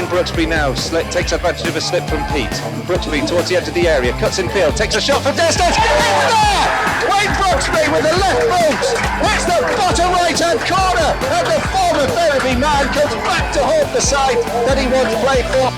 in Brooksby now, takes advantage of a slip from Pete. Brooksby towards the edge of the area, cuts in field, takes a shot from distance. Wayne Brooksby with the left boot hits the bottom right hand corner, and the former Ferriby man comes back to haunt the side that he once played for.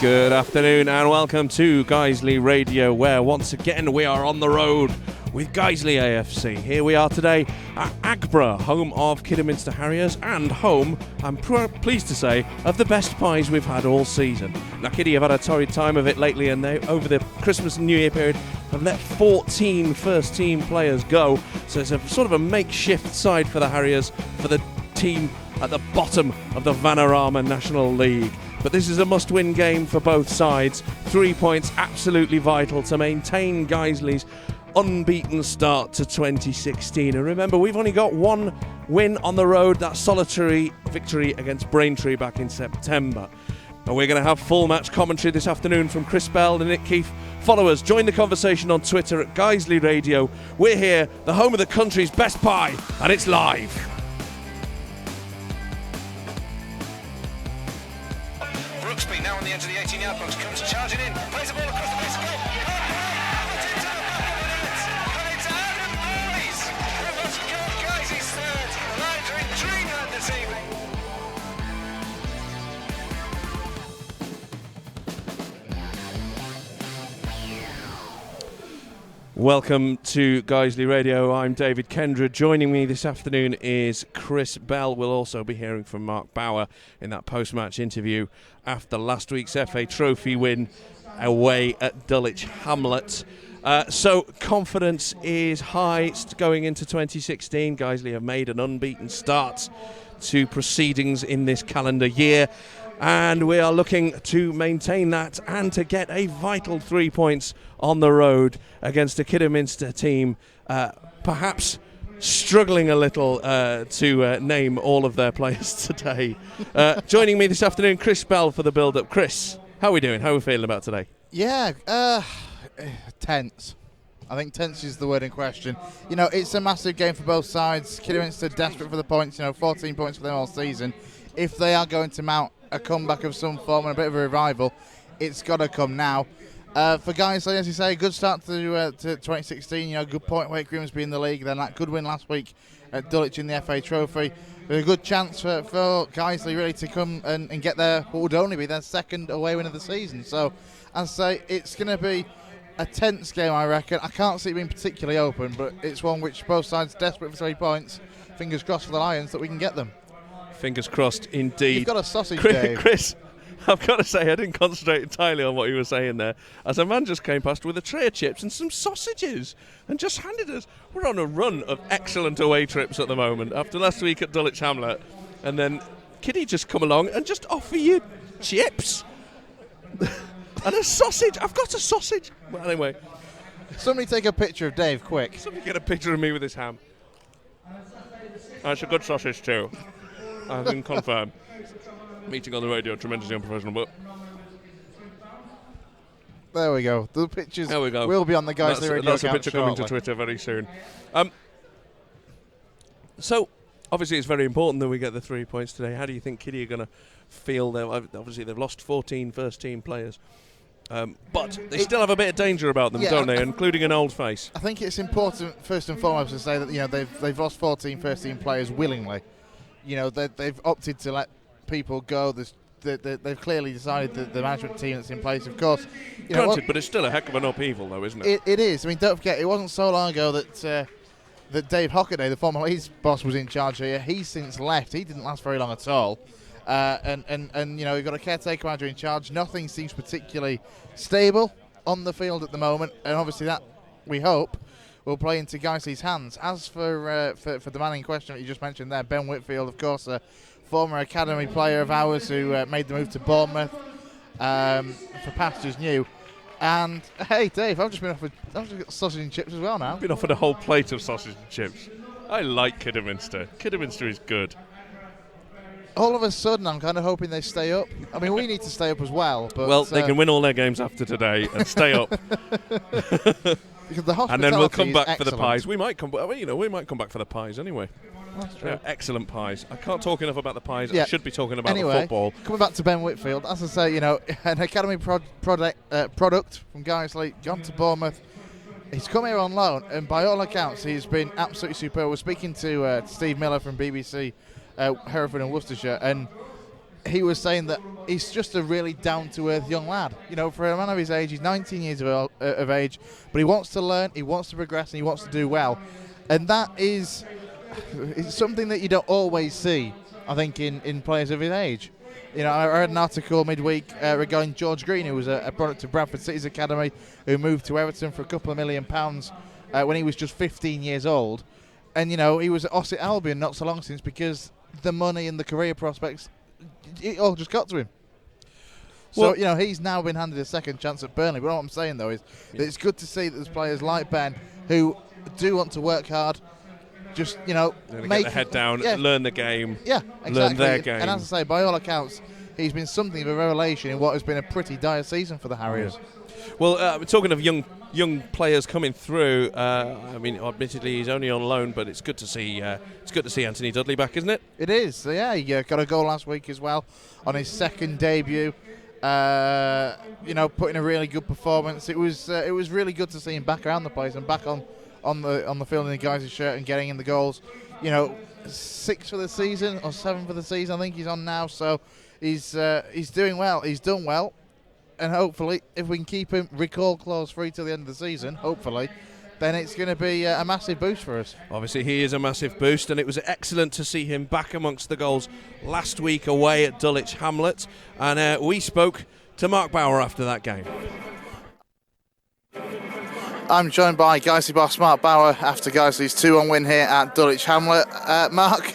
Good afternoon and welcome to Guiseley Radio, where once again we are on the road with Guiseley AFC. Here we are today at Aggborough, home of Kidderminster Harriers and home, I'm pleased to say, of the best pies we've had all season. Now Kiddy have had a torrid time of it lately, and they, over the Christmas and New Year period, have let 14 first team players go. So it's a sort of a makeshift side for the Harriers, for the team at the bottom of the Vanarama National League. But this is a must-win game for both sides. 3 points absolutely vital to maintain Guiseley's unbeaten start to 2016. And remember, we've only got one win on the road, that solitary victory against Braintree back in September. And we're going to have full match commentary this afternoon from Chris Bell and Nik Keefe. Follow us, join the conversation on Twitter at Guiseley Radio. We're here, the home of the country's best pie, and it's live. Brooksby now on the edge of the 18-yard box, comes charging in, plays the ball across the base of goal. Put into the back of the net, and it's Adam Boys who has scored Guiseley's third. The Lions are in dreamland this evening. Welcome to Guiseley Radio. I'm David Kendra. Joining me this afternoon is Chris Bell. We'll also be hearing from Mark Bauer in that post-match interview after last week's FA Trophy win away at Dulwich Hamlet. So confidence is high going into 2016. Guiseley have made an unbeaten start to proceedings in this calendar year, and we are looking to maintain that and to get a vital 3 points on the road against a Kidderminster team perhaps struggling a little to name all of their players today. Joining me this afternoon, Chris Bell for the build-up. Chris, how are we doing? How are we feeling about today? Yeah, tense. I think tense is the word in question. You know, it's a massive game for both sides. Kidderminster desperate for the points, 14 points for them all season. If they are going to mount a comeback of some form and a bit of a revival, it's got to come now. For Guiseley, as you say, good start to 2016. Good point Wake Grimsby in the league. Then that good win last week at Dulwich in the FA Trophy. There's a good chance for Guiseley really to come and get what would only be their second away win of the season. So, as I say, it's going to be a tense game, I reckon. I can't see it being particularly open, but it's one which both sides desperate for 3 points. Fingers crossed for the Lions that we can get them. Fingers crossed indeed. You've got a sausage, Dave. Chris, I've got to say, I didn't concentrate entirely on what you were saying there, as a man just came past with a tray of chips and some sausages and just handed us. We're on a run of excellent away trips at the moment after last week at Dulwich Hamlet, and then Kiddy just come along and just offer you chips and a sausage. I've got a sausage. Well, anyway. Somebody take a picture of Dave, quick. Somebody get a picture of me with his ham. It's a good sausage too. I can confirm. Meeting on the radio, tremendously unprofessional, but there we go. The pictures there we go. Will be on the Guiseley Radio That's a picture shortly. Coming to Twitter very soon. So, obviously it's very important that we get the 3 points today. How do you think Kiddy are going to feel? Obviously they've lost 14 first-team players. But they still have a bit of danger about them, don't they, including an old face. I think it's important, first and foremost, to say that they've lost 14 first-team players willingly. They've opted to let people go. They've clearly decided that the management team that's in place, of course. Granted, but it's still a heck of an upheaval, though, isn't it? It is. I mean, don't forget, it wasn't so long ago that Dave Hockaday, the former Leeds boss, was in charge here. He's since left. He didn't last very long at all. And we've got a caretaker manager in charge. Nothing seems particularly stable on the field at the moment, and obviously that, we hope, will play into Guiseley's hands. As for the man in question that you just mentioned there, Ben Whitfield, of course, a former academy player of ours who made the move to Bournemouth for pastures new. And hey, Dave, I've just got sausage and chips as well now. I've been offered a whole plate of sausage and chips. I like Kidderminster. Kidderminster is good. All of a sudden, I'm kind of hoping they stay up. I mean, we need to stay up as well. But well, they can win all their games after today and stay up. Because the and then we'll come back excellent. for the pies. We might come. We might come back for the pies anyway. That's true. Yeah, excellent pies. I can't talk enough about the pies. I Yeah. should be talking about the Anyway, football. coming back to Ben Whitfield, as I say, an academy product from Guiseley, gone to Bournemouth. He's come here on loan, and by all accounts, he's been absolutely superb. We're speaking to Steve Miller from BBC Hereford and Worcestershire, and he was saying that he's just a really down-to-earth young lad. For a man of his age, he's 19 years of age, but he wants to learn, he wants to progress, and he wants to do well. And that is something that you don't always see, I think, in players of his age. I read an article midweek regarding George Green, who was a product of Bradford City's academy, who moved to Everton for a couple of £1 million when he was just 15 years old. And, he was at Ossett Albion not so long since because the money and the career prospects, it all just got to him. So, he's now been handed a second chance at Burnley. But what I'm saying, though, is that it's good to see that there's players like Ben who do want to work hard, just, Get their head down, learn the game, exactly. learn their game. And as I say, by all accounts, he's been something of a revelation in what has been a pretty dire season for the Harriers. Well, talking of young players coming through, admittedly he's only on loan, but it's good to see Anthony Dudley back, isn't it? It is. So, he got a goal last week as well on his second debut. Putting a really good performance. It was really good to see him back around the place and back on the field in the guys' shirt and getting in the goals. 6 for the season or 7 for the season, I think he's on now. So he's doing well. He's done well. And hopefully, if we can keep him recall clause free till the end of the season, hopefully, then it's going to be a massive boost for us. Obviously, he is a massive boost, and it was excellent to see him back amongst the goals last week away at Dulwich Hamlet. And we spoke to Mark Bauer after that game. I'm joined by Guiseley boss Mark Bauer after Guiseley's 2-1 win here at Dulwich Hamlet. Mark,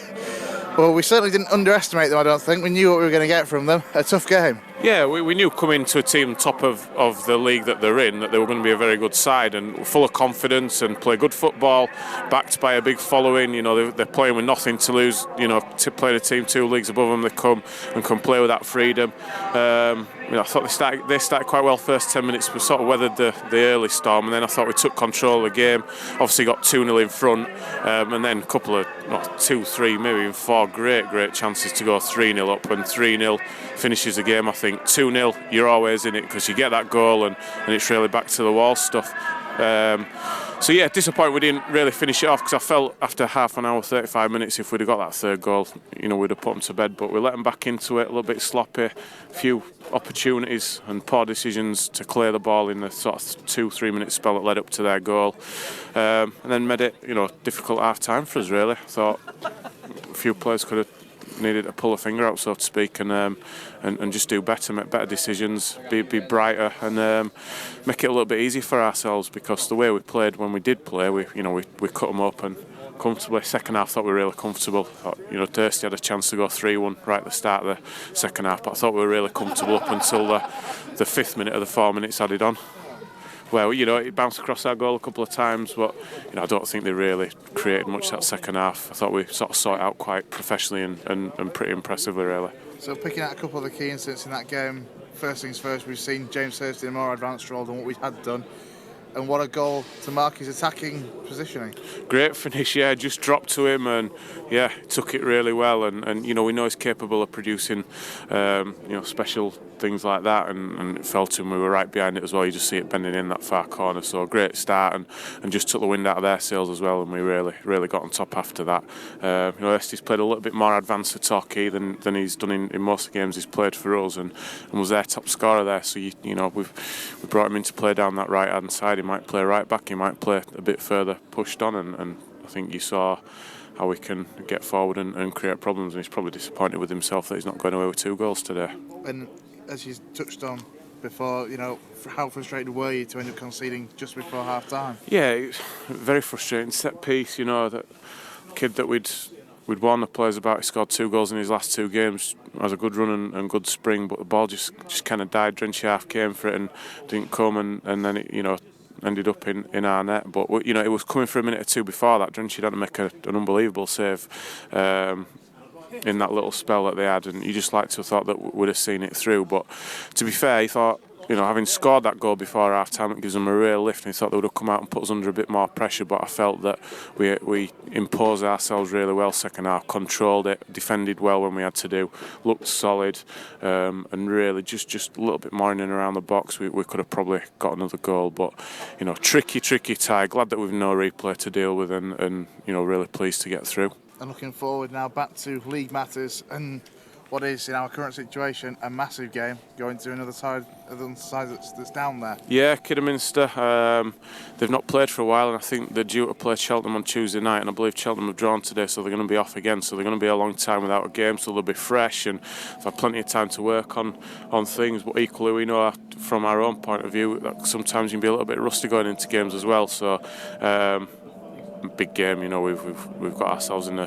well, we certainly didn't underestimate them, I don't think. We knew what we were going to get from them. A tough game. Yeah, we knew coming to a team top of the league that they're in that they were going to be a very good side and full of confidence and play good football, backed by a big following. They're playing with nothing to lose. To play a team 2 leagues above them, they come and can play with that freedom. I thought they started quite well. First 10 minutes we sort of weathered the early storm, and then I thought we took control of the game. Obviously got 2-0 in front, and then a couple of 2, 3, maybe even 4 great chances to go 3-0 up, and 3-0 finishes the game. I think 2-0 you're always in it because you get that goal and it's really back to the wall stuff. So yeah, disappointed we didn't really finish it off because I felt after half an hour, 35 minutes, if we'd have got that third goal, we'd have put them to bed. But we let them back into it, a little bit sloppy, a few opportunities and poor decisions to clear the ball in the sort of 2-3 minute spell that led up to their goal, and then made it difficult half time for us. Really, I thought a few players could have needed to pull a finger out, so to speak, and just do better, make better decisions, be brighter, and make it a little bit easier for ourselves. Because the way we played when we did play, we cut them up and comfortably. Second half, thought we were really comfortable. Thought, Dursty had a chance to go 3-1 right at the start of the second half, but I thought we were really comfortable up until the 5th minute of the 4 minutes added on. Well, it bounced across our goal a couple of times, but I don't think they really created much that second half. I thought we sort of saw it out quite professionally and pretty impressively, really. So picking out a couple of the key incidents in that game, first things first, we've seen James Hurst in a more advanced role than what we had done. And what a goal to mark his attacking positioning. Great finish, just dropped to him and took it really well, and we know he's capable of producing special things like that, and it fell to him. We were right behind it as well. You just see it bending in that far corner, so a great start and just took the wind out of their sails as well, and we really got on top after that. Estes played a little bit more advanced for Torquay than he's done in most of the games he's played for us, and was their top scorer there, so we brought him in to play down that right hand side. He might play right back, he might play a bit further pushed on, and I think you saw how we can get forward and create problems, and he's probably disappointed with himself that he's not going away with 2 goals today. And as you touched on before, how frustrated were you to end up conceding just before half time? Yeah, it was very frustrating. Set piece, that kid that we'd warned the players about, he scored 2 goals in his last 2 games, has a good run and good spring, but the ball just kind of died. Drenchy half came for it and didn't come, and then it ended up in our net. But it was coming for a minute or 2 before that. Drenchy had to make an unbelievable save in that little spell that they had, and you just like to have thought that we'd have seen it through. But to be fair, he thought having scored that goal before half time, it gives them a real lift, and I thought they would have come out and put us under a bit more pressure, but I felt that we imposed ourselves really well second half, controlled it, defended well when we had to do, looked solid, and really just a little bit more in and around the box. We could have probably got another goal, but tricky tie. Glad that we've no replay to deal with, and really pleased to get through. And looking forward now back to league matters and what is in our current situation a massive game, going to another side that's down there. Yeah, Kidderminster, they've not played for a while, and I think they're due to play Cheltenham on Tuesday night, and I believe Cheltenham have drawn today, so they're going to be off again, so they're going to be a long time without a game, so they'll be fresh and they've had plenty of time to work on things, but equally we know from our own point of view that sometimes you can be a little bit rusty going into games as well, so big game, we've got ourselves in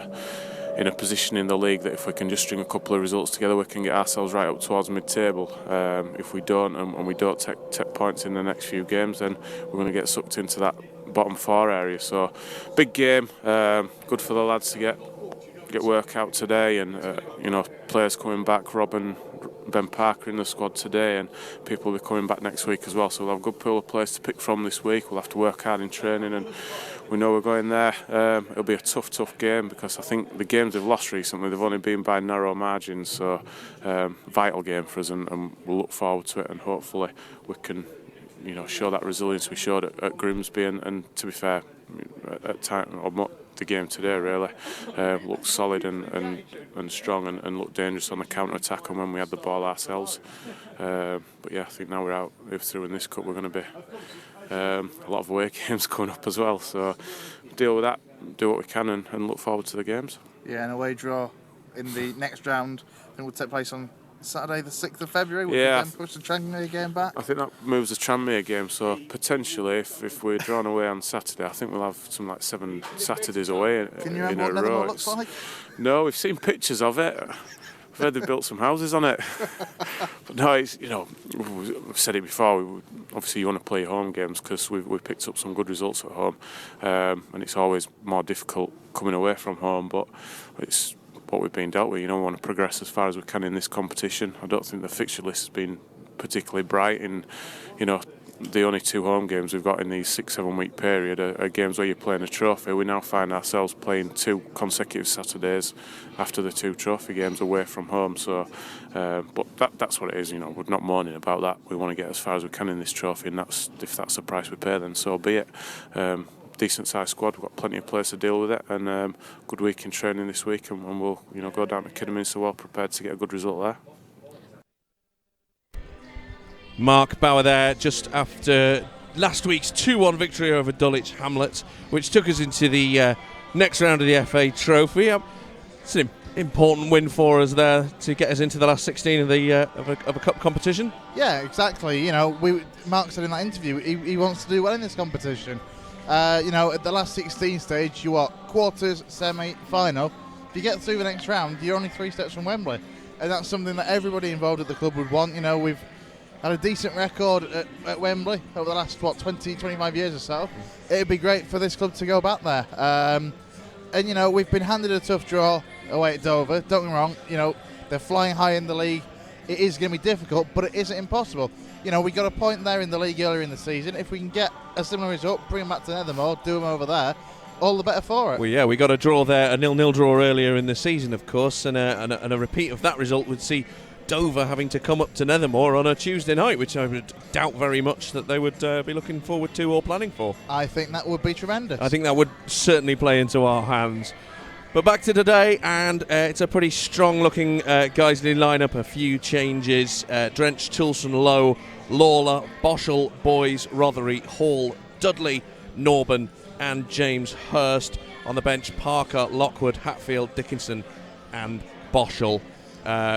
a position in the league that if we can just string a couple of results together, we can get ourselves right up towards mid-table. If we don't, and we don't take points in the next few games, then we're going to get sucked into that bottom 4 area. So, big game, good for the lads to get work out today, and players coming back. Rob and Ben Parker in the squad today, and people will be coming back next week as well. So we'll have a good pool of players to pick from this week. We'll have to work hard in training, and we know we're going there. It'll be a tough game, because I think the games they've lost recently, they've only been by narrow margins. So vital game for us, and we'll look forward to it, and hopefully we can show that resilience we showed at Grimsby, and to be fair, at time or the game today really looked solid and strong, and looked dangerous on the counter attack and when we had the ball ourselves. But yeah, I think now we're out through in this cup, we're going to be a lot of away games coming up as well, so deal with that, do what we can, and look forward to the games. Yeah, an away draw in the next round I think will take place on Saturday the 6th of February, which will then push the Tranmere game back. I think that moves the Tranmere game, so potentially if we're drawn away on Saturday, I think we'll have something like 7 Saturdays away Can you remember what Nethermore looks like? No, we've seen pictures of it. I've heard they've built some houses on it. But no, it's, we've said it before, obviously you want to play home games, because we've picked up some good results at home, and it's always more difficult coming away from home, but it's what we've been dealt with. We want to progress as far as we can in this competition. I don't think the fixture list has been particularly bright in, the only 2 home games we've got in these 6-7 week period are games where you're playing a trophy. We now find ourselves playing 2 consecutive Saturdays after the 2 trophy games away from home. So, but that's what it is. We're not moaning about that. We want to get as far as we can in this trophy, and if that's the price we pay, then so be it. Decent sized squad, we've got plenty of players to deal with it, and good week in training this week, and we'll go down to Kidderminster well prepared to get a good result there. Mark Bauer there, just after last week's 2-1 victory over Dulwich Hamlet, which took us into the next round of the FA Trophy. It's an important win for us there to get us into the last 16 of a cup competition. Yeah, exactly. Mark said in that interview he wants to do well in this competition. At the last 16 stage, you are quarters, semi, final. If you get through the next round, you're only 3 steps from Wembley, and that's something that everybody involved at the club would want. We've had a decent record at Wembley over the last 20, 25 years or so. It'd be great for this club to go back there. And we've been handed a tough draw away at Dover. Don't get me wrong. They're flying high in the league. It is going to be difficult, but it isn't impossible. We got a point there in the league earlier in the season. If we can get a similar result, bring them back to Nethermore, do them over there, all the better for it. Well, yeah, we got a draw there, a 0-0 draw earlier in the season, of course, and a repeat of that result would see Dover having to come up to Nethermore on a Tuesday night, which I would doubt very much that they would be looking forward to or planning for. I think that would be tremendous. I think that would certainly play into our hands. But back to today, and it's a pretty strong-looking Guiseley lineup. A few changes: Drench, Tilson, Lowe, Lawler, Boschel, Boys, Rothery, Hall, Dudley, Norburn, and James Hurst. On the bench, Parker, Lockwood, Hatfield, Dickinson, and Boschel.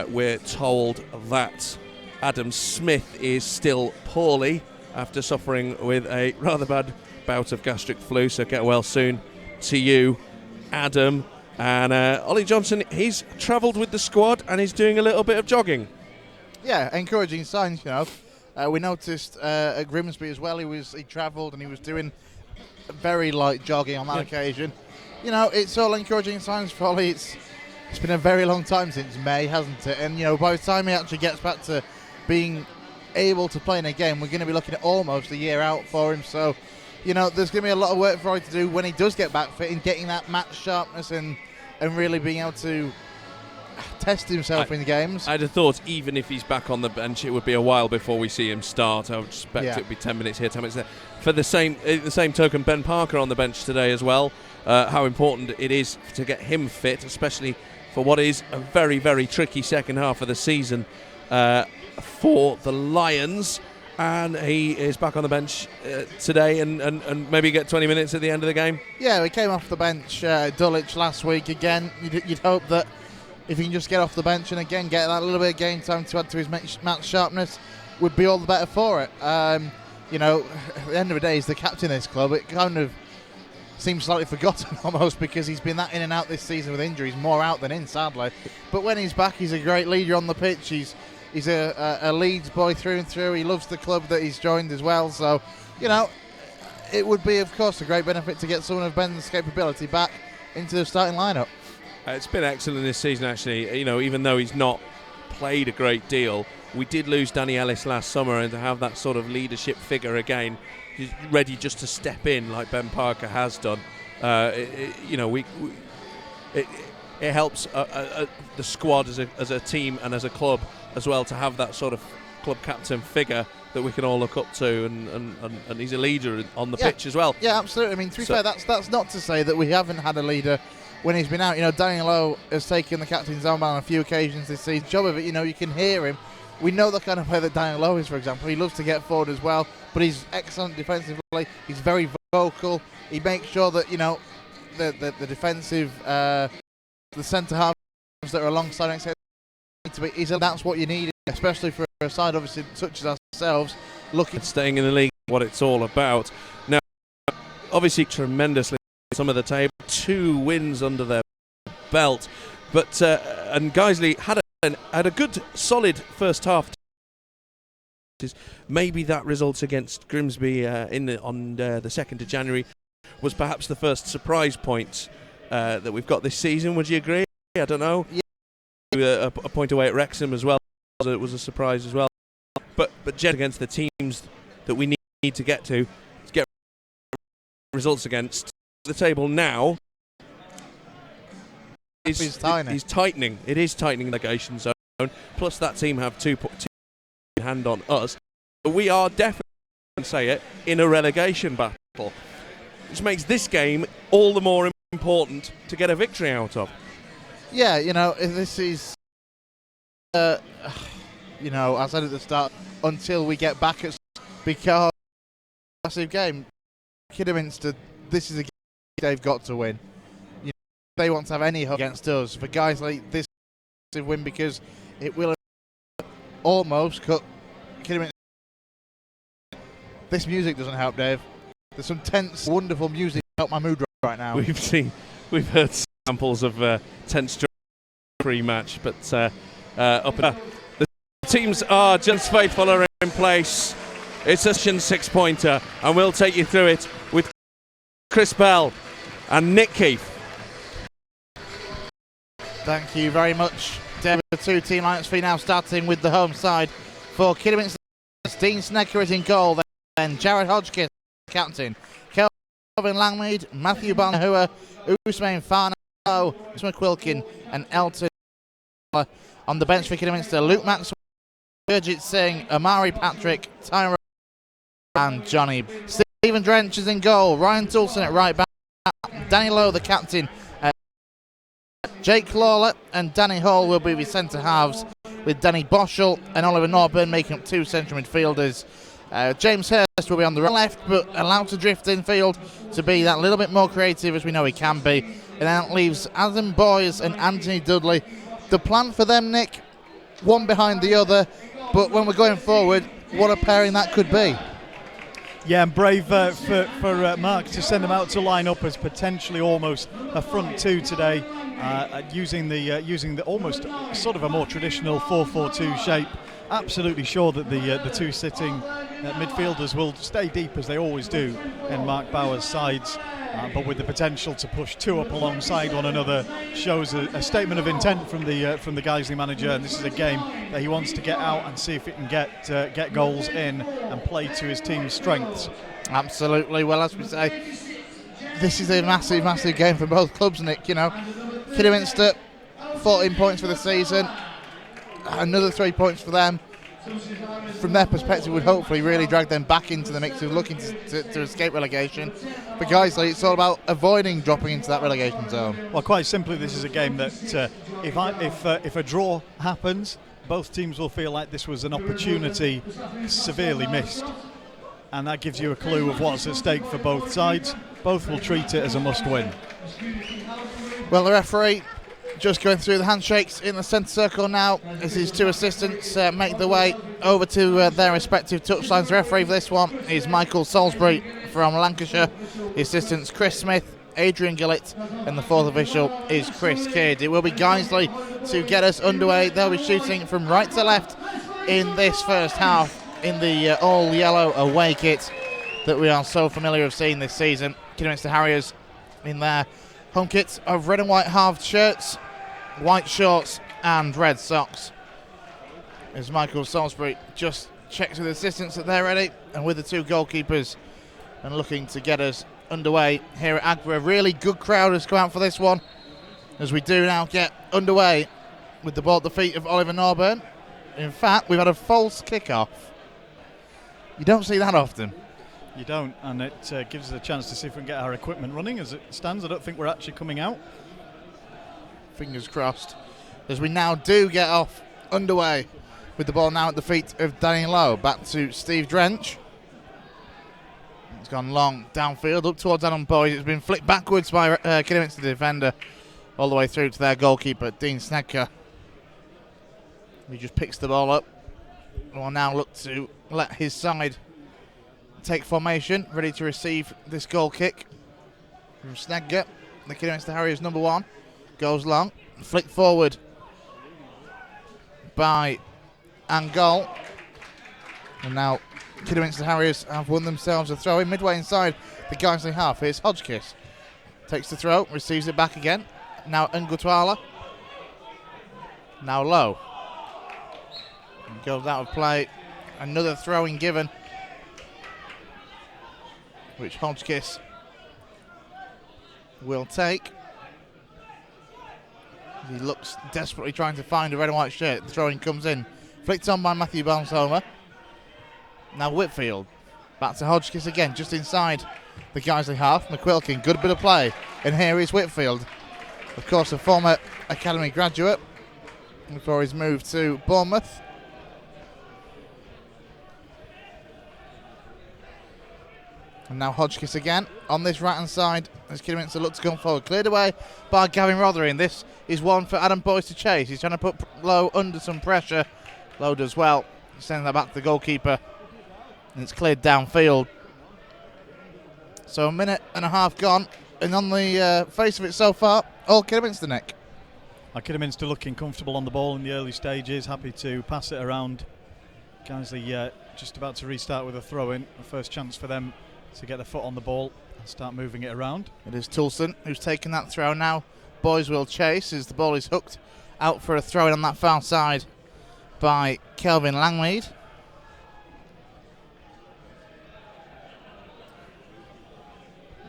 We're told that Adam Smith is still poorly after suffering with a rather bad bout of gastric flu. So get well soon to you, Adam. And Ollie Johnson, he's travelled with the squad and he's doing a little bit of jogging. Yeah, encouraging signs, we noticed at Grimsby as well, he travelled and he was doing very light jogging on that occasion. It's all encouraging signs for Ollie. It's been a very long time since May, hasn't it? And, by the time he actually gets back to being able to play in a game, we're going to be looking at almost a year out for him. So, there's going to be a lot of work for him to do when he does get back fit in getting that match sharpness and really being able to test himself in games. I'd have thought even if he's back on the bench, it would be a while before we see him start. I would expect it would be 10 minutes here, 10 minutes there. For the same token, Ben Parker on the bench today as well. How important it is to get him fit, especially for what is a very, very tricky second half of the season for the Lions. And he is back on the bench today and maybe get 20 minutes at the end of the game. Yeah, he came off the bench, Dulwich last week again. You'd hope that if he can just get off the bench and again get that little bit of game time to add to his match sharpness, would be all the better for it. At the end of the day, he's the captain of this club. It kind of seems slightly forgotten almost because he's been that in and out this season with injuries, more out than in, sadly. But when he's back, he's a great leader on the pitch. He's a Leeds boy through and through. He loves the club that he's joined as well. So, it would be, of course, a great benefit to get someone of Ben's capability back into the starting lineup. It's been excellent this season, actually. Even though he's not played a great deal, we did lose Danny Ellis last summer, and to have that sort of leadership figure again, he's ready just to step in like Ben Parker has done. It helps the squad as a team and as a club as well to have that sort of club captain figure that we can all look up to, and he's a leader on the pitch as well. Yeah, absolutely. I mean, to be fair, that's not to say that we haven't had a leader when he's been out. Daniel Lowe has taken the captain's armband on a few occasions this season. Job of it, you can hear him. We know the kind of player that Daniel Lowe is, for example. He loves to get forward as well, but he's excellent defensively. He's very vocal. He makes sure that, the defensive, the centre halves that are alongside him, that's what you need, especially for a side, obviously, such as ourselves, looking at staying in the league, what it's all about. Now, obviously, tremendously some of the table, 2 wins under their belt, but and Guiseley had a good, solid first half. Maybe that result against Grimsby on the 2nd of January was perhaps the first surprise point that we've got this season. Would you agree? I don't know. Yeah. A point away at Wrexham as well. It was a surprise as well. But against the teams that we need to get results against, the table now is tightening. It is tightening the relegation zone. Plus that team have two hand on us. But we are definitely, say it, in a relegation battle, which makes this game all the more important to get a victory out of. Yeah, this is, I said at the start, until we get back at, because massive game, Kidderminster, this is a game they've got to win. They want to have any hope against us. For guys like this, to win because it will almost cut Kidderminster. This music doesn't help, Dave. There's some tense, wonderful music to help my mood right now. We've heard samples of tense pre-match, but the teams are just faithful are in place. It's a 6-pointer, and we'll take you through it with Chris Bell and Nik Keefe. Thank you very much, David. The 2 team lineups for you now, starting with the home side for Kidderminster. Dean Snecker is in goal, then Jared Hodgkin, captain, Kelvin Langmead, Matthew Barnahua, Usman Farno, McQuilkin, and Elton. On the bench for Kidderminster, Luke Maxwell, Gurjit Singh, Amari Patrick, Tyra, and Johnny. Stephen Drench is in goal, Ryan Toulson at right back, Danny Lowe, the captain, Jake Lawler and Danny Hall will be the centre halves, with Danny Boschel and Oliver Norburn making up 2 central midfielders. James Hurst will be on the left, but allowed to drift infield to be that little bit more creative as we know he can be. And that leaves Adam Boyes and Anthony Dudley. The plan for them, Nick, one behind the other, but when we're going forward, what a pairing that could be. Yeah, and brave for Mark to send them out to line up as potentially almost a front 2 today, using the almost sort of a more traditional 4-4-2 shape. Absolutely sure that the 2 sitting midfielders will stay deep as they always do in Mark Bauer's sides, but with the potential to push two up alongside one another shows a statement of intent from the Guiseley manager. And this is a game that he wants to get out and see if he can get goals in and play to his team's strengths. Absolutely. Well, as we say, this is a massive, massive game for both clubs, Nick. You know, Kidderminster, 14 points for the season, another 3 points for them. From their perspective, would hopefully really drag them back into the mix of looking to escape relegation. For Guiseley, it's all about avoiding dropping into that relegation zone. Well, quite simply, this is a game that if a draw happens, both teams will feel like this was an opportunity severely missed, and that gives you a clue of what's at stake for both sides. Both will treat it as a must-win. Well, the referee just going through the handshakes in the centre circle now as his two assistants make their way over to their respective touchlines. The referee for this one is Michael Salisbury from Lancashire. The assistants Chris Smith, Adrian Gillett, and the fourth official is Chris Kidd. It will be Guiseley to get us underway. They'll be shooting from right to left in this first half in the all-yellow away kit that we are so familiar of seeing this season. Kidderminster Harriers in their home kits of red and white halved shirts, white shorts and red socks. As Michael Salisbury just checks with the assistants that they're ready, and with the two goalkeepers and looking to get us underway here at Aggborough. Really good crowd has come out for this one, as we do now get underway with the ball at the feet of Oliver Norburn. In fact, we've had a false kick-off. You don't see that often. You don't, and it gives us a chance to see if we can get our equipment running. As it stands, I don't think we're actually coming out. Fingers crossed, as we now do get off underway with the ball now at the feet of Danny Lowe. Back to Steve Drench. It's gone long downfield up towards Adam Boyd. It's been flicked backwards by Kidderminster defender all the way through to their goalkeeper, Dean Snedker. He just picks the ball up and will now look to let his side take formation, ready to receive this goal kick from Snedker. The Kidderminster Harriers number one goes long, flicked forward by Angol, and now Kidderminster Harriers have won themselves a throw in midway inside the Guiseley half. Here's Hodgkiss, takes the throw, receives it back again. Now Ngutwala, now Lowe, and goes out of play. Another throwing given, which Hodgkiss will take. He looks desperately trying to find a red and white shirt. The throwing comes in, flicked on by Matthew Barnes-Homer. Now Whitfield, back to Hodgkiss again, just inside the Guiseley half. McQuilkin, good bit of play, and here is Whitfield, of course a former academy graduate before his move to Bournemouth. And now Hodgkiss again on this right hand side as Kidderminster look to come forward. Cleared away by Gavin Rothery, and this is one for Adam Boyce to chase. He's trying to put Lowe under some pressure. Lowe does well, sending that back to the goalkeeper, and it's cleared downfield. So a minute and a half gone, and on the face of it so far, all Kidderminster, Nick. Kidderminster looking comfortable on the ball in the early stages, happy to pass it around. Guiseley just about to restart with a throw-in, the first chance for them to get their foot on the ball and start moving it around. It is Toulson who's taken that throw now. Boys will chase as the ball is hooked out for a throw-in on that far side by Kelvin Langmead.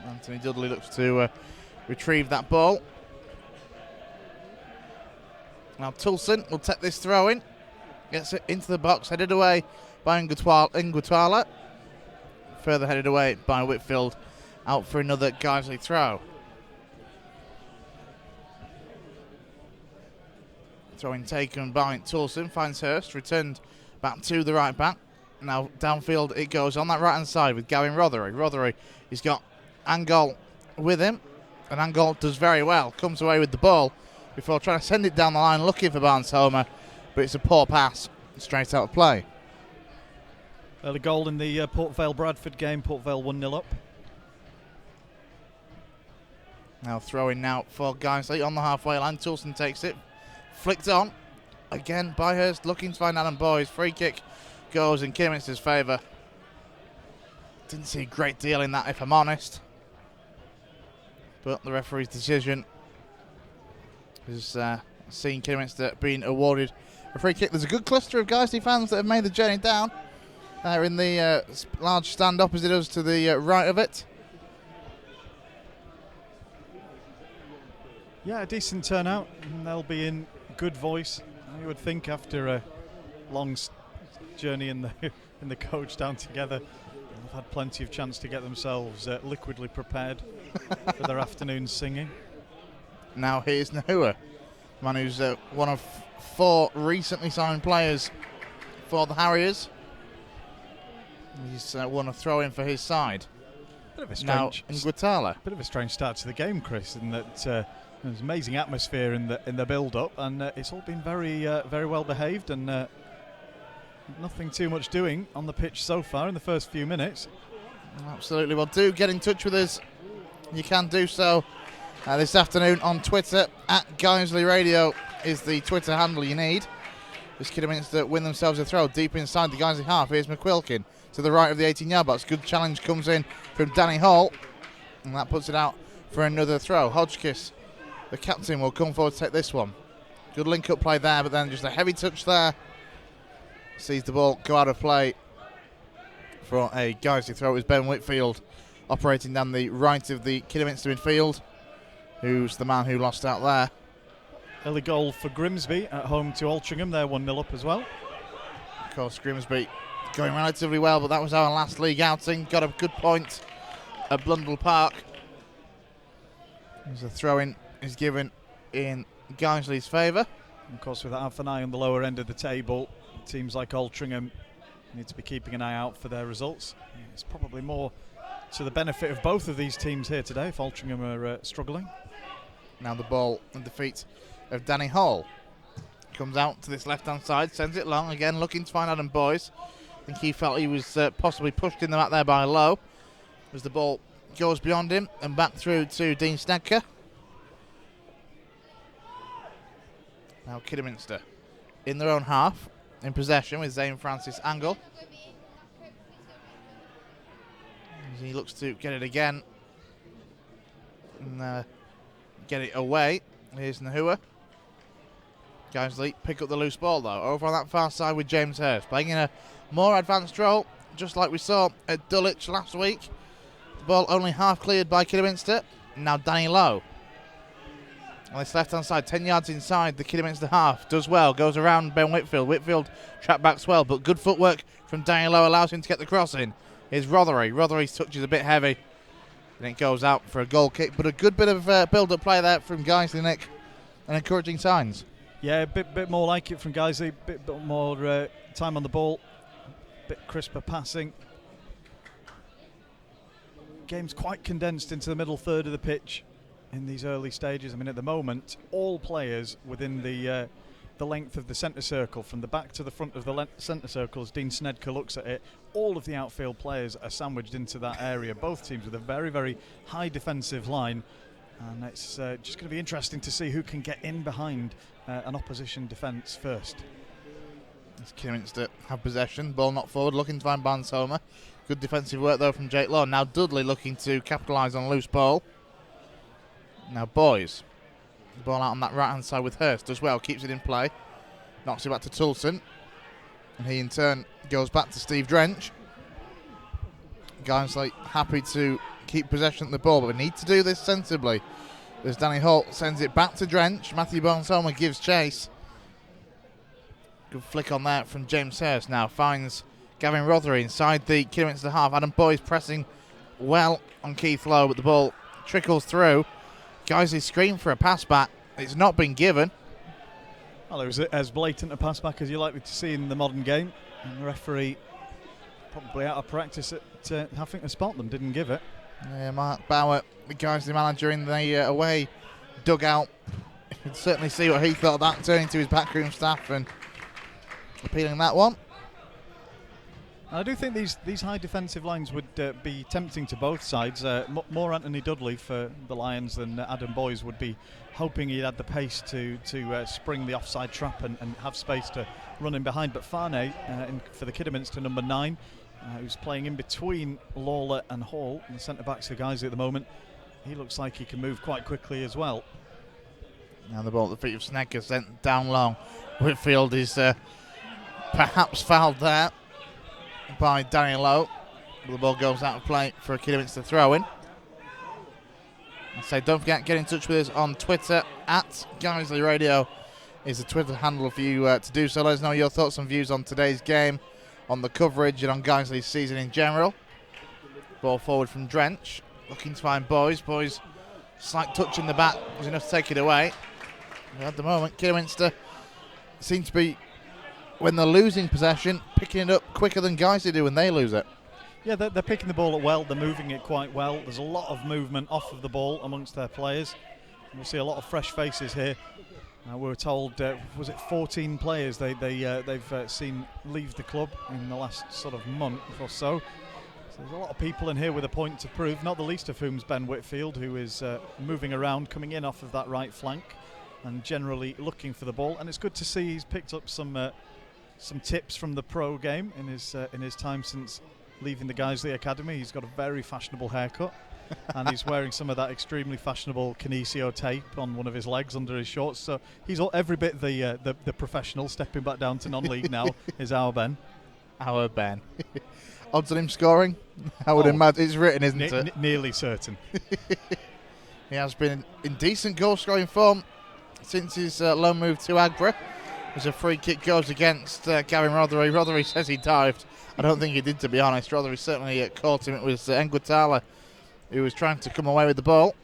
Anthony Dudley looks to retrieve that ball. Now Toulson will take this throw-in, gets it into the box, headed away by Ngutwala. Further headed away by Whitfield, out for another Guiseley throw. Throwing taken by Toulson, finds Hurst, returned back to the right back. Now downfield it goes on that right hand side with Gavin Rothery. Rothery, he's got Angol with him, and Angol does very well, comes away with the ball before trying to send it down the line looking for Barnes-Homer, but it's a poor pass straight out of play. Early goal in the Port Vale-Bradford game, Port Vale 1-0 up. Now throwing now for Guiseley on the halfway line. Toulson takes it, flicked on again by Hurst, looking to find Adam Boyes. Free kick goes in Kidderminster's favour. Didn't see a great deal in that, if I'm honest. But the referee's decision is seeing Kidderminster being awarded a free kick. There's a good cluster of Guiseley fans that have made the journey down. They're in the large stand opposite us to the right of it. Yeah, a decent turnout, and they'll be in good voice, I would think, after a long journey in the coach down together. They've had plenty of chance to get themselves liquidly prepared for their afternoon singing. Now here's Nahua, man who's one of 4 recently signed players for the Harriers. He's won a throw-in for his side. Bit of a Now strange, in Guatala. bit of a strange start to the game, Chris, in that there's amazing atmosphere in the build-up, and it's all been very well behaved, and nothing too much doing on the pitch so far in the first few minutes. Absolutely. Well, do get in touch with us. You can do so this afternoon on Twitter. At Guiseley Radio is the Twitter handle you need. This Kidderminster win themselves a throw deep inside the Guiseley half. Here's McQuilkin to the right of the 18-yard box. Good challenge comes in from Danny Hall, and that puts it out for another throw. Hodgkiss, the captain, will come forward to take this one. Good link-up play there, but then just a heavy touch there. Sees the ball go out of play for a Guiseley throw. It was Ben Whitfield operating down the right of the Kidderminster midfield, who's the man who lost out there. Early goal for Grimsby at home to Altrincham. They're 1-0 up as well. Of course, Grimsby going relatively well, but that was our last league outing. Got a good point at Blundell Park. As a throw-in is given in Guiseley's favour. Of course, with half an eye on the lower end of the table, teams like Altrincham need to be keeping an eye out for their results. It's probably more to the benefit of both of these teams here today if Altrincham are struggling. Now the ball and the feet of Danny Hall. Comes out to this left-hand side, sends it long, again looking to find Adam Boyes. I think he felt he was possibly pushed in the back there by Lowe, as the ball goes beyond him and back through to Dean Snedker. Now Kidderminster in their own half, in possession with Zane Francis Angle. As he looks to get it again and get it away. Here's Nahua. Guiseley pick up the loose ball though, over on that far side with James Hurst, playing in a more advanced role, just like we saw at Dulwich last week. The ball only half cleared by Kidderminster. Now Danny Lowe on this left hand side, 10 yards inside the Kidderminster half, does well, goes around Ben Whitfield. Whitfield track backs well, but good footwork from Danny Lowe allows him to get the cross in. Here's Rothery. Rothery's touch is a bit heavy and it goes out for a goal kick, but a good bit of build-up play there from Guiseley, Nick, and encouraging signs. Yeah, a bit more like it from Guiseley, bit more time on the ball, bit crisper passing. Game's quite condensed into the middle third of the pitch in these early stages. I mean, at the moment, all players within the length of the centre circle, from the back to the front of the centre circle, as Dean Snedker looks at it, all of the outfield players are sandwiched into that area. Both teams with a very, very high defensive line. And it's just going to be interesting to see who can get in behind an opposition defence first. As Kidderminster have possession, ball not forward, looking to find Barnes-Homer. Good defensive work though from Jake Law. Now Dudley looking to capitalise on a loose ball. Now Boyes, the ball out on that right hand side with Hurst as well, keeps it in play, knocks it back to Toulson, and he in turn goes back to Steve Drench. Guiseley happy to keep possession of the ball, but we need to do this sensibly. As Danny Holt sends it back to Drench, Matthew Barnes-Homer gives chase. Good flick on there from James Hurst. Now finds Gavin Rothery inside the Kidderminster half. Adam Boyes pressing well on Keith Lowe, but the ball trickles through. Guiseley scream for a pass back. It's not been given. Well, it was as blatant a pass back as you're likely to see in the modern game. And the referee, probably out of practice at having to spot them, didn't give it. Yeah, Mark Bauer, the Guiseley manager in the away dugout, you can certainly see what he thought of that, turning to his backroom staff and appealing that one. I do think these high defensive lines would be tempting to both sides. More Anthony Dudley for the Lions than Adam Boyes would be hoping he had the pace to spring the offside trap and have space to run in behind. But Farney for the Kidderminster number 9, who's playing in between Lawler and Hall, and the centre-backs for Guiseley at the moment. He looks like he can move quite quickly as well. Now the ball at the feet of Snecker, sent down long. Whitfield is perhaps fouled there by Daniel Lowe. The ball goes out of play for a Kidderminster throw-in. So don't forget, get in touch with us on Twitter. At Guiseley Radio is the Twitter handle for you to do so. Let us know your thoughts and views on today's game, on the coverage, and on Guiseley's season in general. Ball forward from Drench, looking to find Boys. Boys, slight touch in the back was enough to take it away. At the moment, Kidderminster seem to be, when they're losing possession, picking it up quicker than Guiseley do when they lose it. Yeah, they're picking the ball up well. They're moving it quite well. There's a lot of movement off of the ball amongst their players. We'll see a lot of fresh faces here. We were told, was it 14 players they've seen leave the club in the last sort of month or so. So there's a lot of people in here with a point to prove, not the least of whom is Ben Whitfield, who is moving around, coming in off of that right flank and generally looking for the ball. And it's good to see he's picked up some tips from the pro game in his time since leaving the Guiseley Academy. He's got a very fashionable haircut and he's wearing some of that extremely fashionable Kinesio tape on one of his legs under his shorts. So he's every bit the professional. Stepping back down to non-league now is our Ben. Our Ben. Odds on him scoring? I would imagine it's written, isn't it? Nearly certain. He has been in decent goal-scoring form since his loan move to Aggborough. As a free kick goes against Gavin Rothery. Rothery says he dived. I don't think he did, to be honest. Rothery certainly caught him. It was Nguatala who was trying to come away with the ball.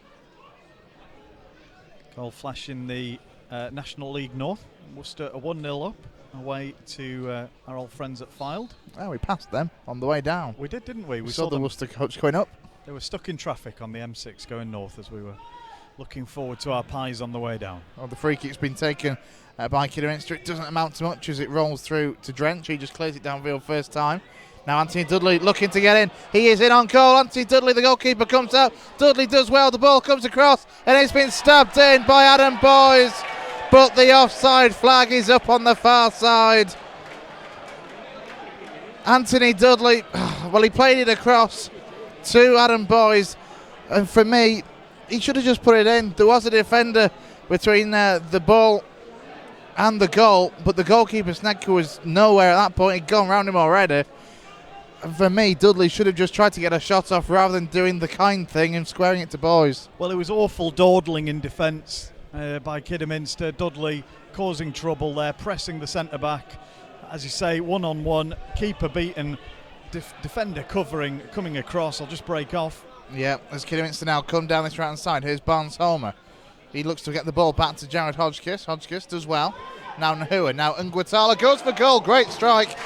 Goal flash in the National League North. Worcester are 1-0 up away to our old friends at Fylde. Oh, we passed them on the way down. We did, didn't we? We saw the Worcester coach going up. They were stuck in traffic on the M6 going north as we were looking forward to our pies on the way down. Well, the free kick's been taken by Kidderminster. It doesn't amount to much as it rolls through to Drench. He just clears it downfield first time. Now Anthony Dudley looking to get in. He is in on goal. Anthony Dudley, the goalkeeper, comes out. Dudley does well. The ball comes across and it's been stabbed in by Adam Boys. But the offside flag is up on the far side. Anthony Dudley, well, he played it across to Adam Boys. And for me, he should have just put it in. There was a defender between the ball and the goal, but the goalkeeper Snecker was nowhere at that point. He'd gone round him already. And for me, Dudley should have just tried to get a shot off rather than doing the kind thing and squaring it to Boys. Well, it was awful dawdling in defence by Kidderminster. Dudley causing trouble there, pressing the centre-back. As you say, one-on-one, keeper beaten, defender covering, coming across. I'll just break off. Yeah, as Kidderminster now come down this right-hand side, here's Barnes-Homer. He looks to get the ball back to Jared Hodgkiss. Hodgkiss does well. Now Nahua. Now Nguatala goes for goal. Great strike.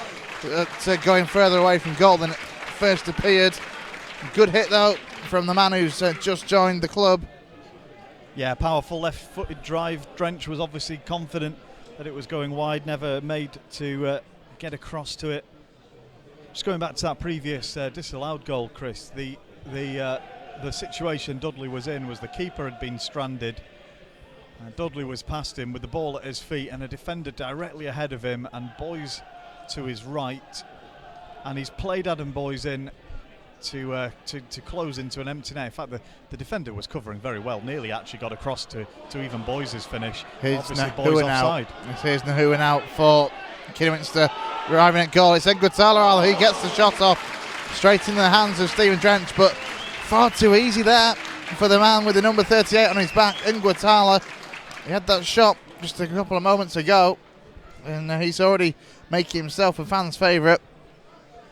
Going further away from goal than it first appeared. Good hit, though, from the man who's just joined the club. Yeah, powerful left-footed drive. Drench was obviously confident that it was going wide. Never made to get across to it. Just going back to that previous disallowed goal, Chris. The situation Dudley was in was the keeper had been stranded. Dudley was past him with the ball at his feet and a defender directly ahead of him and Boys to his right, and he's played Adam Boys in to close into an empty net. In fact, the defender was covering very well, nearly actually got across to even Boys' finish. Here's obviously Boys offside. Here's Nahua out for Kidderminster, arriving at goal. It's Nguatala. He gets the shot off straight into the hands of Stephen Drench, but far too easy there for the man with the number 38 on his back, Nguatala. He had that shot just a couple of moments ago, and he's already making himself a fan's favourite.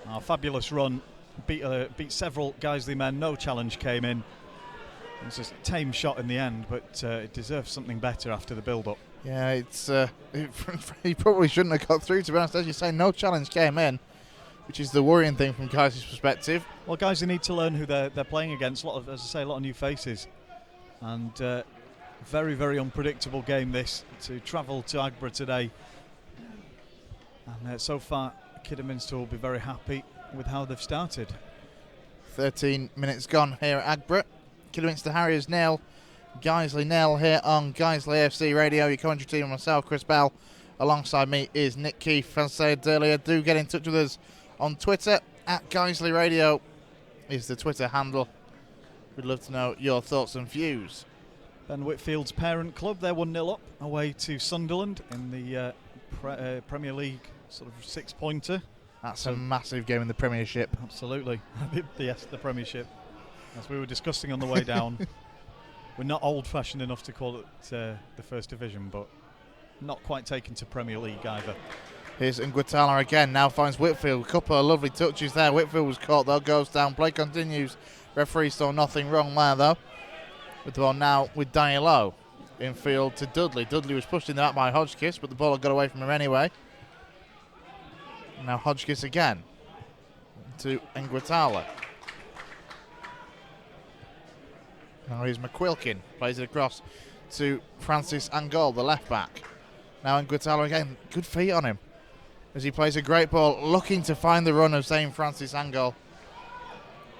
Oh, fabulous run. Beat several Guiseley men. No challenge came in. It was a tame shot in the end, but it deserves something better after the build-up. Yeah, he probably shouldn't have got through, to be honest. As you say, no challenge came in, which is the worrying thing from Guiseley's perspective. Well, Guiseley need to learn who they're playing against. A lot of new faces, and very, very unpredictable game this, to travel to Aggborough today. And so far, Kidderminster will be very happy with how they've started. 13 minutes gone here at Aggborough. Kidderminster Harriers 0, Guiseley 0 here on Guiseley AFC Radio. Your commentary team and myself, Chris Bell. Alongside me is Nik Keefe. As I said earlier, do get in touch with us on Twitter At Guiseley Radio is the Twitter handle. We'd love to know your thoughts and views. Ben Whitfield's parent club, they're 1-0 up away to Sunderland in the Premier League sort of 6-pointer. That's a massive game in the Premiership. Absolutely. Yes, the Premiership. As we were discussing on the way down, we're not old-fashioned enough to call it the First Division, but not quite taken to Premier League either. Here's Nguatala again, now finds Whitfield. A couple of lovely touches there. Whitfield was caught though, goes down, play continues. Referee saw nothing wrong there though. With the ball now with Danny Lowe. Infield to Dudley. Dudley was pushed in the back by Hodgkiss, but the ball got away from him anyway. Now Hodgkiss again to Nguatala. Now here's McQuilkin, plays it across to Francis Angol, the left back. Now Nguatala again, good feet on him as he plays a great ball, looking to find the run of Zane Francis Angol.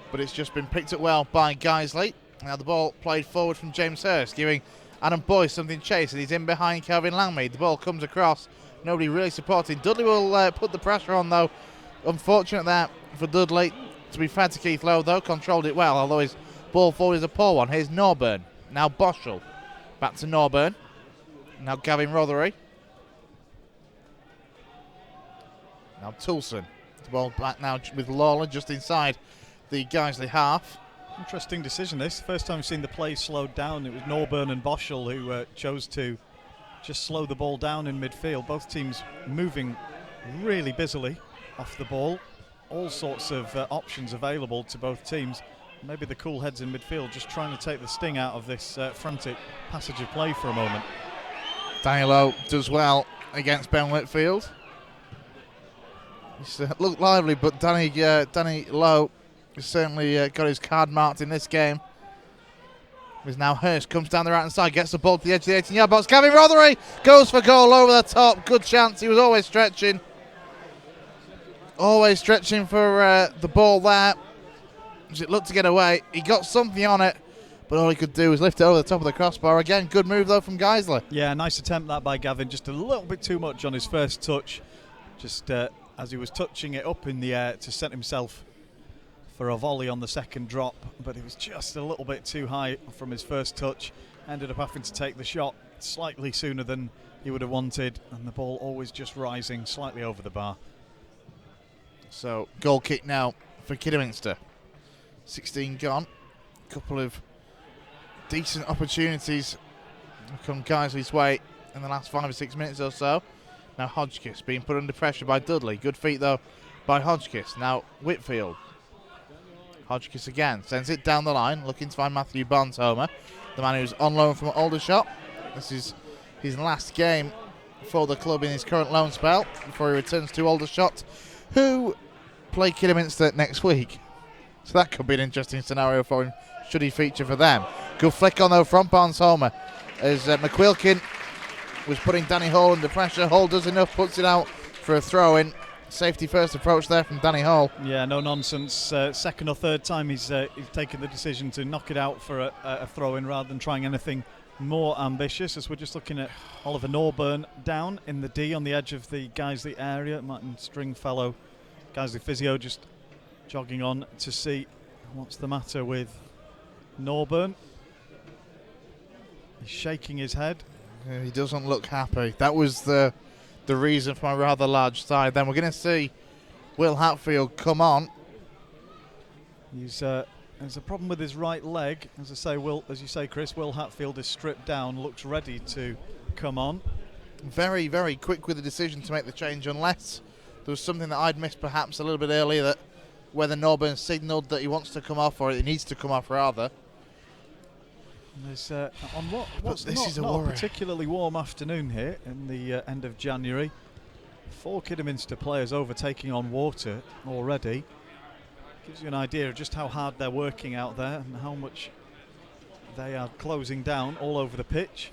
But it's just been picked up well by Guiseley. Now the ball played forward from James Hurst, giving Adam Boyce something to chase, and he's in behind Kelvin Langmead. The ball comes across, nobody really supporting. Dudley will put the pressure on though. Unfortunate there for Dudley. To be fair to Keith Lowe though, controlled it well, although his ball forward is a poor one. Here's Norburn, now Boschel. Back to Norburn. Now Gavin Rothery. Now Toulson. The ball back now with Lawler just inside the Guiseley half. Interesting decision this. First time we've seen the play slowed down. It was Norburn and Boschel who chose to just slow the ball down in midfield. Both teams moving really busily off the ball. All sorts of options available to both teams. Maybe the cool heads in midfield just trying to take the sting out of this frantic passage of play for a moment. Danny Lowe does well against Ben Whitfield. He's looked lively, but Danny Lowe has certainly got his card marked in this game. There's now Hurst, comes down the right hand side, gets the ball to the edge of the 18-yard box. Gavin Rothery goes for goal over the top. Good chance. He was always stretching. Always stretching for the ball there. As it looked to get away. He got something on it, but all he could do was lift it over the top of the crossbar. Again, good move though from Guiseley. Yeah, nice attempt that by Gavin. Just a little bit too much on his first touch. Just as he was touching it up in the air to set himself for a volley on the second drop, but it was just a little bit too high from his first touch. Ended up having to take the shot slightly sooner than he would have wanted, and the ball always just rising slightly over the bar. So goal kick now for Kidderminster. 16 gone. A couple of decent opportunities come Guiseley's way in the last 5 or 6 minutes or so. Now Hodgkiss being put under pressure by Dudley. Good feet though by Hodgkiss. Now Whitfield. Hodgkiss again sends it down the line, looking to find Matthew Barnshomer, the man who's on loan from Aldershot. This is his last game for the club in his current loan spell before he returns to Aldershot, who play Kidderminster next week. So that could be an interesting scenario for him, should he feature for them. Good flick on though from Barnshomer as McQuilkin was putting Danny Hall under pressure. Hall does enough, puts it out for a throw-in. Safety first approach there from Danny Hall. Yeah, no nonsense. Second or third time he's taken the decision to knock it out for a throw-in rather than trying anything more ambitious, as we're just looking at Oliver Norburn down in the D on the edge of the Guiseley area. Martin Stringfellow, Guiseley physio, just jogging on to see what's the matter with Norburn. He's shaking his head. Yeah, he doesn't look happy. That was the reason for my rather large side. Then we're going to see Will Hatfield come on. There's a problem with his right leg. As you say, Chris, Will Hatfield is stripped down, looks ready to come on. Very, very quick with the decision to make the change, unless there was something that I'd missed perhaps a little bit earlier, that whether Norburn signalled that he wants to come off, or he needs to come off rather. There's on what's this not, is a not worry. a particularly warm afternoon here in the end of January. 4 Kidderminster players overtaking on water already. Gives you an idea of just how hard they're working out there and how much they are closing down all over the pitch.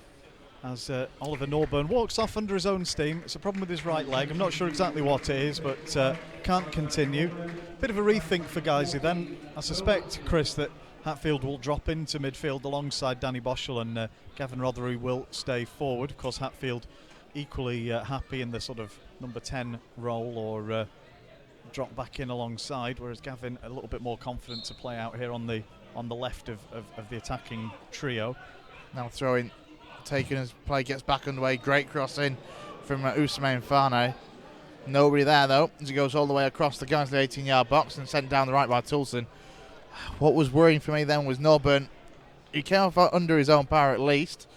As Oliver Norburn walks off under his own steam. It's a problem with his right leg. I'm not sure exactly what it is, but can't continue. Bit of a rethink for Guiseley then. I suspect, Chris, that Hatfield will drop into midfield alongside Danny Boschel, and Gavin Rothery will stay forward. Of course, Hatfield equally happy in the sort of number 10 role, or dropped back in alongside, whereas Gavin a little bit more confident to play out here on the left of the attacking trio. Now throwing taken as play gets back underway. Great cross in from Ousmane Fane. Nobody there though, as he goes all the way across the Guiseley 18-yard box and sent down the right by Toulson. What was worrying for me then was Norburn. He came off under his own power at least,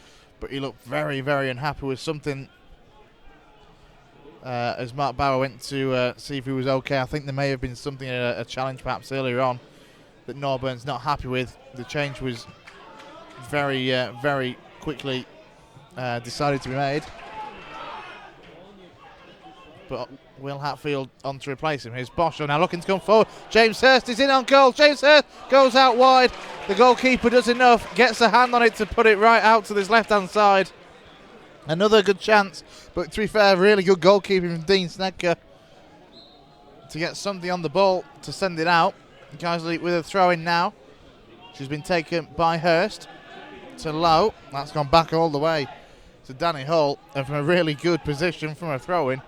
but he looked very, very unhappy with something. As Mark Bauer went to see if he was okay, I think there may have been something, a challenge perhaps earlier on, that Norburn's not happy with. The change was very, very quickly decided to be made. But Will Hatfield on to replace him. Here's Bosho now looking to come forward. James Hurst is in on goal. James Hurst goes out wide. The goalkeeper does enough, gets a hand on it to put it right out to this left-hand side. Another good chance, but to be fair, really good goalkeeping from Dean Snedker to get something on the ball to send it out. Guiseley with a throw-in now. She's been taken by Hurst to Lowe. That's gone back all the way to Danny Hull, and from a really good position from a throw-in.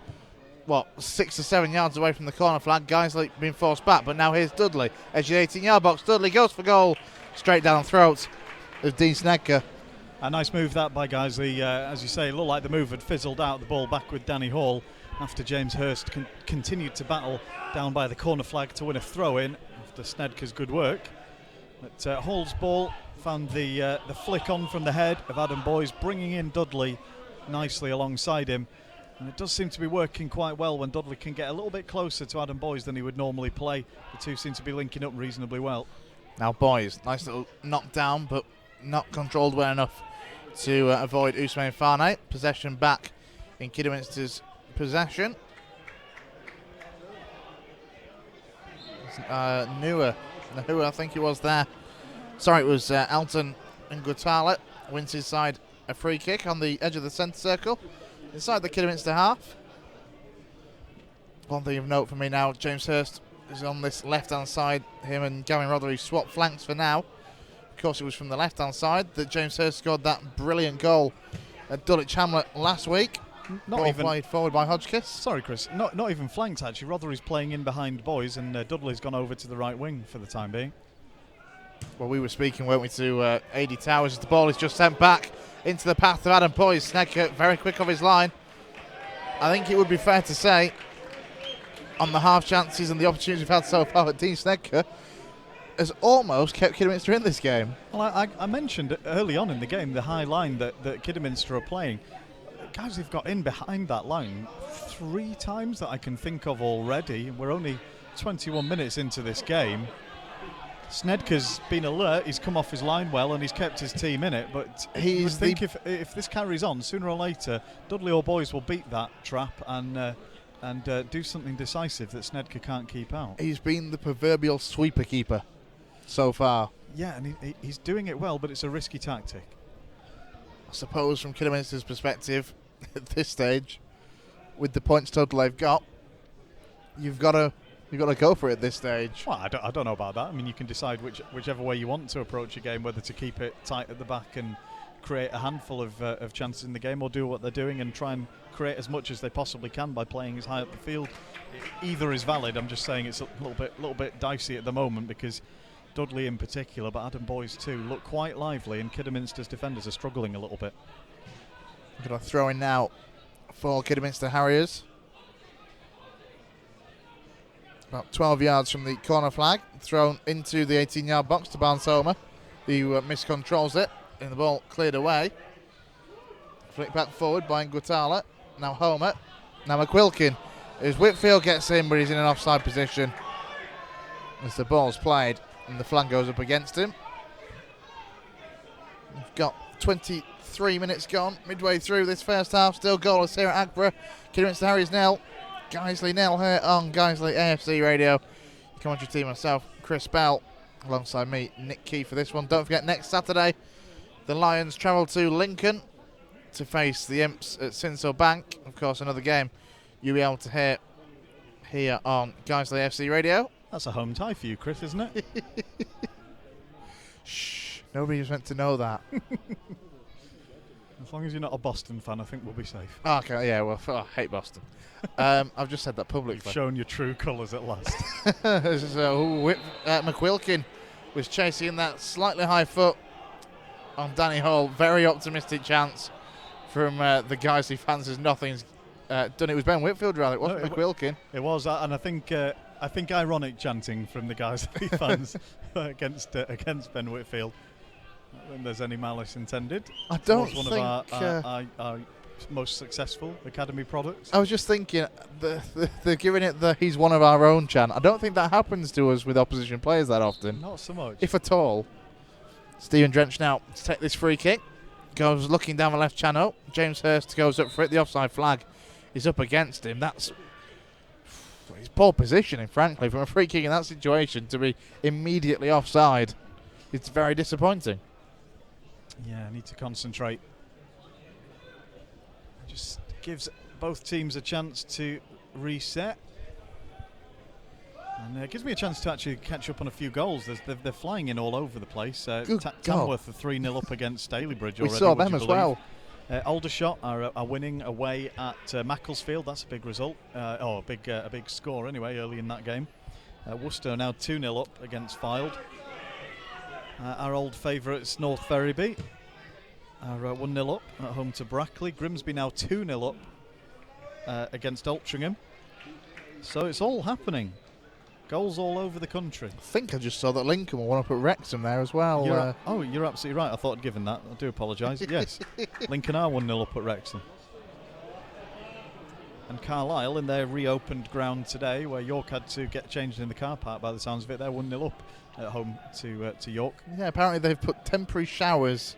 6 or 7 yards away from the corner flag. Guiseley being forced back, but now here's Dudley. Edge of the 18-yard box. Dudley goes for goal. Straight down the throat of Dean Snedker. A nice move that by Guiseley. As you say, it looked like the move had fizzled out. The ball back with Danny Hall after James Hurst continued to battle down by the corner flag to win a throw-in after Snedker's good work. But Hall's ball found the flick on from the head of Adam Boyes, bringing in Dudley nicely alongside him. And it does seem to be working quite well when Dudley can get a little bit closer to Adam Boyes than he would normally play. The two seem to be linking up reasonably well. Now Boyes, nice little knock down, but not controlled well enough to avoid Ousmane Fane. Possession back in Kidderminster's possession. Nua, I think he was there. Sorry, it was Elton Ngutala. Wins his side a free kick on the edge of the centre circle. Inside the Kidderminster half. One thing of note for me now, James Hurst is on this left-hand side. Him and Gavin Roddery swap flanks for now. Of course, it was from the left-hand side that James Hurst scored that brilliant goal at Dulwich Hamlet last week. Not ball even played forward by Hodgkiss. Sorry, Chris. Not even flanked, actually. Roddery's playing in behind Boyes, and Dudley's gone over to the right wing for the time being. Well, we were speaking, weren't we, to AD Towers as the ball is just sent back into the path of Adam Boyes. Snedker very quick off his line. I think it would be fair to say, on the half chances and the opportunities we've had so far, that Dean Snedker has almost kept Kidderminster in this game. Well, I mentioned early on in the game the high line that Kidderminster are playing. Guys, they've got in behind that line 3 times that I can think of already. We're only 21 minutes into this game. Snedker's been alert, he's come off his line well, and he's kept his team in it, but I think if this carries on, sooner or later, Dudley or Boyes will beat that trap and do something decisive that Snedker can't keep out. He's been the proverbial sweeper keeper so far. Yeah, and he's doing it well, but it's a risky tactic. I suppose from Kidderminster's perspective, at this stage, with the points total they've got, you've got to go for it at this stage. Well, I don't know about that. I mean, you can decide whichever way you want to approach a game, whether to keep it tight at the back and create a handful of chances in the game, or do what they're doing and try and create as much as they possibly can by playing as high up the field. Either is valid. I'm just saying it's a little bit dicey at the moment because Dudley in particular, but Adam Boyes too, look quite lively, and Kidderminster's defenders are struggling a little bit. We're going to throw in now for Kidderminster Harriers. About 12 yards from the corner flag, thrown into the 18-yard box to Barnes-Homer, who miscontrols it, and the ball cleared away. Flick back forward by Ngutala. Now Homer. Now McQuilkin. As Whitfield gets in, but he's in an offside position as the ball's played and the flag goes up against him. We've got 23 minutes gone, midway through this first half. Still goalless here at Aggborough. Kidderminster Harriers nil, Guiseley nil here on Guiseley AFC Radio. Commentary team myself, Chris Bell, alongside me, Nik Keefe for this one. Don't forget, next Saturday, the Lions travel to Lincoln to face the Imps at Sinsel Bank. Of course, another game you'll be able to hear here on Guiseley AFC Radio. That's a home tie for you, Chris, isn't it? Shh, nobody's meant to know that. As long as you're not a Boston fan, I think we'll be safe. Okay, yeah, well, I hate Boston. I've just said that publicly. You've shown your true colours at last. McQuilkin was chasing that slightly high foot on Danny Hall. Very optimistic chance from the Guiseley fans as nothing's done. It was Ben Whitfield, rather. It wasn't McQuilkin. It was, and I think ironic chanting from the Guiseley fans against Ben Whitfield. I don't think there's any malice intended. I don't think one of our most successful academy products. I was just thinking, they're giving it the "he's one of our own" chant. I don't think that happens to us with opposition players that often. Not so much. If at all. Stephen Drench now to take this free kick. Goes looking down the left channel. James Hurst goes up for it. The offside flag is up against him. That's his poor positioning, frankly, from a free kick in that situation to be immediately offside. It's very disappointing. Yeah, I need to concentrate. Just gives both teams a chance to reset. And it gives me a chance to actually catch up on a few goals. They're flying in all over the place. Tamworth are 3-0 up against Stalybridge already. We saw them as well. Aldershot are winning away at Macclesfield. That's a big result. A big score anyway early in that game. Worcester now 2-0 up against Fylde. Our old favourites North Ferriby are 1-0 up at home to Brackley. Grimsby now 2-0 up against Altrincham. So it's all happening. Goals all over the country. I think I just saw that Lincoln were one up at Wrexham there as well. You're absolutely right. I thought I'd given that. I do apologise. Yes, Lincoln are 1-0 up at Wrexham. And Carlisle, in their reopened ground today, where York had to get changed in the car park by the sounds of it, they're 1-0 up at home to York. Yeah, apparently they've put temporary showers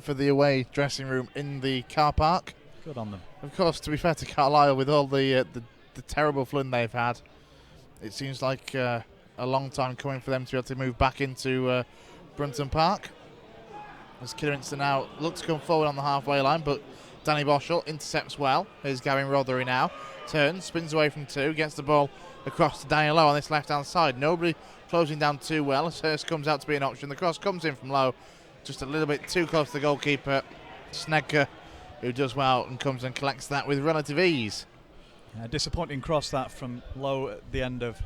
for the away dressing room in the car park. Good on them. Of course, to be fair to Carlisle, with all the terrible flooding they've had, it seems like a long time coming for them to be able to move back into Brunton Park. As Kidderminster now look to come forward on the halfway line, but Danny Boschel intercepts well. Here's Gavin Rothery now. Turns, spins away from two, gets the ball across to Daniel Lowe on this left-hand side. Nobody closing down too well as Hurst comes out to be an option. The cross comes in from Lowe, just a little bit too close to the goalkeeper. Snedker, who does well and comes and collects that with relative ease. Disappointing cross that from Lowe at the end of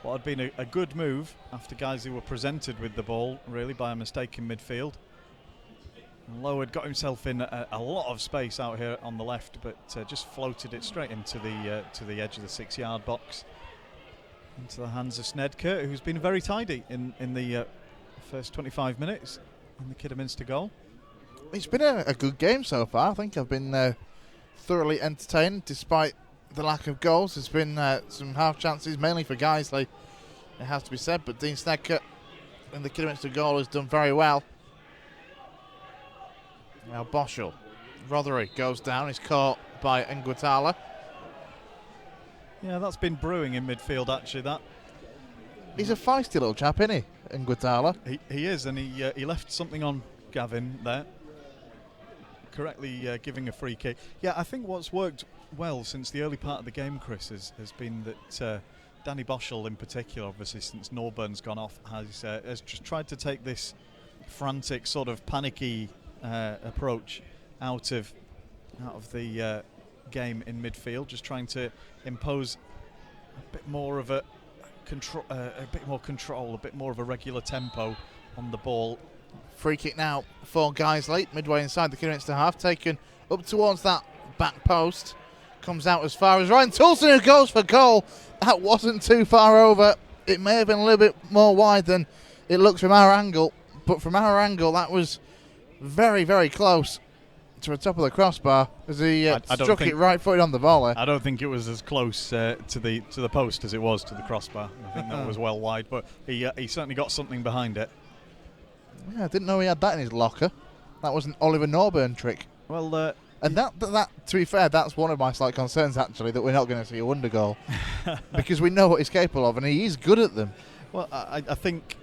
what had been a good move after Guiseley were presented with the ball, really, by a mistake in midfield. And Lowe had got himself in a lot of space out here on the left, but just floated it straight into the edge of the 6-yard box. Into the hands of Snedker, who's been very tidy in the first 25 minutes in the Kidderminster goal. It's been a good game so far. I think I've been thoroughly entertained despite the lack of goals. There's been some half chances, mainly for Guiseley, it has to be said, but Dean Snedker in the Kidderminster goal has done very well. Now Boschel, Rothery goes down, he's caught by Nguatala. Yeah, that's been brewing in midfield actually. He's a feisty little chap, isn't he, Nguatala? He is, and he left something on Gavin there, correctly giving a free kick. Yeah, I think what's worked well since the early part of the game, Chris, has been that Danny Boschel in particular, obviously since Norburn's gone off, has just tried to take this frantic sort of panicky approach out of the game in midfield, just trying to impose a bit more of a bit more control, a bit more of a regular tempo on the ball. Free kick now for Guiseley, midway inside the Kidderminster half, taken up towards that back post, comes out as far as Ryan Toulson, who goes for goal. That wasn't too far over. It may have been a little bit more wide than it looks from our angle, but from our angle that was very, very close to the top of the crossbar as he struck it right-footed on the volley. I don't think it was as close to the post as it was to the crossbar. I think that was well wide, but he certainly got something behind it. Yeah, I didn't know he had that in his locker. That was an Oliver Norburn trick. Well, and that, to be fair, that's one of my slight concerns actually, that we're not going to see a wonder goal because we know what he's capable of, and he is good at them. Well, I think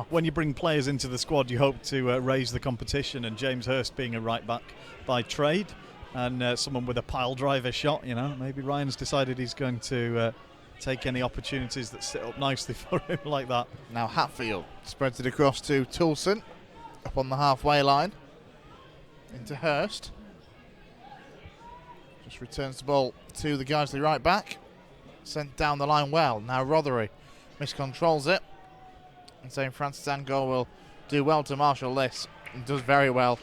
when you bring players into the squad, you hope to raise the competition, and James Hurst being a right back by trade and someone with a pile driver shot, maybe Ryan's decided he's going to take any opportunities that sit up nicely for him like that. Now Hatfield spreads it across to Toulson up on the halfway line. Into Hurst. Just returns the ball to the Guiseley right back. Sent down the line well. Now Rothery miscontrols it. And St. Francis Angol will do well to marshal this. And does very well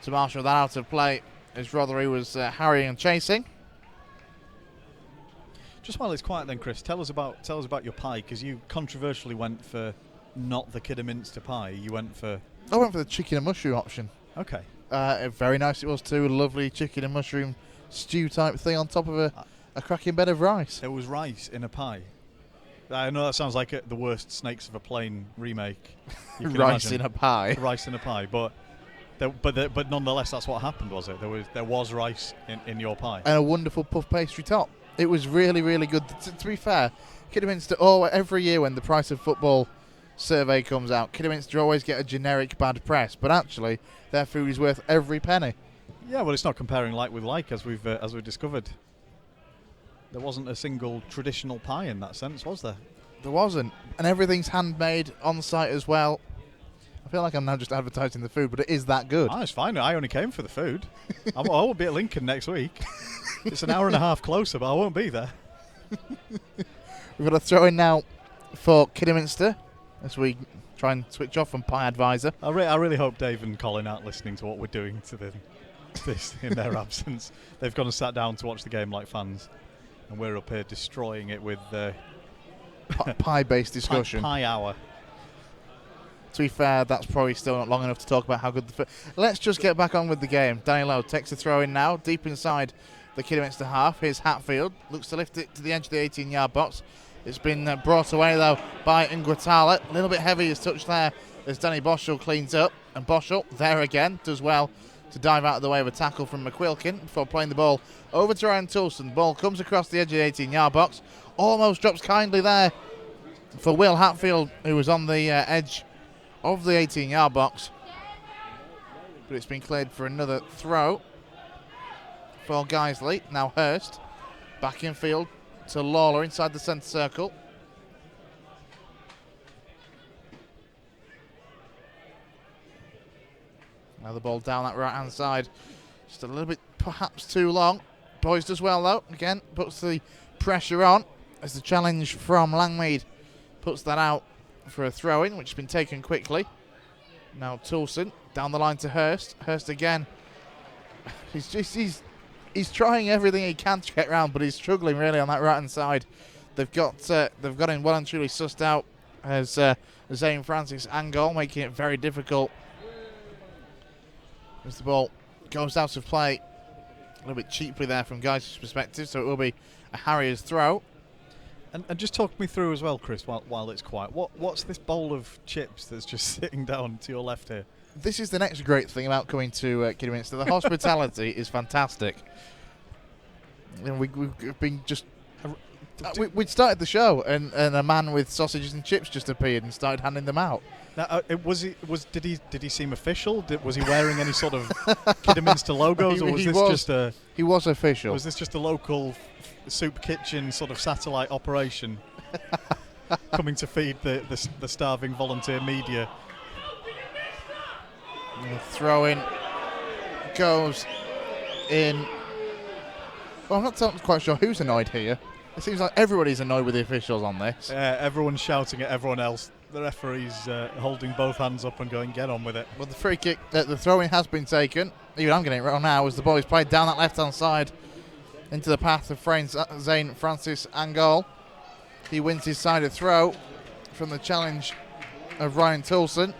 to marshal that out of play as Rothery was harrying and chasing. Just while it's quiet then, Chris, tell us about your pie, because you controversially went for not the Kidderminster pie. You went for... I went for the chicken and mushroom option. Okay. Very nice it was too. A lovely chicken and mushroom stew type thing on top of a cracking bed of rice. There was rice in a pie. I know that sounds like the worst Snakes of a Plane remake. You can Rice imagine. in a pie. Rice in a pie, but nonetheless, that's what happened, was it? There was rice in your pie. And a wonderful puff pastry top. It was really, really good. To be fair, Kidderminster, every year when the Price of Football survey comes out, Kidderminster always get a generic bad press, but actually their food is worth every penny. Yeah, well, it's not comparing like with like, as we've discovered. There wasn't a single traditional pie in that sense, was there? There wasn't. And everything's handmade on site as well. I feel like I'm now just advertising the food, but it is that good. Oh, it's fine. I only came for the food. I will be at Lincoln next week. It's an hour and a half closer, but I won't be there. We've got a throw in now for Kidderminster as we try and switch off from Pie Advisor. I really hope Dave and Colin aren't listening to what we're doing to this in their absence. They've gone and sat down to watch the game like fans, and we're up here destroying it with pie-based discussion. Pie hour. To be fair, that's probably still not long enough to talk about how good the... Let's just get back on with the game. Danny Lowe takes a throw in now, deep inside the Kidderminster half. Here's Hatfield. Looks to lift it to the edge of the 18-yard box. It's been brought away, though, by Nguatala. A little bit heavy his touch there as Danny Boschel cleans up. And Boschel, there again, does well to dive out of the way of a tackle from McQuilkin before playing the ball over to Ryan Toulson. The ball comes across the edge of the 18-yard box. Almost drops kindly there for Will Hatfield, who was on the edge of the 18-yard box, but it's been cleared for another throw for Guiseley. Now Hurst back in field to Lawler inside the centre circle. Now the ball down that right hand side, just a little bit perhaps too long. Boys does well though, again puts the pressure on as the challenge from Langmead puts that out for a throw-in, which has been taken quickly. Now Toulson down the line to Hurst. Hurst again. He's trying everything he can to get round, but he's struggling really on that right-hand side. They've got him well and truly sussed out as St. Francis Angol, making it very difficult as the ball goes out of play a little bit cheaply there from Guys' perspective, so it will be a Harriers throw. And just talk me through as well, Chris, while it's quiet. What's this bowl of chips that's just sitting down to your left here? This is the next great thing about coming to Kidderminster. The hospitality is fantastic. And we've been just... We'd started the show and a man with sausages and chips just appeared and started handing them out. Now, did he seem official? Was he wearing any sort of Kidderminster logos, or was this just a... He was official. Was this just a local soup kitchen sort of satellite operation coming to feed the starving volunteer media? The throw in goes in. Well, I'm not quite sure who's annoyed here. It seems like everybody's annoyed with the officials on this. Everyone's shouting at everyone else. The referee's holding both hands up and going, get on with it. Well, the free kick, the throw-in has been taken. Even I'm getting it wrong now as the ball is played down that left-hand side into the path of St. Francis Angol. He wins his side of throw from the challenge of Ryan Toulson.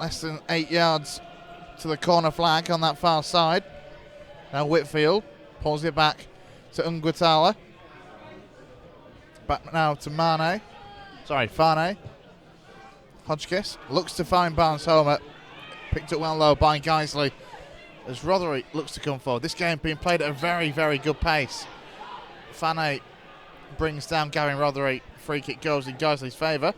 Less than 8 yards to the corner flag on that far side. Now Whitfield pulls it back to Nguatala. Back now to Fane. Hodgkiss looks to find Barnes Homer. Picked up well low by Guiseley as Rothery looks to come forward. This game being played at a very, very good pace. Fane brings down Gavin Rothery. Free kick goes in Guiseley's favour.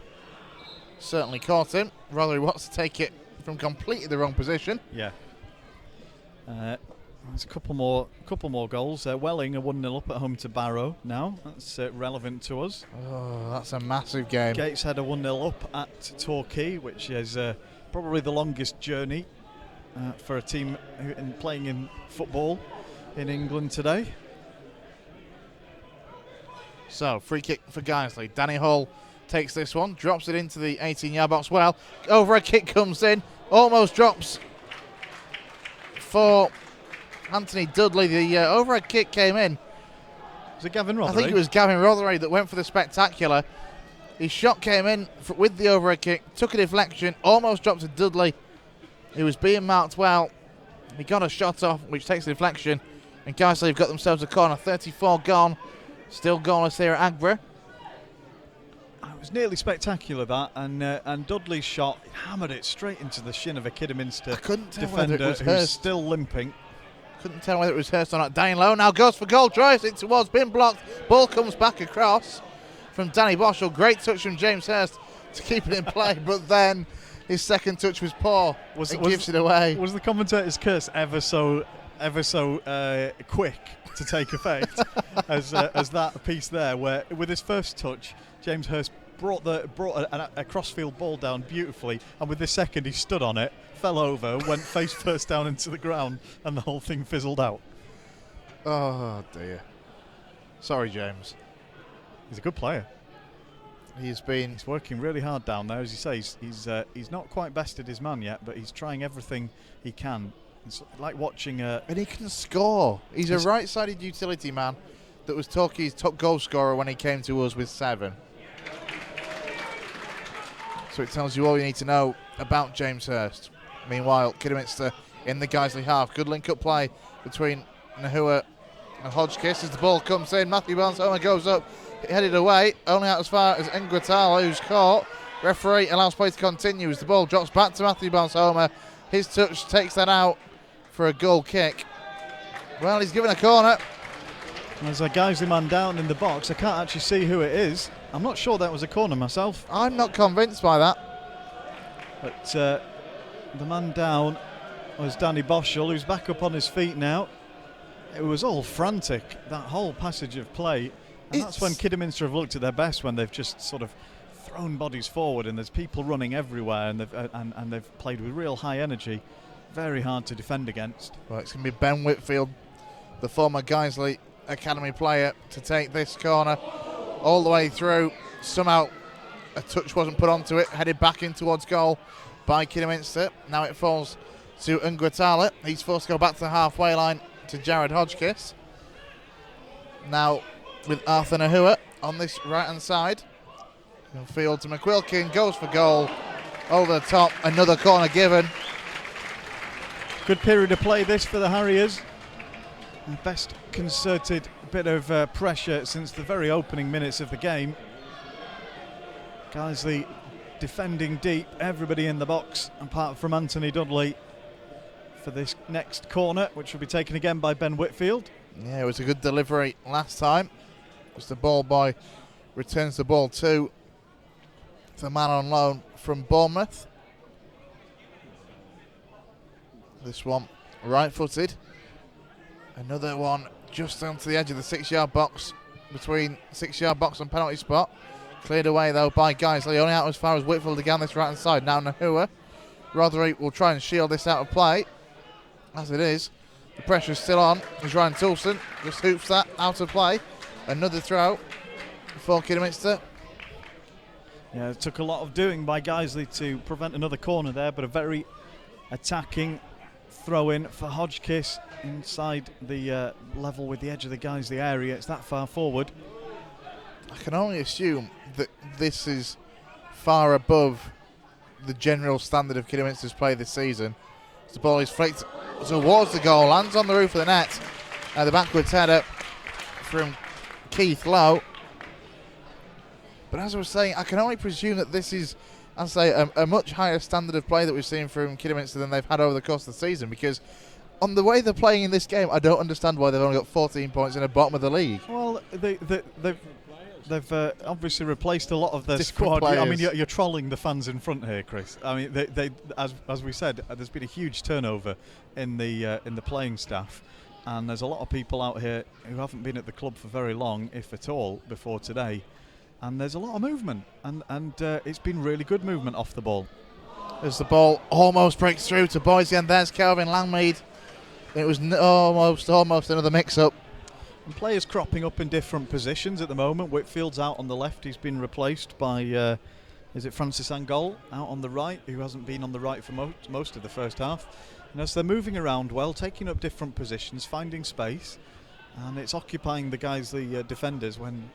Certainly caught him. Rothery wants to take it from completely the wrong position. Yeah. There's a couple more goals. Welling are 1-0 up at home to Barrow now. That's relevant to us. Oh, that's a massive game. Gateshead are 1-0 up at Torquay, which is probably the longest journey for a team playing in football in England today. So, free kick for Guiseley. Danny Hull takes this one, drops it into the 18-yard box. Well, over a kick comes in, almost drops for Anthony Dudley. The overhead kick came in. Was it Gavin Rothery? I think it was Gavin Rothery that went for the spectacular. His shot came in with the overhead kick, took a deflection, almost dropped to Dudley. He was being marked well. He got a shot off, which takes a deflection. And Guiseley have got themselves a corner. 34 gone. Still goalless here at Aggborough. It was nearly spectacular, that, and Dudley's shot hammered it straight into the shin of a Kidderminster defender who's still limping. Couldn't tell whether it was Hurst or not. Danny Lowe now goes for goal, drives it towards, been blocked. Ball comes back across from Danny Boschel. Great touch from James Hurst to keep it in play, but then his second touch was poor. Gives it away. Was the commentator's curse ever so quick to take effect as that piece there, where with his first touch, James Hurst brought a crossfield ball down beautifully, and with the second he stood on it, fell over, went face first down into the ground, and the whole thing fizzled out. Oh dear. Sorry, James. He's a good player. He's working really hard down there, as you say. He's not quite bested his man yet, but he's trying everything he can. It's like watching and he can score. He's a right-sided utility man that was Torquay's top goal scorer when he came to us with 7. So it tells you all you need to know about James Hurst. Meanwhile, Kidderminster in the Guiseley half. Good link-up play between Nahua and Hodgkiss as the ball comes in. Matthew Barnes-Homer goes up, headed away, only out as far as Ngwatala, who's caught. Referee allows play to continue as the ball drops back to Matthew Barnes-Homer. His touch takes that out for a goal kick. Well, he's given a corner. There's a Guiseley man down in the box. I can't actually see who it is. I'm not sure that was a corner myself. I'm not convinced by that. But the man down was Danny Boschel, who's back up on his feet now. It was all frantic, that whole passage of play. And that's when Kidderminster have looked at their best, when they've just sort of thrown bodies forward and there's people running everywhere, and they've played with real high energy. Very hard to defend against. Well, it's going to be Ben Whitfield, the former Guiseley Academy player, to take this corner all the way through. Somehow a touch wasn't put onto it, headed back in towards goal by Kidderminster. Now it falls to Ngwatala. He's forced to go back to the halfway line to Jared Hodgkiss. Now with Arthur Nahua on this right-hand side. Field to McQuilkin, goes for goal. Over the top, another corner given. Good period of play this for the Harriers. The best concerted bit of pressure since the very opening minutes of the game. Guiseley defending deep, everybody in the box apart from Anthony Dudley for this next corner, which will be taken again by Ben Whitfield. Yeah, it was a good delivery last time. As the ball boy returns the ball to the man on loan from Bournemouth. This one right-footed. Another one just onto the edge of the 6-yard box, between 6-yard box and penalty spot. Cleared away though by Guiseley, only out as far as Whitfield again this right-hand side. Now Nahua. Rothery will try and shield this out of play. As it is, the pressure's still on. As Ryan Toulson just hoops that out of play. Another throw for Kidderminster. Yeah, it took a lot of doing by Guiseley to prevent another corner there, but a very attacking throw-in for Hodgkiss inside the level with the edge of the Guiseley area. It's that far forward. I can only assume that this is far above the general standard of Kidderminster's play this season. As the ball is flicked towards the goal, lands on the roof of the net. The backwards header from Keith Lowe. But as I was saying, I can only presume that this is, I'd say, a much higher standard of play that we've seen from Kidderminster than they've had over the course of the season, because on the way they're playing in this game, I don't understand why they've only got 14 points in the bottom of the league. Well, they've obviously replaced a lot of their Different squad. I mean, players. you're trolling the fans in front here, Chris. I mean, they as we said, there's been a huge turnover in the playing staff, and there's a lot of people out here who haven't been at the club for very long, if at all, before today. And there's a lot of movement, and it's been really good movement off the ball. as the ball almost breaks through to Boise, and there's Kelvin Langmead. It was almost another mix-up. And players cropping up in different positions at the moment. Whitfield's out on the left. He's been replaced by, is it Francis Angol out on the right, who hasn't been on the right for most of the first half. And as they're moving around well, taking up different positions, finding space, and it's occupying the Guiseley defenders when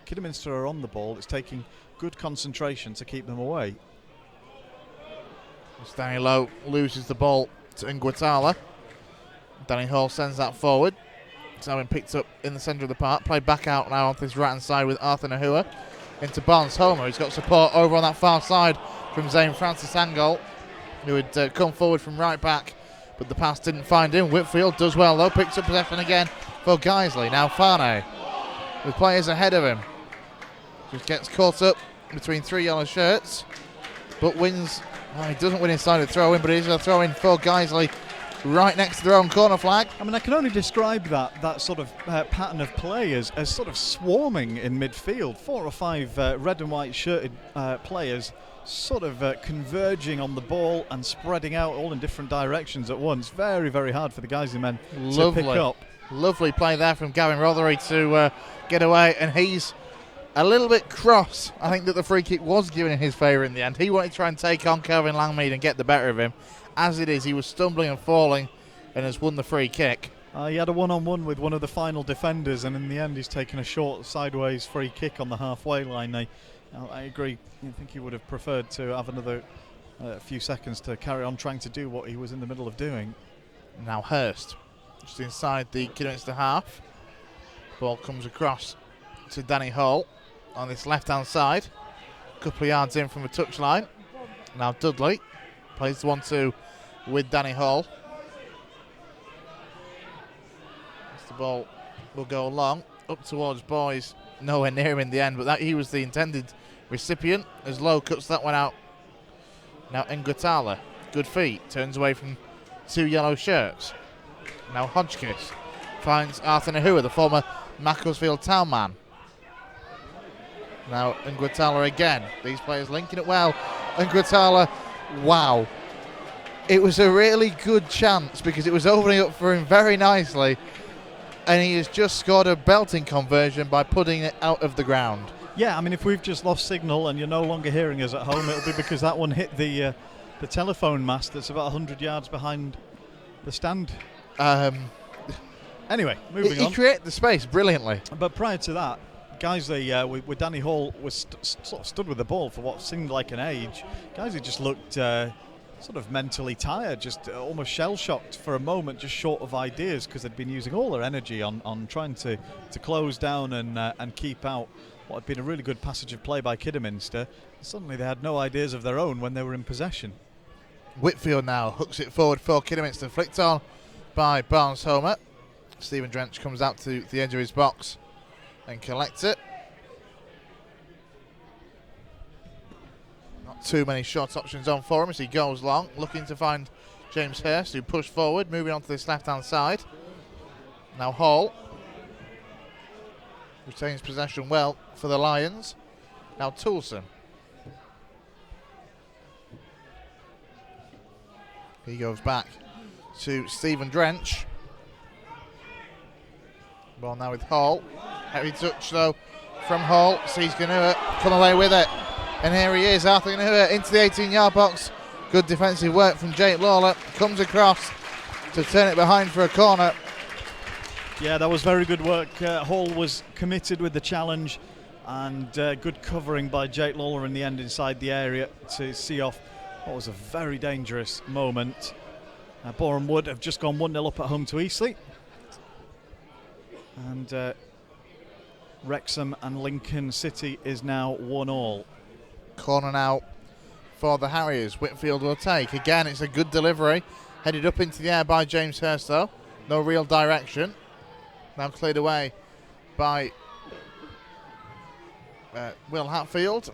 Kidderminster are on the ball. It's taking good concentration to keep them away. Danny Lowe loses the ball to Nguatala. Danny Hall sends that forward. It's now been picked up in the centre of the park. Played back out now on this right-hand side with Arthur Nahua into Barnes Homer. He's got support over on that far side from Zane Francis Angol, who had come forward from right back, but the pass didn't find him. Whitfield does well though, picks up possession again for Guiseley. Now Farnay with players ahead of him. Just gets caught up between three yellow shirts, but wins. Well, he doesn't win inside a throw-in, but it is a throw-in for Guiseley right next to their own corner flag. I mean, I can only describe that sort of pattern of play as sort of swarming in midfield. 4 or 5 red and white shirted players sort of converging on the ball and spreading out all in different directions at once. Very, very hard for the Guiseley men to pick up. Lovely play there from Gavin Rothery to get away, and he's a little bit cross. I think that the free kick was given in his favour in the end. He wanted to try and take on Kelvin Langmead and get the better of him. As it is, he was stumbling and falling and has won the free kick. He had a one-on-one with one of the final defenders, and in the end he's taken a short sideways free kick on the halfway line. I agree. I think he would have preferred to have another few seconds to carry on trying to do what he was in the middle of doing. Now Hurst, just inside the Kidderminster half. Ball comes across to Danny Hall on this left-hand side. A couple of yards in from the touchline. Now Dudley plays the 1-2 with Danny Hall. The ball will go long up towards Boys, nowhere near him in the end, but that he was the intended recipient as Lowe cuts that one out. Now Nguatala, good feet, turns away from 2 yellow shirts. Now Hodgkiss finds Arthur Nahua, the former Macclesfield Town man. Now Nguatala again, these players linking it well. Nguatala, wow, it was a really good chance because it was opening up for him very nicely, and he has just scored a belting conversion by putting it out of the ground. Yeah, I mean, if we've just lost signal and you're no longer hearing us at home, it'll be because that one hit the telephone mast that's about 100 yards behind the stand. Anyway, moving on. He created the space brilliantly. But prior to that, Guiseley, with Danny Hall, was sort of stood with the ball for what seemed like an age. Guiseley just looked sort of mentally tired, just almost shell-shocked for a moment, just short of ideas, because they'd been using all their energy on trying to close down and keep out what had been a really good passage of play by Kidderminster. Suddenly they had no ideas of their own when they were in possession. Whitfield now hooks it forward for Kidderminster, flicked on by Barnes Homer. Stephen Drench comes out to the edge of his box and collects it. Not too many short options on for him as he goes long, looking to find James Hurst, who pushed forward, moving on to this left-hand side. Now Hall retains possession well for the Lions. Now Toulson. He goes back to Stephen Drench. Ball now with Hall. Heavy touch though from Hall. Sees Ganua come away with it. And here he is, Arthur Ganua into the 18-yard box. Good defensive work from Jake Lawler. Comes across to turn it behind for a corner. Yeah, that was very good work. Hall was committed with the challenge, and good covering by Jake Lawler in the end inside the area to see off what was a very dangerous moment. Boreham Wood have just gone 1-0 up at home to Eastleigh. And Wrexham and Lincoln City is now 1-1. Corner now for the Harriers. Whitfield will take. Again, it's a good delivery. Headed up into the air by James Hurst though. No real direction. Now cleared away by Will Hatfield.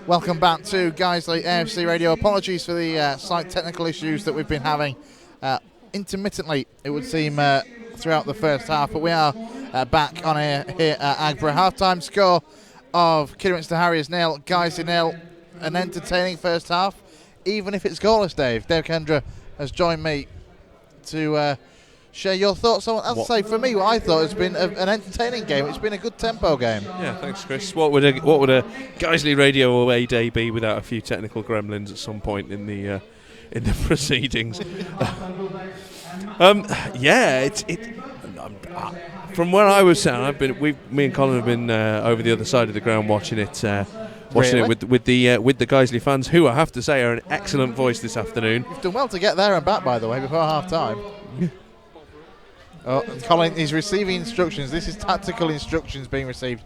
Welcome back to Guiseley AFC Radio. Apologies for the slight technical issues that we've been having intermittently, it would seem, throughout the first half. But we are back on here at Aggborough. Half-time score of Kidderminster Harriers 0, Guiseley 0. An entertaining first half, even if it's goalless, Dave. Dave Kendra has joined me to share your thoughts on, I'll say, for me, what I thought has been an entertaining game. It's been a good tempo game. Yeah, thanks, Chris. What would a Guiseley Radio away day be without a few technical gremlins at some point in the proceedings? From where I was sat, me and Colin have been over the other side of the ground watching it. Watching it with the Guiseley fans, who I have to say are an excellent voice this afternoon. You've done well to get there and back, by the way, before half time. Colin is receiving instructions. This is tactical instructions being received.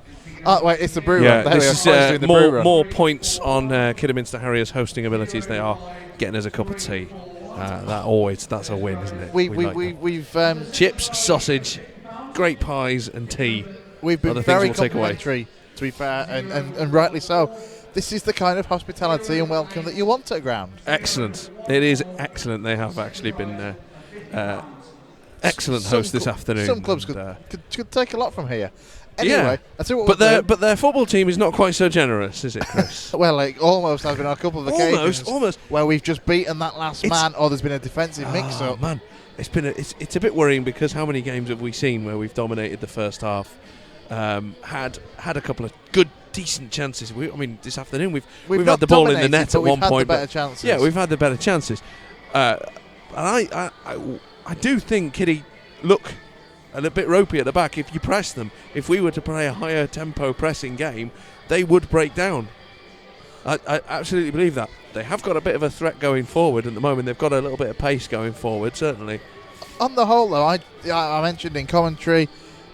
Oh wait, it's the brew run. There this is more points on Kidderminster Harriers' hosting abilities. They are getting us a cup of tea. That's a win, isn't it? We've chips, sausage, great pies, and tea. We've been very complimentary, to be fair, and rightly so. This is the kind of hospitality and welcome that you want at ground. Excellent. It is excellent. They have actually been excellent hosts this afternoon. Some clubs could take a lot from here. Anyway, yeah. But their football team is not quite so generous, is it, Chris? Well, it almost has been on a couple of occasions. Almost. Where we've just beaten that last man, or there's been a defensive mix-up. Man, it's a bit worrying, because how many games have we seen where we've dominated the first half, had a couple of good, decent chances. This afternoon we've had the ball in the net at one point. Yeah, we've had the better chances. And I do think Kiddy look a little bit ropey at the back. If you press them, if we were to play a higher tempo pressing game, they would break down. I absolutely believe that. They have got a bit of a threat going forward at the moment. They've got a little bit of pace going forward, certainly. On the whole, though, I mentioned in commentary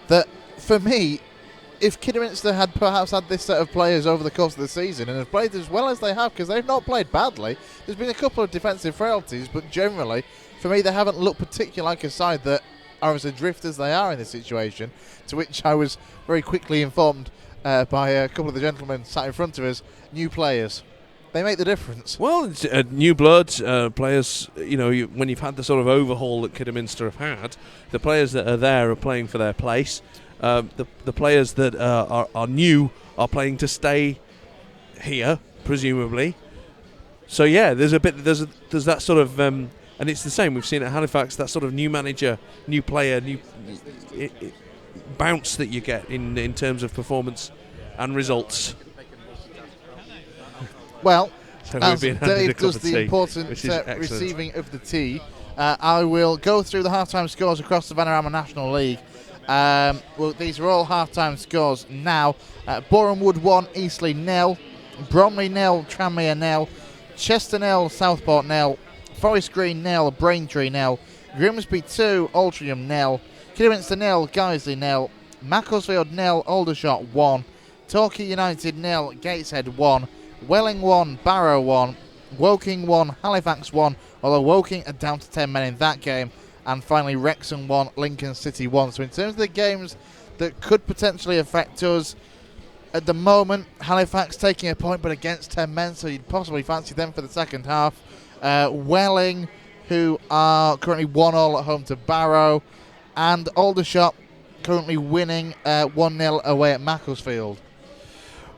that, for me, if Kidderminster had perhaps had this set of players over the course of the season and have played as well as they have, because they've not played badly, there's been a couple of defensive frailties, but generally, for me, they haven't looked particularly like a side that are as adrift as they are in this situation, to which I was very quickly informed by a couple of the gentlemen sat in front of us, new players. They make the difference. Well, it's, new blood, players, when you've had the sort of overhaul that Kidderminster have had, the players that are there are playing for their place. The players that are new are playing to stay here, presumably. So yeah, there's that sort of, and it's the same. We've seen at Halifax, that sort of new manager, new player, new bounce that you get in terms of performance and results. Well, so as Dave does the important receiving of the tea, I will go through the half-time scores across the Vanarama National League. These are all half-time scores now. Borehamwood 1, Eastleigh 0, Bromley 0, Tranmere 0, Chester 0, Southport 0, Forest Green 0, Braintree 0, Grimsby 2, Altrincham 0, Kidderminster 0, Guiseley 0, Macclesfield 0, Aldershot 1, Torquay United 0, Gateshead 1, Welling 1, Barrow 1, Woking 1, Halifax 1, although Woking are down to 10 men in that game, and finally Wrexham 1, Lincoln City 1. So in terms of the games that could potentially affect us, at the moment, Halifax taking a point but against 10 men, so you'd possibly fancy them for the second half. Welling, who are currently 1-1 at home to Barrow, and Aldershot currently winning 1-0 away at Macclesfield.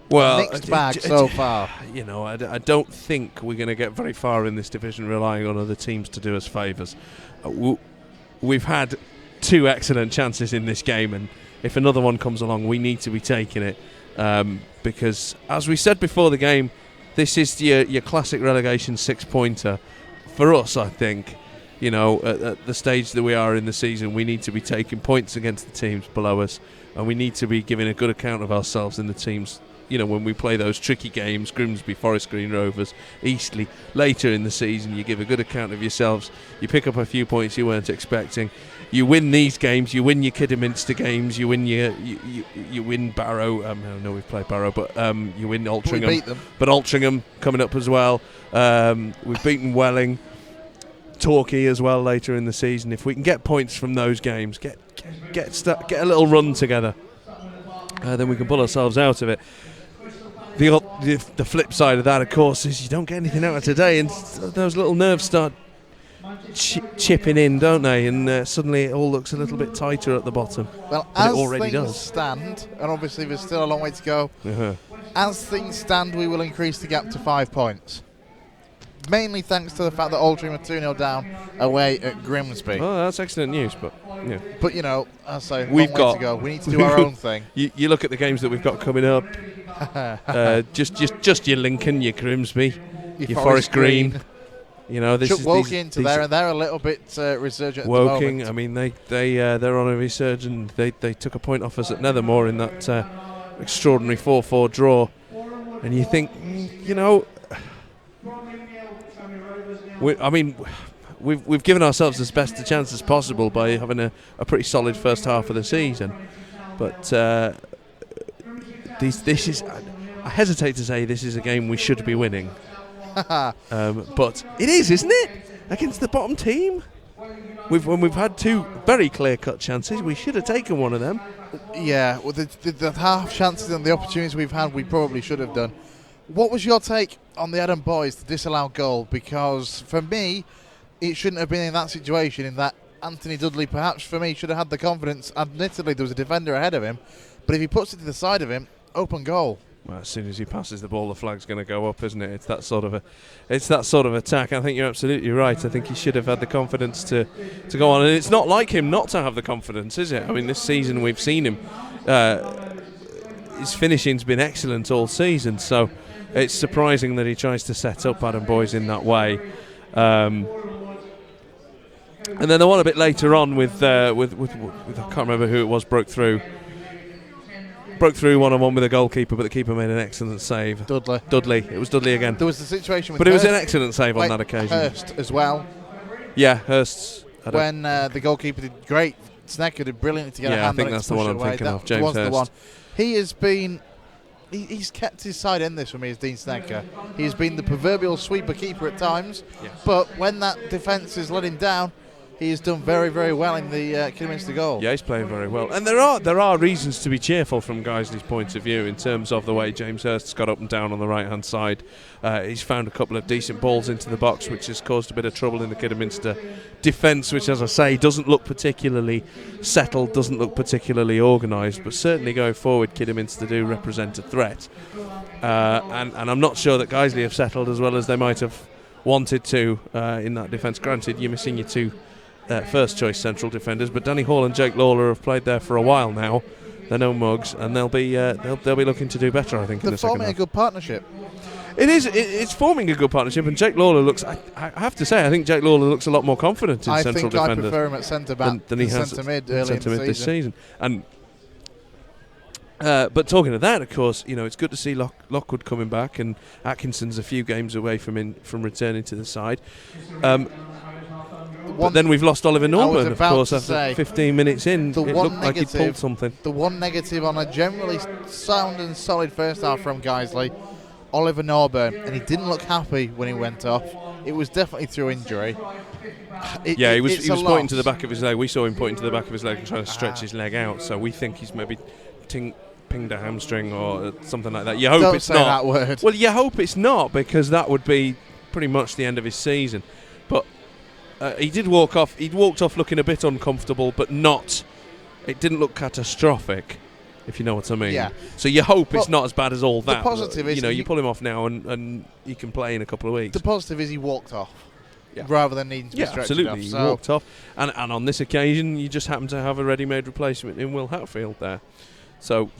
Well, mixed bag so far. I don't think we're going to get very far in this division relying on other teams to do us favours. We've had 2 excellent chances in this game, and if another one comes along, we need to be taking it. Because, as we said before the game, this is your classic relegation 6-pointer. For us, I think, at the stage that we are in the season, we need to be taking points against the teams below us, and we need to be giving a good account of ourselves in the teams. When we play those tricky games, Grimsby, Forest Green Rovers, Eastleigh, later in the season, you give a good account of yourselves. You pick up a few points you weren't expecting. You win these games. You win your Kidderminster games. You win you win Barrow. I know we've played Barrow, but you win Altrincham. We beat them. But Altrincham coming up as well. We've beaten Welling, Torquay as well later in the season. If we can get points from those games, get a little run together, then we can pull ourselves out of it. the flip side of that, of course, is you don't get anything out of today, and those little nerves start chipping in, don't they? And suddenly it all looks a little bit tighter at the bottom. Well, as it already things does. stand, and obviously there's still a long way to go. Uh-huh. As things stand, we will increase the gap to 5 points. Mainly thanks to the fact that Altrincham are 2-0 down away at Grimsby. Oh, that's excellent news, but yeah. But you know, I say, We've long way got to go. We need to do our own thing. You look at the games that we've got coming up. Just your Lincoln, your Grimsby, your Forest Green. You know, this Chuck is Woking into there, and they're a little bit resurgent. Woking. At I the moment. mean, they're on a resurgence. They took a point off us at Nethermore in that extraordinary 4-4 draw, and you think, you know, we've given ourselves as best a chance as possible by having a pretty solid first half of the season, but this is. I hesitate to say this is a game we should be winning. But it is, isn't it? Against the bottom team. When we've had 2 very clear-cut chances, we should have taken one of them. Yeah, well, the half chances and the opportunities we've had, we probably should have done. What was your take on the Adam boys, the disallowed goal? Because for me, it shouldn't have been in that situation, in that Anthony Dudley, perhaps for me, should have had the confidence. Admittedly, there was a defender ahead of him, but if he puts it to the side of him, open goal. Well, as soon as he passes the ball, the flag's going to go up, isn't it? It's that sort of attack. I think you're absolutely right. I think he should have had the confidence to go on, and it's not like him not to have the confidence, is it? I mean, this season we've seen him. His finishing's been excellent all season, so it's surprising that he tries to set up Adam Boys in that way. And then the one a bit later on with I can't remember who it was, broke through one-on-one with the goalkeeper, but the keeper made an excellent save. Dudley. It was Dudley again. There was the situation with But Hurst, it was an excellent save on that occasion. Hurst as well. Yeah, Hurst. When the goalkeeper did great. Snecker did brilliantly to get a hand on it. Yeah, I think that's the one I'm thinking of, James Hurst. The one. He has been... He's kept his side in this for me as Dean Snecker. He's been the proverbial sweeper keeper at times, but when that defence has let him down, he has done very, very well in the Kidderminster goal. Yeah, he's playing very well. And there are reasons to be cheerful from Guiseley's point of view in terms of the way James Hurst's got up and down on the right-hand side. He's found a couple of decent balls into the box, which has caused a bit of trouble in the Kidderminster defence, which, as I say, doesn't look particularly settled, doesn't look particularly organised, but certainly going forward, Kidderminster do represent a threat. And I'm not sure that Guiseley have settled as well as they might have wanted to in that defence. Granted, you're missing your 2 first choice central defenders, but Danny Hall and Jake Lawler have played there for a while now. They're no mugs, and they'll be looking to do better, I think. They're in the second forming half. a good partnership. It's forming a good partnership, and Jake Lawler looks. I have to say, I think Jake Lawler looks a lot more confident in central defender. I prefer him at centre back than he has centre mid early in the this season. And but talking of that, of course, you know, it's good to see Lockwood coming back, and Atkinson's a few games away from returning to the side. But then we've lost Oliver Norburn, of course, after 15 minutes in. It looked like he'd pulled something. The one negative on a generally sound and solid first half from Guiseley, Oliver Norburn, and he didn't look happy when he went off. It was definitely through injury. He was pointing to the back of his leg. We saw him pointing to the back of his leg and trying to stretch his leg out, so we think he's maybe pinged a hamstring or something like that. You hope it's not. Don't say that word. Well, you hope it's not, because that would be pretty much the end of his season. But he did walk off. He'd walked off looking a bit uncomfortable, but not. It didn't look catastrophic, if you know what I mean. Yeah. So you hope it's not as bad as all that. The positive is, you pull him off now, and he can play in a couple of weeks. The positive is he walked off, rather than needing to be stretched absolutely. off. He So walked off, and on this occasion, you just happen to have a ready-made replacement in Will Hatfield there. So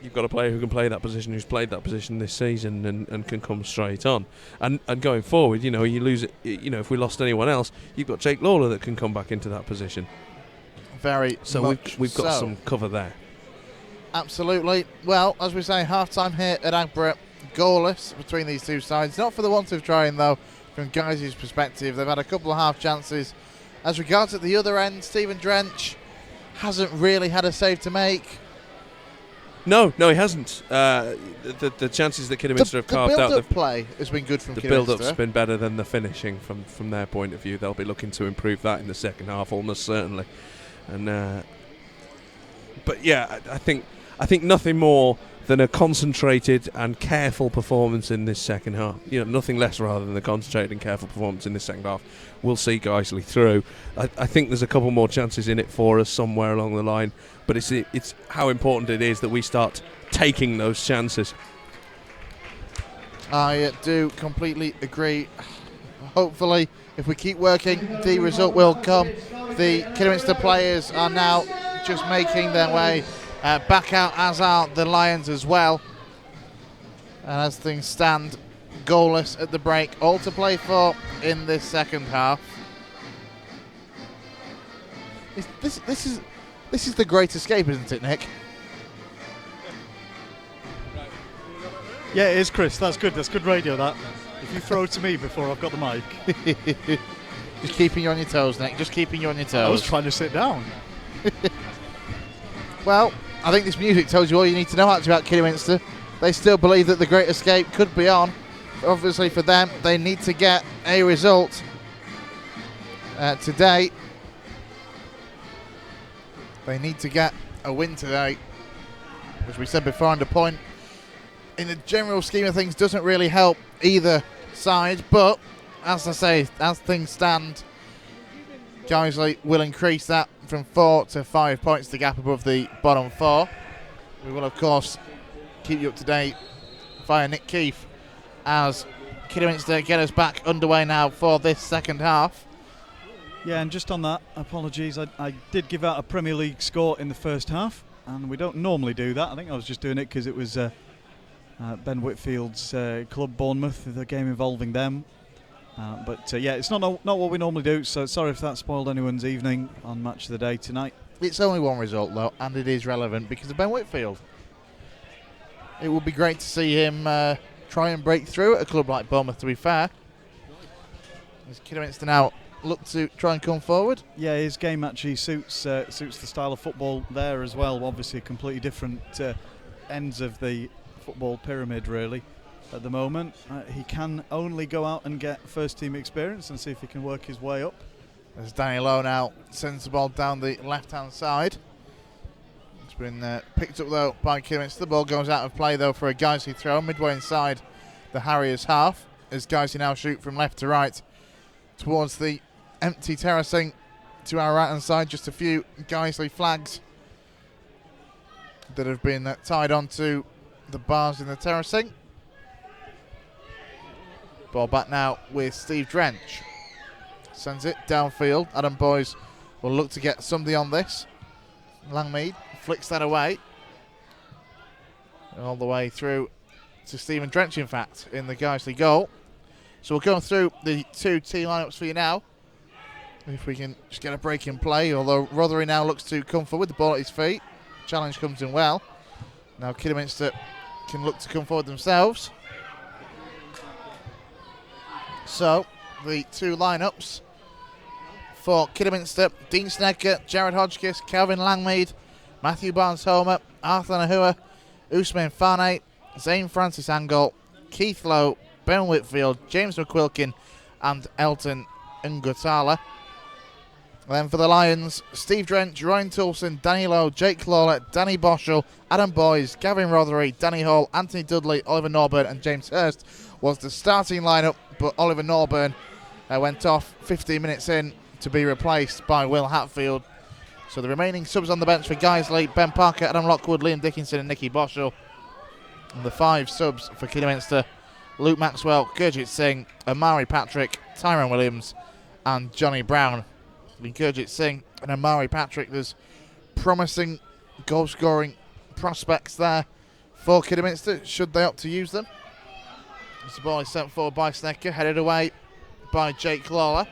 you've got a player who can play that position, who's played that position this season, and can come straight on. And going forward, you lose it. If we lost anyone else, you've got Jake Lawler that can come back into that position. So we've got some cover there. Absolutely. Well, as we say, half-time here at Aggborough, goalless between these two sides. Not for the want of trying, though, from Guiseley's perspective. They've had a couple of half chances. As regards at the other end, Stephen Drench hasn't really had a save to make. No, he hasn't. The chances that Kidderminster have carved out. The build-up play has been good from Kidderminster. The build-up's been better than the finishing from their point of view. They'll be looking to improve that in the second half, almost certainly. And but yeah, I think nothing more than a concentrated and careful performance in this second half. Nothing less rather than a concentrated and careful performance in this second half will see Guiseley through. I think there's a couple more chances in it for us somewhere along the line, but it's how important it is that we start taking those chances. I do completely agree. Hopefully, if we keep working, the result will come. The Kidderminster players are now just making their way back out, as are the Lions as well. And as things stand, goalless at the break, all to play for in this second half. This is the great escape, isn't it, Nick? Yeah, it is, Chris. That's good. That's good radio, that. If you throw it to me before I've got the mic. Just keeping you on your toes, Nick. Just keeping you on your toes. I was trying to sit down. Well, I think this music tells you all you need to know actually about Kidderminster. They still believe that the Great Escape could be on. Obviously for them, they need to get a result today. They need to get a win today. As we said before, under point, in the general scheme of things, doesn't really help either side. But, as I say, as things stand, Guiseley will increase that from 4 to 5 points, the gap above the bottom 4. We will, of course, keep you up to date via Nik Keefe as Kidderminster get us back underway now for this second half. Yeah, and just on that, apologies, I did give out a Premier League score in the first half, and we don't normally do that. I think I was just doing it because it was Ben Whitfield's club Bournemouth, the game involving them. But yeah, it's not what we normally do, so sorry if that spoiled anyone's evening on Match of the Day tonight. It's only one result though, and it is relevant because of Ben Whitfield. It would be great to see him try and break through at a club like Bournemouth, to be fair. As Kidderminster now look to try and come forward. Yeah, his game actually suits the style of football there as well. Obviously completely different ends of the football pyramid really at the moment. He can only go out and get first team experience and see if he can work his way up. As Danny Lowe now sends the ball down the left hand side. It's been picked up though by Kidderminster. The ball goes out of play though for a Guiseley throw midway inside the Harriers half, as Guiseley now shoot from left to right towards the empty terracing to our right hand side. Just a few Guiseley flags that have been tied onto the bars in the terracing. Ball back now with Steve Drench. Sends it downfield. Adam Boys will look to get somebody on this. Langmead flicks that away. All the way through to Stephen Drench, in fact, in the Guiseley goal. So we'll go through the two team lineups for you now. If we can just get a break in play, although Rothery now looks to come forward with the ball at his feet. Challenge comes in well. Now Kidderminster can look to come forward themselves. So the two lineups for Kidderminster: Dean Snecker, Jared Hodgkiss, Calvin Langmead, Matthew Barnes-Homer, Arthur Nahua, Usman Fane, Zane Francis Angle, Keith Lowe, Ben Whitfield, James McQuilkin and Elton Ngutala. Then for the Lions, Steve Drench, Ryan Toulson, Danny Lowe, Jake Lawler, Danny Boschel, Adam Boys, Gavin Rothery, Danny Hall, Anthony Dudley, Oliver Norburn and James Hurst was the starting lineup, but Oliver Norburn went off 15 minutes in to be replaced by Will Hatfield. So the remaining subs on the bench for Guiseley: Ben Parker, Adam Lockwood, Liam Dickinson and Nicky Boschel. And the 5 subs for Kidderminster: Luke Maxwell, Gurjit Singh, Amari Patrick, Tyrone Williams and Johnny Brown. In Gurjit Singh and Amari Patrick, there's promising goal scoring prospects there for Kidderminster should they opt to use them. As the ball is sent forward by Snecker, headed away by Jake Lawler.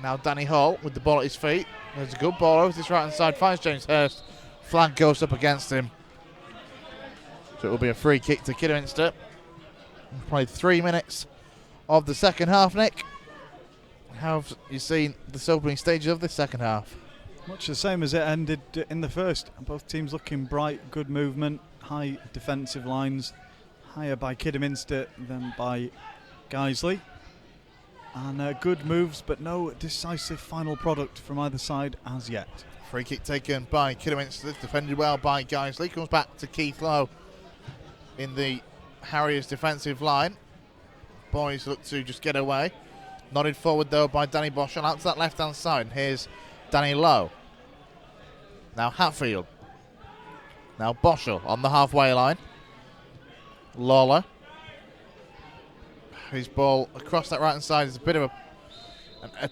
Now Danny Hall with the ball at his feet. There's a good ball over this right hand side, finds James Hurst. Flag goes up against him. So it will be a free kick to Kidderminster. We've played 3 minutes of the second half, Nick. How have you seen this opening stages of the second half? Much the same as it ended in the first. Both teams looking bright, good movement, high defensive lines, higher by Kidderminster than by Guiseley. And good moves, but no decisive final product from either side as yet. Free kick taken by Kidderminster, defended well by Guiseley. Comes back to Keith Lowe in the Harriers defensive line. Boys look to just get away. Nodded forward though by Danny Boschel out to that left hand side. And here's Danny Lowe. Now Hatfield. Now Boschel on the halfway line. Lawler. His ball across that right hand side is a bit of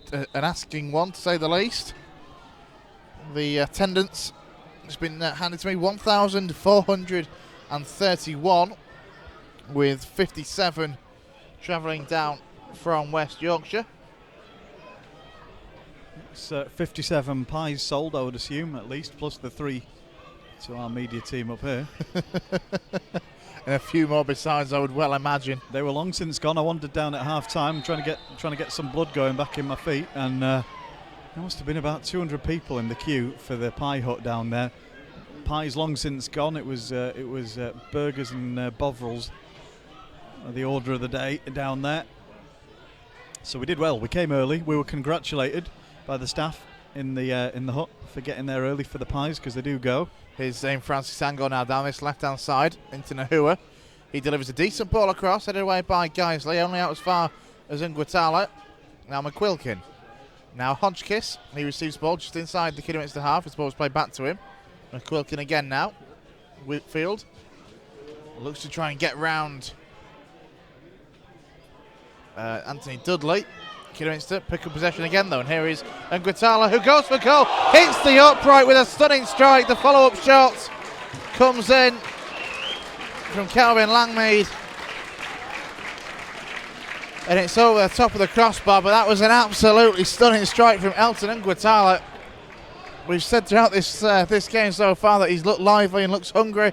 an asking one, to say the least. The attendance has been handed to me, 1,431, with 57 travelling down from West Yorkshire. It's 57 pies sold, I would assume, at least, plus the 3 to our media team up here. And a few more besides, I would well imagine. They were long since gone. I wandered down at half time trying to get some blood going back in my feet, and there must have been about 200 people in the queue for the pie hut down there. Pie's long since gone. It was burgers and bovrils, the order of the day down there. So we did well. We came early. We were congratulated by the staff in the hut for getting there early for the pies, because they do go. Here's Francis Ango now down this left-hand side into Nahua. He delivers a decent ball across, headed away by Guiseley, only out as far as Nguatala. Now McQuilkin. Now Hodgkiss. He receives the ball just inside the Kidderminster half. His ball's played back to him. McQuilkin again now. Whitfield looks to try and get round Anthony Dudley. Kidderminster pick up possession again though, and here is Nguatala, who goes for goal, hits the upright with a stunning strike. The follow-up shot comes in from Calvin Langmead, and it's over the top of the crossbar, but that was an absolutely stunning strike from Elton Nguatala. We've said throughout this game so far that he's looked lively and looks hungry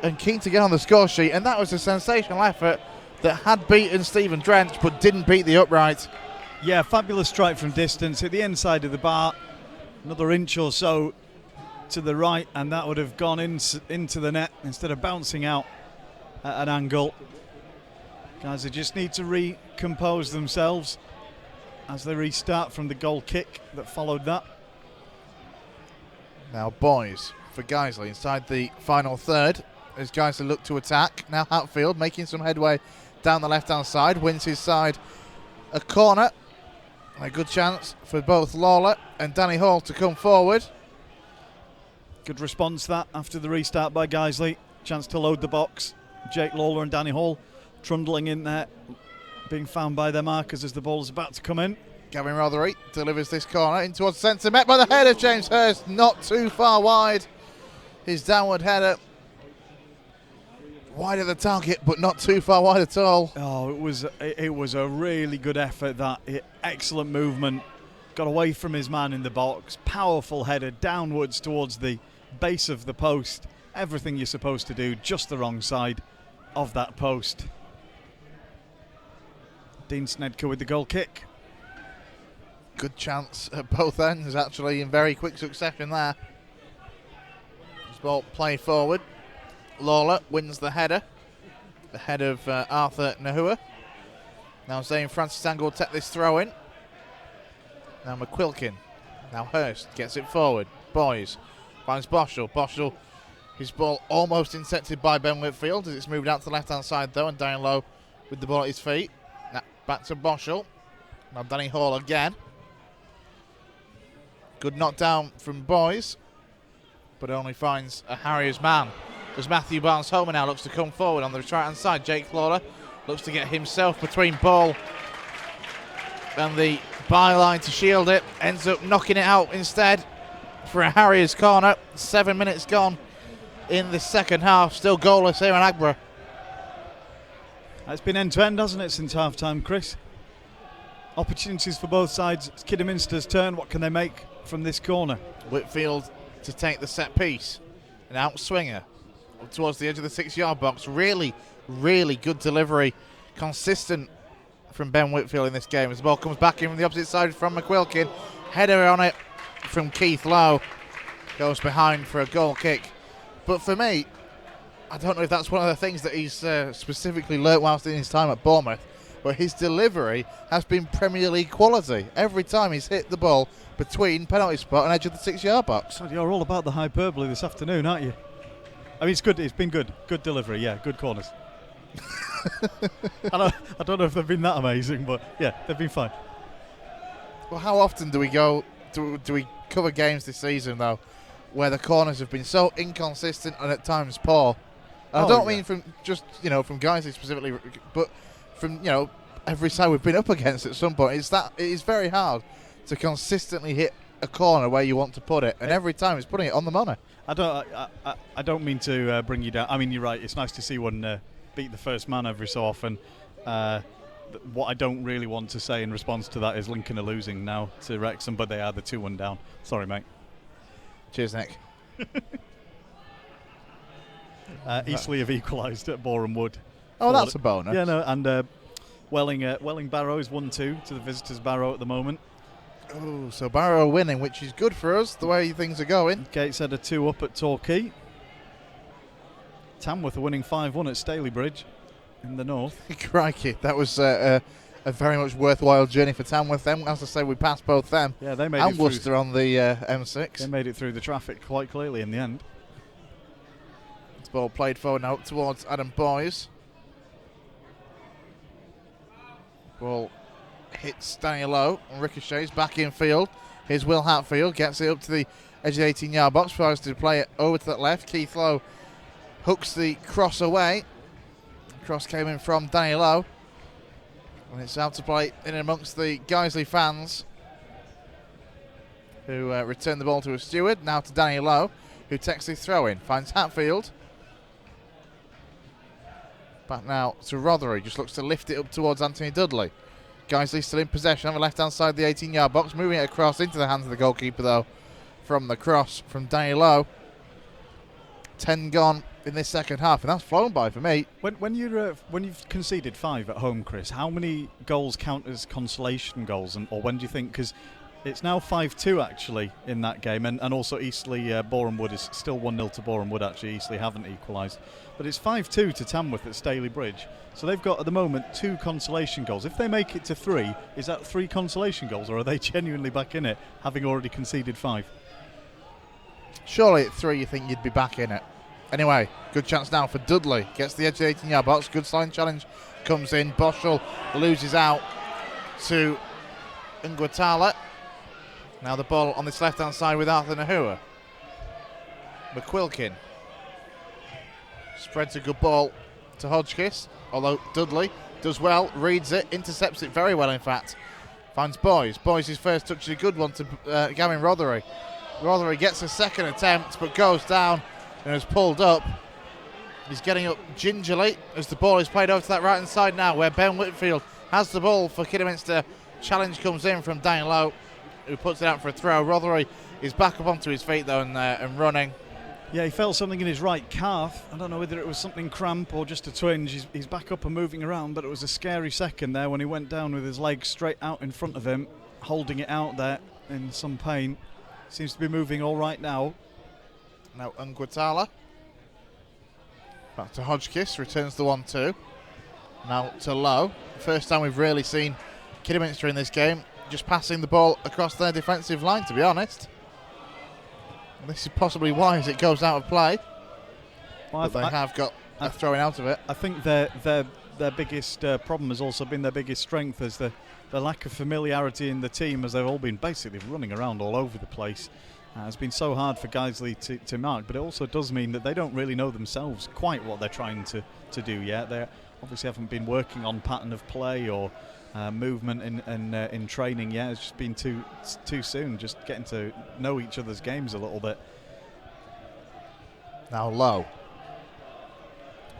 and keen to get on the score sheet, and that was a sensational effort that had beaten Stephen Drench but didn't beat the upright. Yeah, fabulous strike from distance, hit the inside of the bar, another inch or so to the right, and that would have gone into the net instead of bouncing out at an angle. Guys, they just need to recompose themselves as they restart from the goal kick that followed that. Now boys for Guiseley inside the final third as Guiseley look to attack. Now Hatfield making some headway down the left-hand side, wins his side a corner. A good chance for both Lawler and Danny Hall to come forward. Good response that after the restart by Guiseley. Chance to load the box. Jake Lawler and Danny Hall trundling in there, being found by their markers as the ball is about to come in. Gavin Rothery delivers this corner in towards centre, met by the head of James Hurst, not too far wide. His downward header wide of the target, but not too far wide at all. Oh, it was a really good effort. Excellent movement. Got away from his man in the box. Powerful header downwards towards the base of the post. Everything you're supposed to do, just the wrong side of that post. Dean Snedker with the goal kick. Good chance at both ends, actually, in very quick succession there. This ball played forward. Lawler wins the header ahead of Arthur Nahua. Now Zane Francis Angle will take this throw in. Now McQuilkin. Now Hurst gets it forward. Boys finds Boschel. Boschel, his ball almost intercepted by Ben Whitfield as it's moved out to the left hand side though, and down low with the ball at his feet. Now back to Boschel. Now Danny Hall again. Good knockdown from Boys, but only finds a Harriers man. As Matthew Barnes-Homer now looks to come forward on the right-hand side. Jake Lawler looks to get himself between ball and the byline to shield it. Ends up knocking it out instead for a Harriers corner. 7 minutes gone in the second half. Still goalless here in Aggborough. It's been end-to-end, hasn't it, since half-time, Chris? Opportunities for both sides. It's Kidderminster's turn. What can they make from this corner? Whitfield to take the set piece. An outswinger towards the edge of the 6-yard box. Really, really good delivery. Consistent from Ben Whitfield in this game. As the ball comes back in from the opposite side from McQuilkin. Header on it from Keith Lowe. Goes behind for a goal kick. But for me, I don't know if that's one of the things that he's specifically learnt whilst in his time at Bournemouth. but his delivery has been Premier League quality. Every time he's hit the ball between penalty spot and edge of the 6-yard box. God, you're all about the hyperbole this afternoon, aren't you? I mean, it's good. It's been good. Good delivery, yeah. Good corners. I don't know if they've been that amazing, but yeah, they've been fine. Well, how often do we we cover games this season, though, where the corners have been so inconsistent and at times poor? And I don't mean from just, from Guiseley specifically, but from, every side we've been up against at some point. It is very hard to consistently hit a corner where you want to put it, and every time it's putting it on the money. I don't mean to bring you down. I mean, you're right. It's nice to see one beat the first man every so often. What I don't really want to say in response to that is Lincoln are losing now to Wrexham, but they are the 2-1 down. Sorry, mate. Cheers, Nick. Eastleigh have equalised at Boreham Wood. Oh, that's a bonus. Yeah, no, and Welling Barrow is 1-2 to the visitors' Barrow at the moment. Oh, so Barrow winning, which is good for us, the way things are going. Gateshead are 2 up at Torquay. Tamworth are winning 5-1 at Stalybridge in the north. Crikey, that was a very much worthwhile journey for Tamworth. Them, as I say, we passed both them. Yeah, they made and it through. Worcester on the M6. They made it through the traffic quite clearly in the end. This ball played forward now up towards Adam Boyes. Ball hits Danny Lowe and ricochets back in field. Here's Will Hatfield, gets it up to the edge of the 18-yard box, tries to play it over to that left. Keith Lowe hooks the cross away. The cross came in from Danny Lowe. And it's out to play in amongst the Guiseley fans who return the ball to a steward. Now to Danny Lowe, who takes the throw in. Finds Hatfield. Back now to Rothery, just looks to lift it up towards Anthony Dudley. Guiseley still in possession on the left-hand side of the 18-yard box, moving it across into the hands of the goalkeeper, though, from the cross from Danny Lowe. 10 gone in this second half, and that's flown by for me. When you've conceded 5 at home, Chris, how many goals count as consolation goals, or when do you think? Because it's now 5-2 actually in that game, and also Eastleigh Boreham Wood is still 1-0 to Boreham Wood. Actually, Eastleigh haven't equalised, but it's 5-2 to Tamworth at Stalybridge. So they've got at the moment 2 consolation goals. If they make it to 3, is that 3 consolation goals, or are they genuinely back in it, having already conceded 5? Surely at 3 you think you'd be back in it. Anyway, good chance now for Dudley. Gets the edge of the 18-yard box. Good sliding challenge comes in. Boschel loses out to Ngwatala. Now the ball on this left-hand side with Arthur Nahua. McQuilkin spreads a good ball to Hodgkiss, although Dudley does well, reads it, intercepts it very well in fact. Finds Boyes. Boyes' first touch is a good one to Gavin Rothery. Rothery gets a second attempt but goes down and is pulled up. He's getting up gingerly as the ball is played over to that right-hand side now where Ben Whitfield has the ball for Kidderminster. Challenge comes in from Danny Lowe, who puts it out for a throw. Rothery is back up onto his feet though and running. Yeah, he felt something in his right calf. I don't know whether it was something cramp or just a twinge. He's back up and moving around, but it was a scary second there when he went down with his legs straight out in front of him, holding it out there in some pain. Seems to be moving all right now. Now Ngwatala. Back to Hodgkiss, returns the 1-2. Now to Lowe. First time we've really seen Kidderminster in this game just passing the ball across their defensive line, to be honest. And this is possibly why as it goes out of play. Well, but they have got a throwing out of it. I think their biggest problem has also been their biggest strength, as the lack of familiarity in the team, as they've all been basically running around all over the place. It's been so hard for Guiseley to mark, but it also does mean that they don't really know themselves quite what they're trying to do yet. They obviously haven't been working on pattern of play or movement in training yet. It's just been too soon, just getting to know each other's games a little bit. Now Lowe.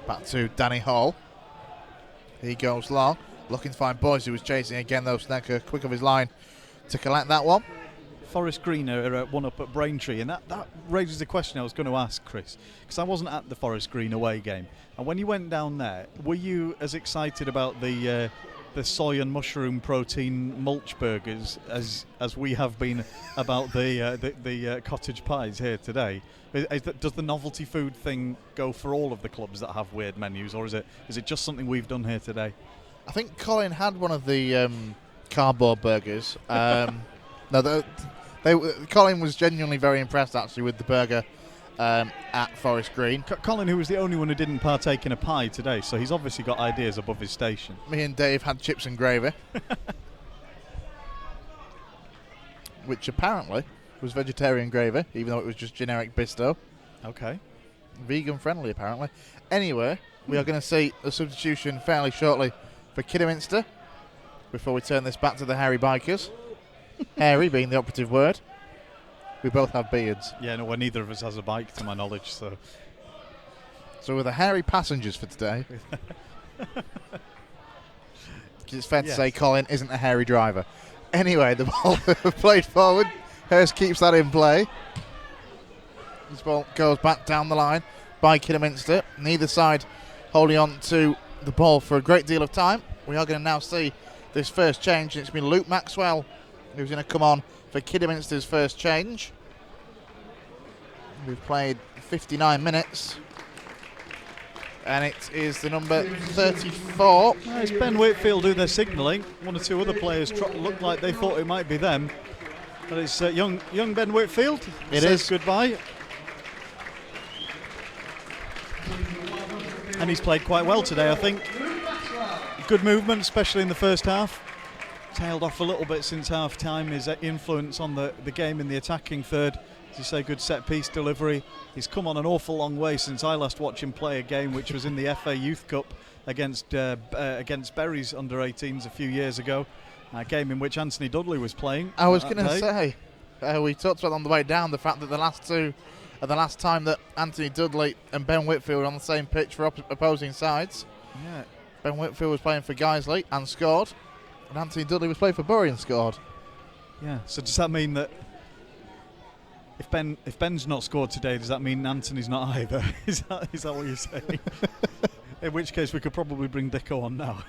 Back to Danny Hall. He goes long, looking to find Boyes, who was chasing again though. Snecker quick of his line to collect that one. Forest Green are 1 up at Braintree, and that raises a question I was going to ask, Chris, because I wasn't at the Forest Green away game. And when you went down there, were you as excited about the soy and mushroom protein mulch burgers as we have been about the cottage pies here today? Does the novelty food thing go for all of the clubs that have weird menus, or is it just something we've done here today? I think Colin had one of the cardboard burgers. No, Colin was genuinely very impressed actually with the burger at Forest Green. Colin, who was the only one who didn't partake in a pie today, so he's obviously got ideas above his station. Me and Dave had chips and gravy, which apparently was vegetarian gravy, even though it was just generic Bisto. Okay. Vegan friendly, apparently. Anyway, we are going to see a substitution fairly shortly for Kidderminster before we turn this back to the Harry Bikers. Hairy being the operative word. We both have beards. Yeah, no, well, neither of us has a bike, to my knowledge, so... So we're the hairy passengers for today. It's fair to say Colin isn't a hairy driver. Anyway, the ball played forward. Hurst keeps that in play. This ball goes back down the line by Kidderminster. Neither side holding on to the ball for a great deal of time. We are going to now see this first change. It's been Luke Maxwell who's going to come on for Kidderminster's first change. We've played 59 minutes. And it is the number 34. It's Ben Whitfield who they're signalling. One or two other players looked like they thought it might be them. But it's young Ben Whitfield. It says is. Goodbye. And he's played quite well today, I think. Good movement, especially in the first half. Tailed off a little bit since half time. His influence on the game in the attacking third. As you say, good set piece delivery. He's come on an awful long way since I last watched him play a game, which was in the FA Youth Cup against Bury's under-18s a few years ago. A game in which Anthony Dudley was playing. I was going to say, we talked about on the way down the fact that the last time that Anthony Dudley and Ben Whitfield were on the same pitch for opposing sides. Yeah. Ben Whitfield was playing for Guiseley and scored, and Anthony Dudley was playing for Bury and scored. Yeah. So does that mean that if Ben's not scored today, does that mean Anthony's not either? Is that what you're saying? In which case, we could probably bring Dicko on now.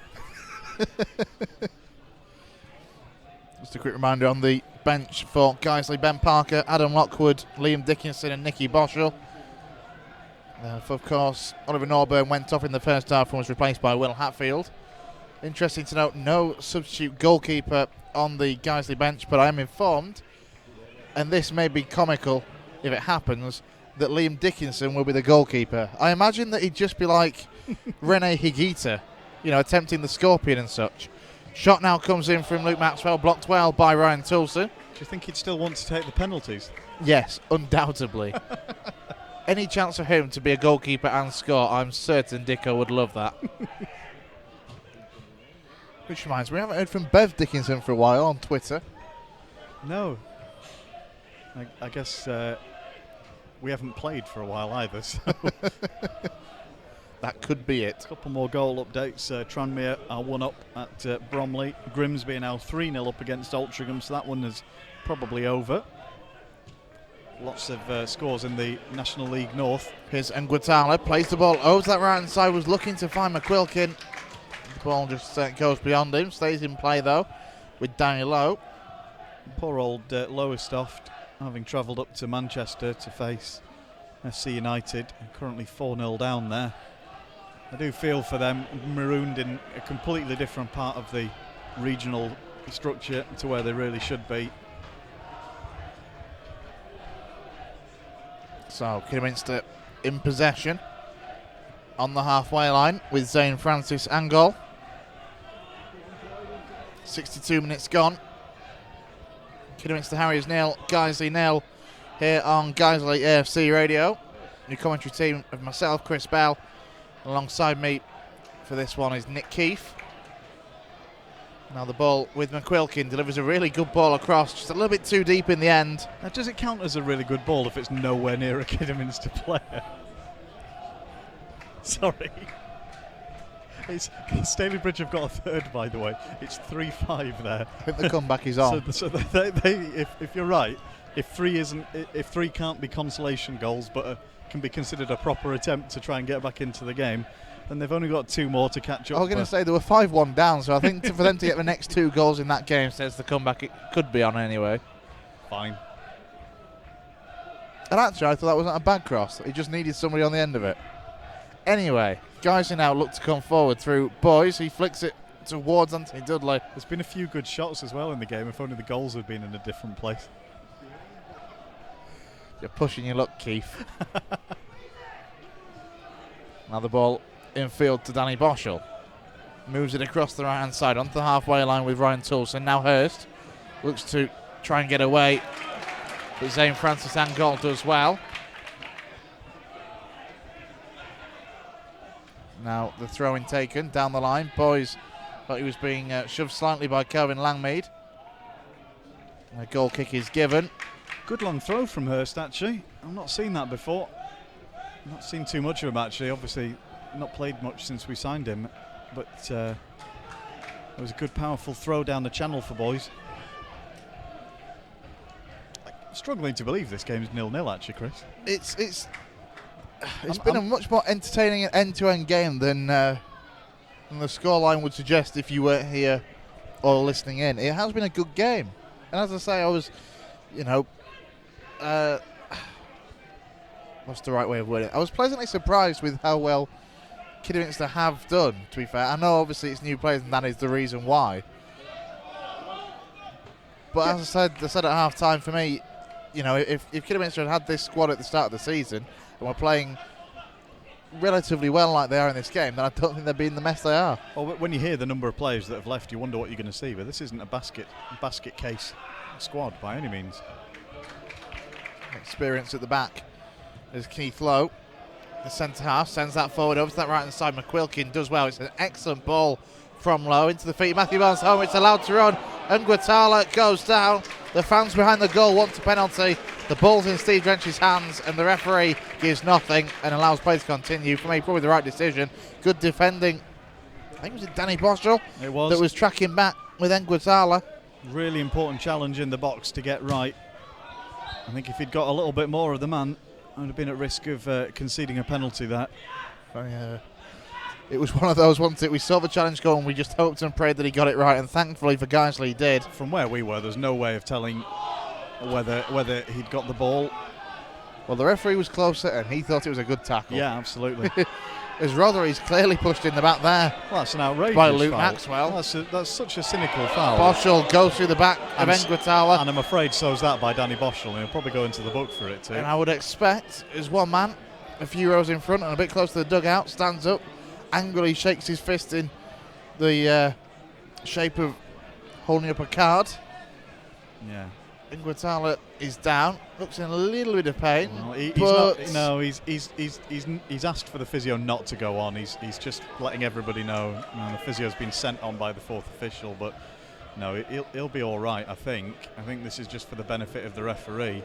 Just a quick reminder on the bench for Guiseley: Ben Parker, Adam Lockwood, Liam Dickinson and Nicky Boschel. Of course, Oliver Norburn went off in the first half and was replaced by Will Hatfield. Interesting to note, no substitute goalkeeper on the Guiseley bench, but I am informed, and this may be comical if it happens, that Liam Dickinson will be the goalkeeper. I imagine that he'd just be like Rene Higuita, attempting the scorpion and such. Shot now comes in from Luke Maxwell, blocked well by Ryan Toulson. Do you think he'd still want to take the penalties? Yes, undoubtedly. Any chance for him to be a goalkeeper and score, I'm certain Dicko would love that. Which reminds me, we haven't heard from Bev Dickinson for a while on Twitter. No. I guess we haven't played for a while either, so... That could be it. A couple more goal updates. Tranmere are 1-up at Bromley. Grimsby are now 3-0 up against Altrincham, so that one is probably over. Lots of scores in the National League North. Here's Nguatala, plays the ball over that right hand side, was looking to find McQuilkin. The ball just goes beyond him, stays in play though with Danny Lowe. Poor old Lowestoft, having travelled up to Manchester to face FC United, currently 4-0 down there. I do feel for them, marooned in a completely different part of the regional structure to where they really should be. So Kidderminster in possession on the halfway line with Zane Francis and goal. 62 minutes gone. Kidderminster Harriers 0, Guiseley 0 here on Guiseley AFC Radio. New commentary team of myself, Chris Bell. Alongside me for this one is Nik Keefe. Now the ball with McQuilkin, delivers a really good ball across, just a little bit too deep in the end. Now, does it count as a really good ball if it's nowhere near a Kidderminster player? Sorry. Stalybridge have got a third, by the way. It's 3-5 there. I think the comeback is on. So if you're right, if three can't be consolation goals, but can be considered a proper attempt to try and get back into the game, then they've only got 2 more to catch up. I was going to say they were 5-1 down, so I think for them to get the next 2 goals in that game says the comeback it could be on anyway. Fine. And actually, I thought that wasn't a bad cross. He just needed somebody on the end of it. Anyway, Guiseley now look to come forward through Boys. He flicks it towards Anthony Dudley. There's been a few good shots as well in the game, if only the goals had been in a different place. You're pushing your luck, Keefe. Now the ball infield to Danny Boschel. Moves it across the right-hand side onto the halfway line with Ryan Toulson. Now Hurst looks to try and get away, but Zane Francis Angol does well. Now the throw-in taken down the line. Boys thought he was being shoved slightly by Kelvin Langmead. And a goal kick is given. Good long throw from Hurst, actually. I've not seen that before. Not seen too much of him, actually. Obviously not played much since we signed him, but it was a good, powerful throw down the channel for boys. Struggling to believe this game's 0-0, actually, Chris. It's been a much more entertaining and end-to-end game than the scoreline would suggest if you weren't here or listening in. It has been a good game, and as I say, I was, what's the right way of wording it? I was pleasantly surprised with how well Kidderminster have done, to be fair. I know obviously it's new players and that is the reason why. But as I said at half-time, for me, if Kidderminster had this squad at the start of the season and were playing relatively well like they are in this game, then I don't think they'd be in the mess they are. Well, when you hear the number of players that have left, you wonder what you're going to see. But this isn't a basket case squad by any means. Experience at the back. There's Keith Lowe. The centre half sends that forward over to that right hand side. McQuilkin does well. It's an excellent ball from Lowe into the feet of Matthew Barnes home. It's allowed to run, and Guatala goes down. The fans behind the goal want a penalty. The ball's in Steve Drench's hands, and the referee gives nothing and allows play to continue. For me, probably the right decision. Good defending. I think it was Danny Boschel It was. that was tracking back with Nguatala. Really important challenge in the box to get right. I think if he'd got a little bit more of the man, I would have been at risk of conceding a penalty there. It was one of those ones that we saw the challenge go and we just hoped and prayed that he got it right, and thankfully for Guiseley he did. From where we were, there's no way of telling whether he'd got the ball. Well, the referee was closer and he thought it was a good tackle. Yeah, absolutely. As Roderi's clearly pushed in the back there. Well, that's an outrageous by Luke foul. Maxwell. That's such a cynical foul. Boschel goes through the back of Nguatala. And I'm afraid so's that by Danny Boschel, and he'll probably go into the book for it too. And I would expect, as one man, a few rows in front and a bit close to the dugout, stands up, angrily shakes his fist in the shape of holding up a card. Yeah. Nguatala is down, looks in a little bit of pain. Well, he's asked for the physio not to go on. He's just letting everybody know. The physio's been sent on by the fourth official, but no, he'll be all right. I think this is just for the benefit of the referee.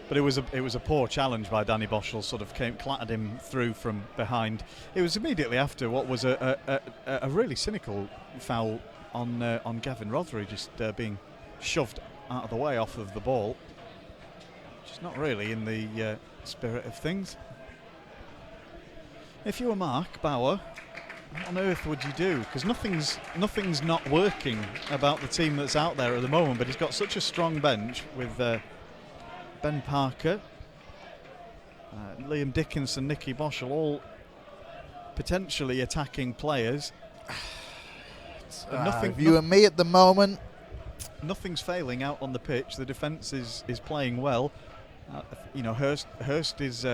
But it was a poor challenge by Danny Boschel. Sort of clattered him through from behind. It was immediately after what was a really cynical foul on Gavin Rothery, just being shoved out of the way off of the ball. Just not really in the spirit of things. If you were Mark Bauer, what on earth would you do? Because nothing's not working about the team that's out there at the moment, but he's got such a strong bench with Ben Parker, Liam Dickinson, Nicky Boschel, all potentially attacking players. If you and me at the moment, nothing's failing out on the pitch. The defence is playing well. Hurst is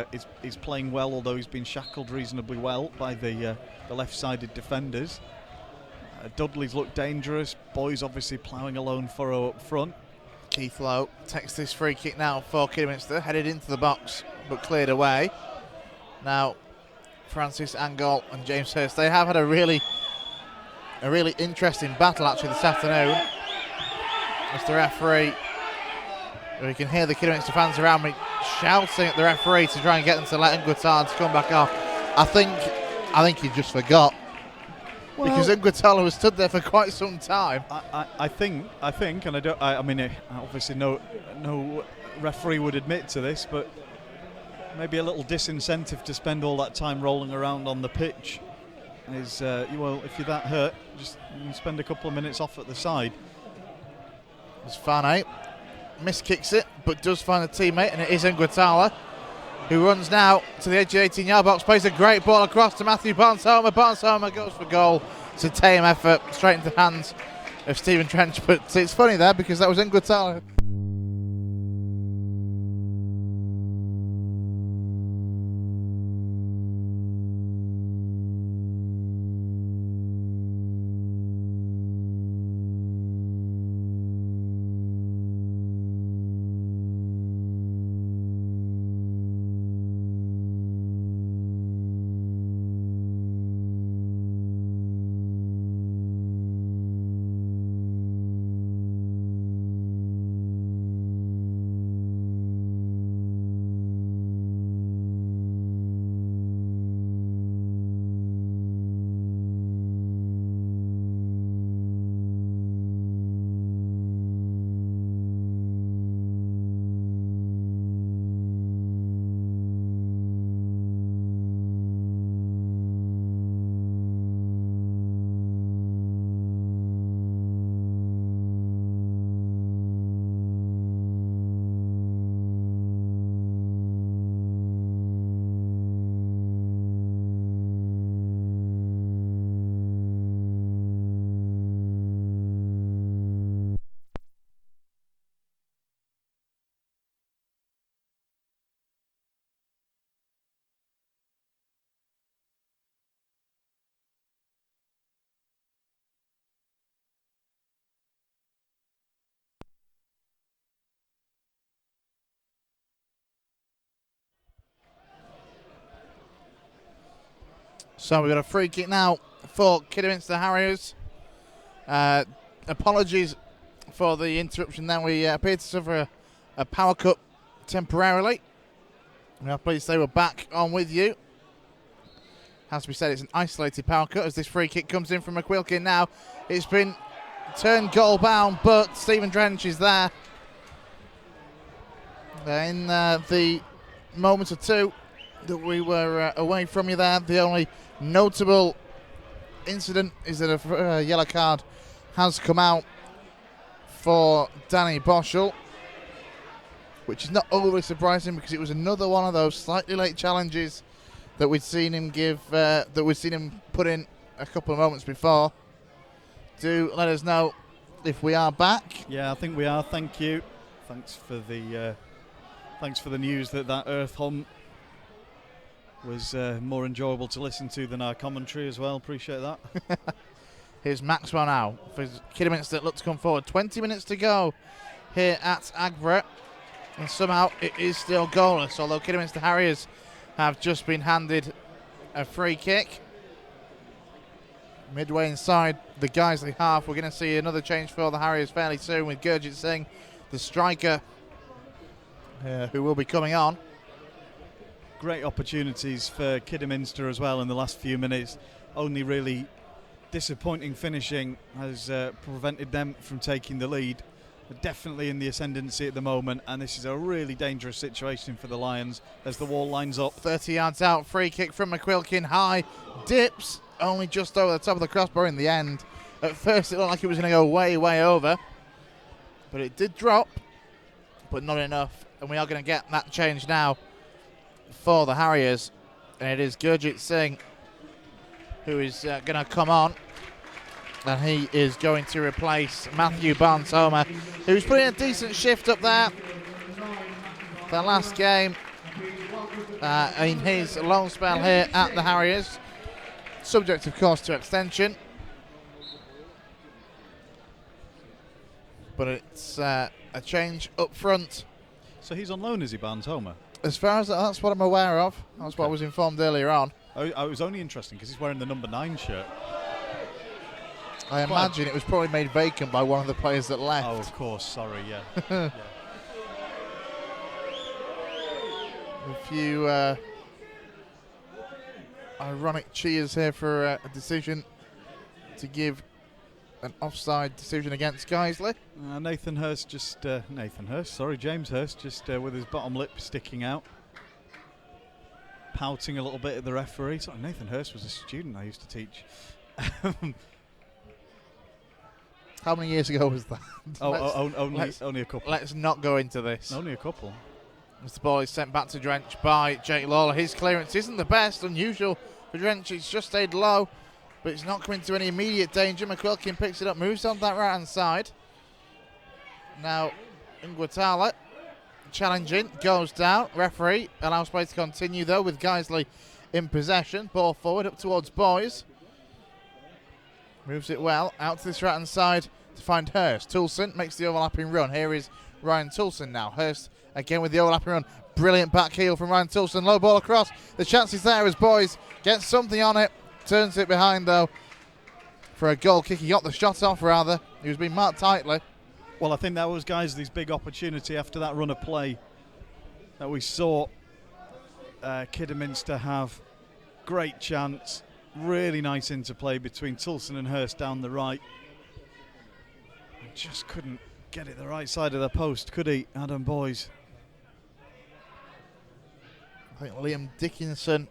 playing well, although he's been shackled reasonably well by the left-sided defenders. Dudley's looked dangerous. Boys obviously ploughing a lone furrow up front. Keith Lowe takes this free kick now for Kidderminster, headed into the box but cleared away. Now Francis Angol and James Hurst, they have had a really interesting battle actually this afternoon. As the referee, we can hear the Kidderminster fans around me shouting at the referee to try and get them to let Nguatala to come back off. I think he just forgot. Well, because Nguatala was stood there for quite some time. I think, and obviously no referee would admit to this, but maybe a little disincentive to spend all that time rolling around on the pitch is, if you're that hurt, just spend a couple of minutes off at the side. As Fane miskicks it, but does find a teammate, and it is Nguatala, who runs now to the edge of the 18-yard box, plays a great ball across to Matthew Barnes-Homer. Barnes-Homer goes for goal, It's a tame effort straight into the hands of Stephen Trench, but it's funny there because that was in good time. So we've got a free kick now for Kidderminster Harriers. Apologies for the interruption then. We appeared to suffer a power cut temporarily. We are pleased they were back on with you. Has to be said, it's an isolated power cut as this free kick comes in from McQuilkin now. It's been turned goal bound, but Stephen Drench is there. In the moment or two that we were away from you there, the only notable incident is that a yellow card has come out for Danny Boschel, which is not overly surprising because it was another one of those slightly late challenges that we'd seen him give, that we'd seen him put in a couple of moments before. Do let us know if we are back. Yeah, I think we are. Thank you. Thanks for the news that Earth hum was more enjoyable to listen to than our commentary as well. Appreciate that. Here's Maxwell now for Kidderminster that look to come forward. 20 minutes to go here at Aggborough, and somehow it is still goalless, although Kidderminster Harriers have just been handed a free kick. Midway inside the Guiseley half, we're going to see another change for the Harriers fairly soon with Gurjit Singh, the striker, who will be coming on. Great opportunities for Kidderminster as well in the last few minutes. Only really disappointing finishing has prevented them from taking the lead. They're definitely in the ascendancy at the moment, and this is a really dangerous situation for the Lions as the wall lines up. 30 yards out, free kick from McQuilkin, high, dips, only just over the top of the crossbar in the end. At first it looked like it was going to go way, way over, but it did drop, but not enough, and we are going to get that change now for the Harriers, and it is Gurjit Singh who is going to come on, and he is going to replace Matthew Barnes-Homer, who's putting a decent shift up there the last game in his long spell here at the Harriers, subject of course to extension, but it's a change up front. So he's on loan, is he, Barnes-Homer? As far as that's what I'm aware of. That's what I was informed earlier on. It was only interesting because he's wearing the number 9 shirt. I imagine it was probably made vacant by one of the players that left. Oh, of course. Sorry, yeah. A few ironic cheers here for a decision to give an offside decision against Guiseley. James Hurst just with his bottom lip sticking out, pouting a little bit at the referee. So Nathan Hurst was a student I used to teach. How many years ago was that? Only a couple. Let's not go into this. Only a couple. As the ball is sent back to Drench by Jake Lawler. His clearance isn't the best, unusual for Drench. It's just stayed low. but it's not coming to any immediate danger. McQuilkin picks it up, moves on that right-hand side. Now, Nguatala challenging, goes down. Referee allows play to continue, though, with Guiseley in possession. Ball forward, up towards Boys. Moves it well, out to this right-hand side to find Hurst. Toulson makes the overlapping run. Here is Ryan Toulson now. Hurst again with the overlapping run. Brilliant back heel from Ryan Toulson. Low ball across. The chance is there as Boys gets something on it. Turns it behind, though, for a goal kick. He got the shot off, rather. He was being marked tightly. Well, I think that was Guiseley's big opportunity after that run of play that we saw Kidderminster have. Great chance. Really nice interplay between Toulson and Hurst down the right. Just couldn't get it the right side of the post, could he, Adam Boys? I think Liam Dickinson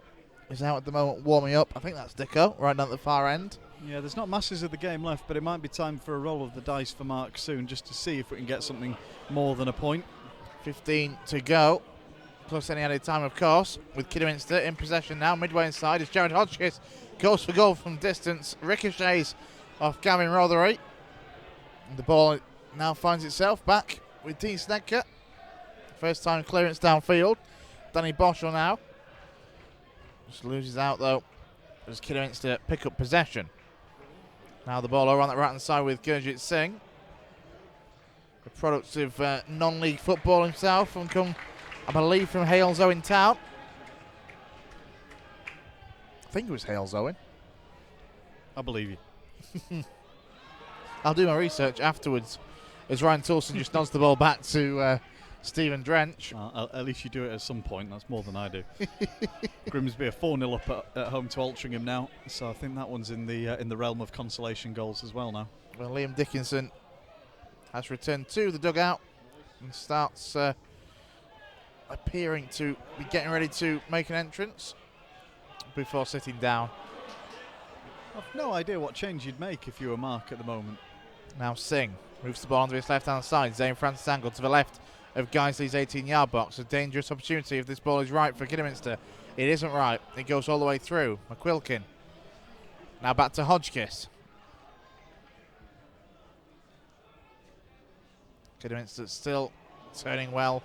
is out at the moment warming up. I think that's Dicko, right down at the far end. Yeah, there's not masses of the game left, but it might be time for a roll of the dice for Mark soon, just to see if we can get something more than a point. 15 to go, plus any added time, of course, with Kidderminster in possession now. Midway inside is Jared Hodgkiss. Goes for goal from distance. Ricochets off Gavin Rothery. And the ball now finds itself back with Dean Snecker. First time clearance downfield. Danny Boschel now. Just loses out, though, as Kidderminster pick up possession. Now the ball over on the right-hand side with Gurjit Singh. A product of non-league football himself, and come, I believe, from Hales Owen Town. I think it was Hales Owen. I believe you. I'll do my research afterwards, as Ryan Toulson just nods the ball back to Stephen Drench. At least you do it at some point. That's more than I do. Grimsby are 4-0 up at home to Altrincham now, so I think that one's in the realm of consolation goals as well now. Well, Liam Dickinson has returned to the dugout and starts appearing to be getting ready to make an entrance before sitting down. I've no idea what change you'd make if you were Mark at the moment. Now Singh moves the ball onto his left-hand side. Zane Francis angle to the left of Guiseley's 18-yard box. A dangerous opportunity if this ball is right for Kidderminster. It isn't right. It goes all the way through. McQuilkin. Now back to Hodgkiss. Kidderminster still turning well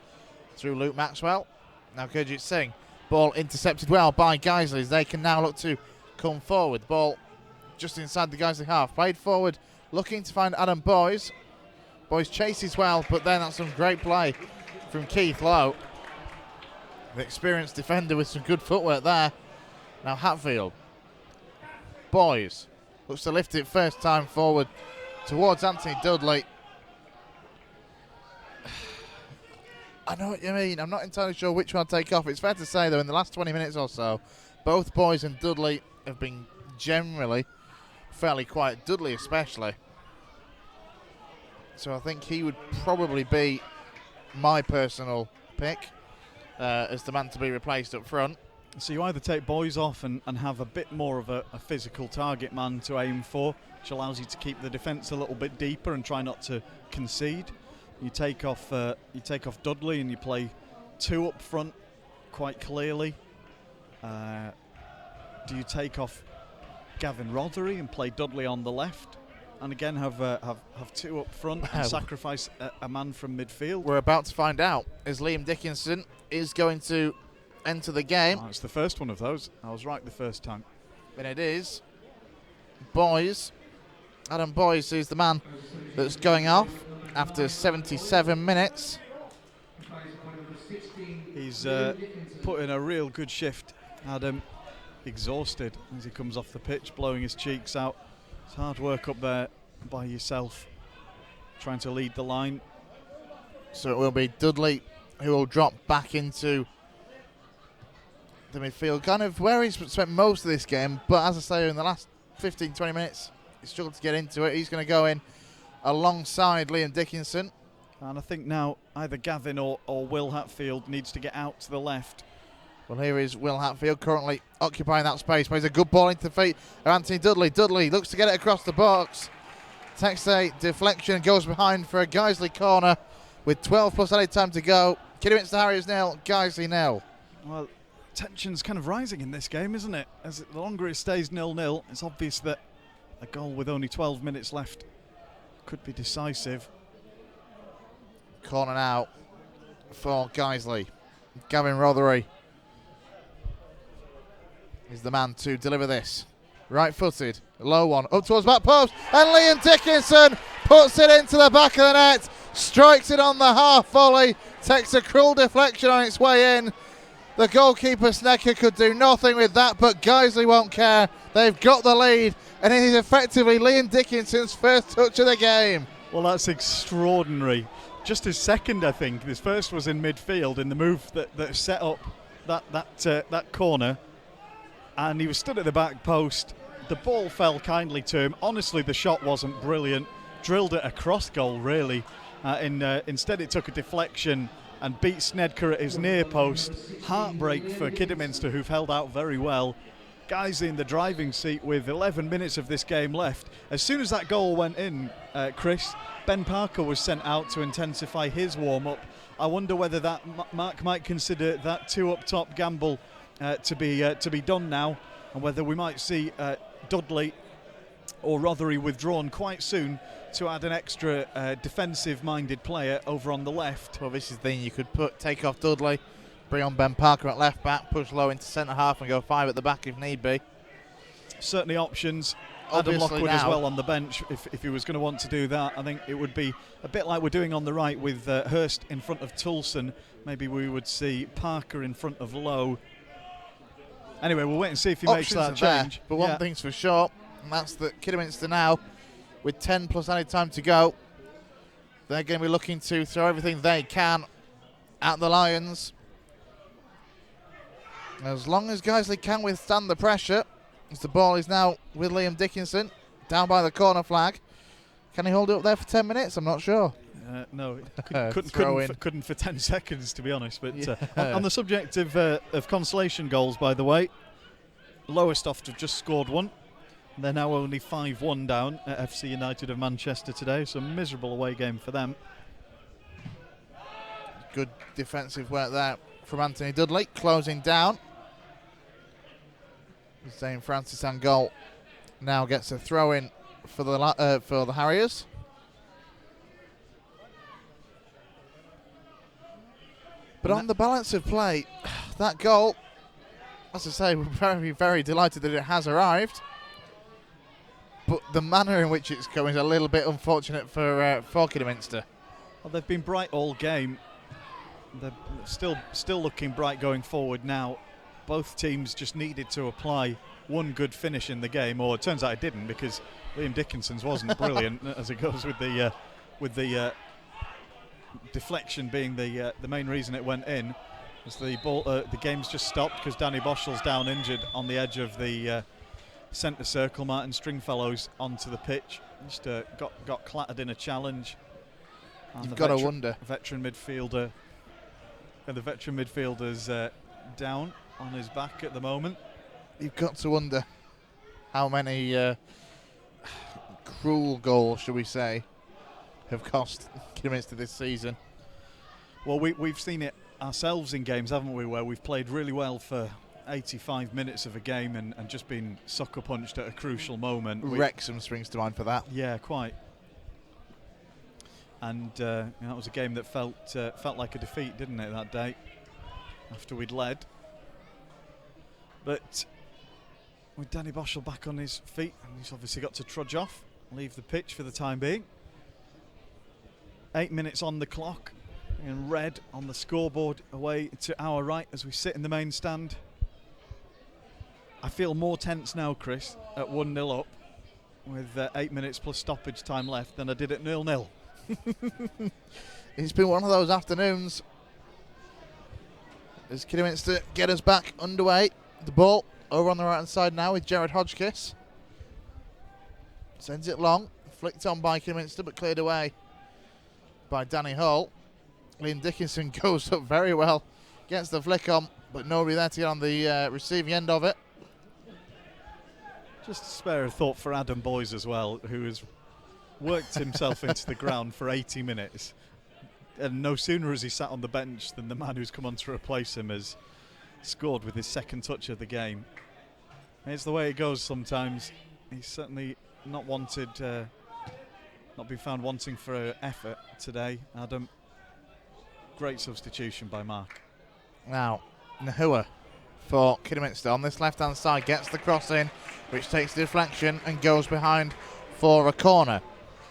through Luke Maxwell. Now Gurjit Singh. Ball intercepted well by Guiseley. They can now look to come forward. Ball just inside the Guiseley half. Played forward, looking to find Adam Boys. Boys chases well, but then that's some great play from Keith Lowe. The experienced defender with some good footwork there. Now Hatfield. Boys looks to lift it first time forward towards Anthony Dudley. I know what you mean. I'm not entirely sure which one to take off. It's fair to say, though, in the last 20 minutes or so, both Boys and Dudley have been generally fairly quiet. Dudley especially. So I think he would probably be my personal pick as the man to be replaced up front. So you either take Boys off and have a bit more of a physical target man to aim for, which allows you to keep the defence a little bit deeper and try not to concede. You take off Dudley and you play two up front quite clearly. Do you take off Gavin Rothery and play Dudley on the left, and again have two up front and sacrifice a man from midfield? We're about to find out as Liam Dickinson is going to enter the game. Oh, it's the first one of those. I was right the first time. And it is Boys. Adam Boys is the man that's going off after 77 minutes. He's put in a real good shift, Adam. Exhausted as he comes off the pitch, blowing his cheeks out. It's hard work up there by yourself, trying to lead the line. So it will be Dudley who will drop back into the midfield, kind of where he's spent most of this game, but as I say, in the last 15-20 minutes he struggled to get into it. He's going to go in alongside Liam Dickinson. And I think now either Gavin or Will Hatfield needs to get out to the left. Well, here is Will Hatfield currently occupying that space. Plays a good ball into the feet of Anthony Dudley. Dudley looks to get it across the box. Takes a deflection, goes behind for a Guiseley corner with 12 plus added time to go. Kidderminster Harriers 0, Guiseley 0. Well, tension's kind of rising in this game, isn't it? As the longer it stays 0-0, it's obvious that a goal with only 12 minutes left could be decisive. Corner now for Guiseley. Gavin Rothery is the man to deliver this. Right-footed, low one, up towards back post, and Liam Dickinson puts it into the back of the net, strikes it on the half volley, takes a cruel deflection on its way in. The goalkeeper Snecker could do nothing with that, but Guiseley won't care. They've got the lead, and it is effectively Liam Dickinson's first touch of the game. Well, that's extraordinary. Just his second, I think. His first was in midfield in the move that set up that corner, and he was stood at the back post. The ball fell kindly to him. Honestly, the shot wasn't brilliant. Drilled it across goal, really. Instead, it took a deflection and beat Snedker at his near post. Heartbreak for Kidderminster, who've held out very well. Guiseley in the driving seat with 11 minutes of this game left. As soon as that goal went in, Chris, Ben Parker was sent out to intensify his warm-up. I wonder whether that Mark might consider that two up top gamble to be done now, and whether we might see Dudley or Rothery withdrawn quite soon to add an extra defensive-minded player over on the left. Well, this is the thing, you could take off Dudley, bring on Ben Parker at left back, push low into centre half and go 5 at the back if need be. Certainly options. Obviously Adam Lockwood now, as well on the bench if he was going to want to do that. I think it would be a bit like we're doing on the right with Hurst in front of Toulson. Maybe we would see Parker in front of Lowe. Anyway, we'll wait and see if he makes that change. There, but one thing's for sure, and that's that Kidderminster now, with 10 plus added time to go, they're going to be looking to throw everything they can at the Lions. As long as Guiseley can withstand the pressure, as the ball is now with Liam Dickinson, down by the corner flag. Can he hold it up there for 10 minutes? I'm not sure. No, couldn't for 10 seconds, to be honest. But on the subject of consolation goals, by the way, Lowestoft have just scored one. They're now only 5-1 down at FC United of Manchester today, so miserable away game for them. Good defensive work there from Anthony Dudley, closing down. Zane Francis Angol now gets a throw in for the Harriers. But on the balance of play, that goal, as I say, we're very, very delighted that it has arrived. But the manner in which it's coming is a little bit unfortunate for Kidderminster. Well, they've been bright all game. They're still looking bright going forward now. Both teams just needed to apply one good finish in the game, or it turns out it didn't, because Liam Dickinson's wasn't brilliant, as it goes with the deflection being the main reason it went in. As the game's just stopped because Danny Boschel's down injured on the edge of the centre circle. Martin Stringfellow's onto the pitch. Just got clattered in a challenge. And You've got to wonder. Veteran midfielder. And the veteran midfielder's down on his back at the moment. You've got to wonder how many cruel goals, shall we say, have cost Kidderminster this season. Well, we've seen it ourselves in games, haven't we, where we've played really well for 85 minutes of a game and just been sucker punched at a crucial moment. Wrexham springs to mind for that. Yeah, quite. And that was a game that felt like a defeat, didn't it, that day, after we'd led. But with Danny Boschel back on his feet, and he's obviously got to trudge off, leave the pitch for the time being. 8 minutes on the clock, in red on the scoreboard away to our right as we sit in the main stand. I feel more tense now, Chris, at 1-0 up with 8 minutes plus stoppage time left than I did at 0-0. It's been one of those afternoons as Kidderminster get us back underway. The ball over on the right hand side now with Jared Hodgkiss. Sends it long, flicked on by Kidderminster but cleared away by Danny Hull. Liam Dickinson goes up very well, gets the flick on, but nobody there to get on the receiving end of it. Just to spare a thought for Adam Boyes as well, who has worked himself into the ground for 80 minutes. And no sooner has he sat on the bench than the man who's come on to replace him has scored with his second touch of the game. It's the way it goes sometimes. He's certainly not wanted, not been found wanting for effort today, Adam. Great substitution by Mark. Now, Nahua for Kidderminster on this left-hand side gets the cross in, which takes the deflection and goes behind for a corner.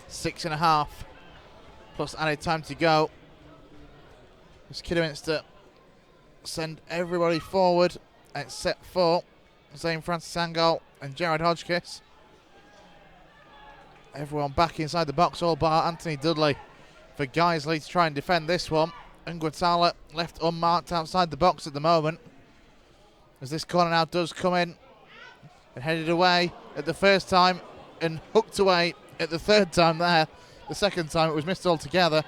6.5 plus added time to go. As Kidderminster send everybody forward except for Zane Francis Angol and Jared Hodgkiss. Everyone back inside the box, all bar Anthony Dudley for Guiseley to try and defend this one. And Guatala left unmarked outside the box at the moment. As this corner now does come in and headed away at the first time and hooked away at the third time there. The second time it was missed altogether.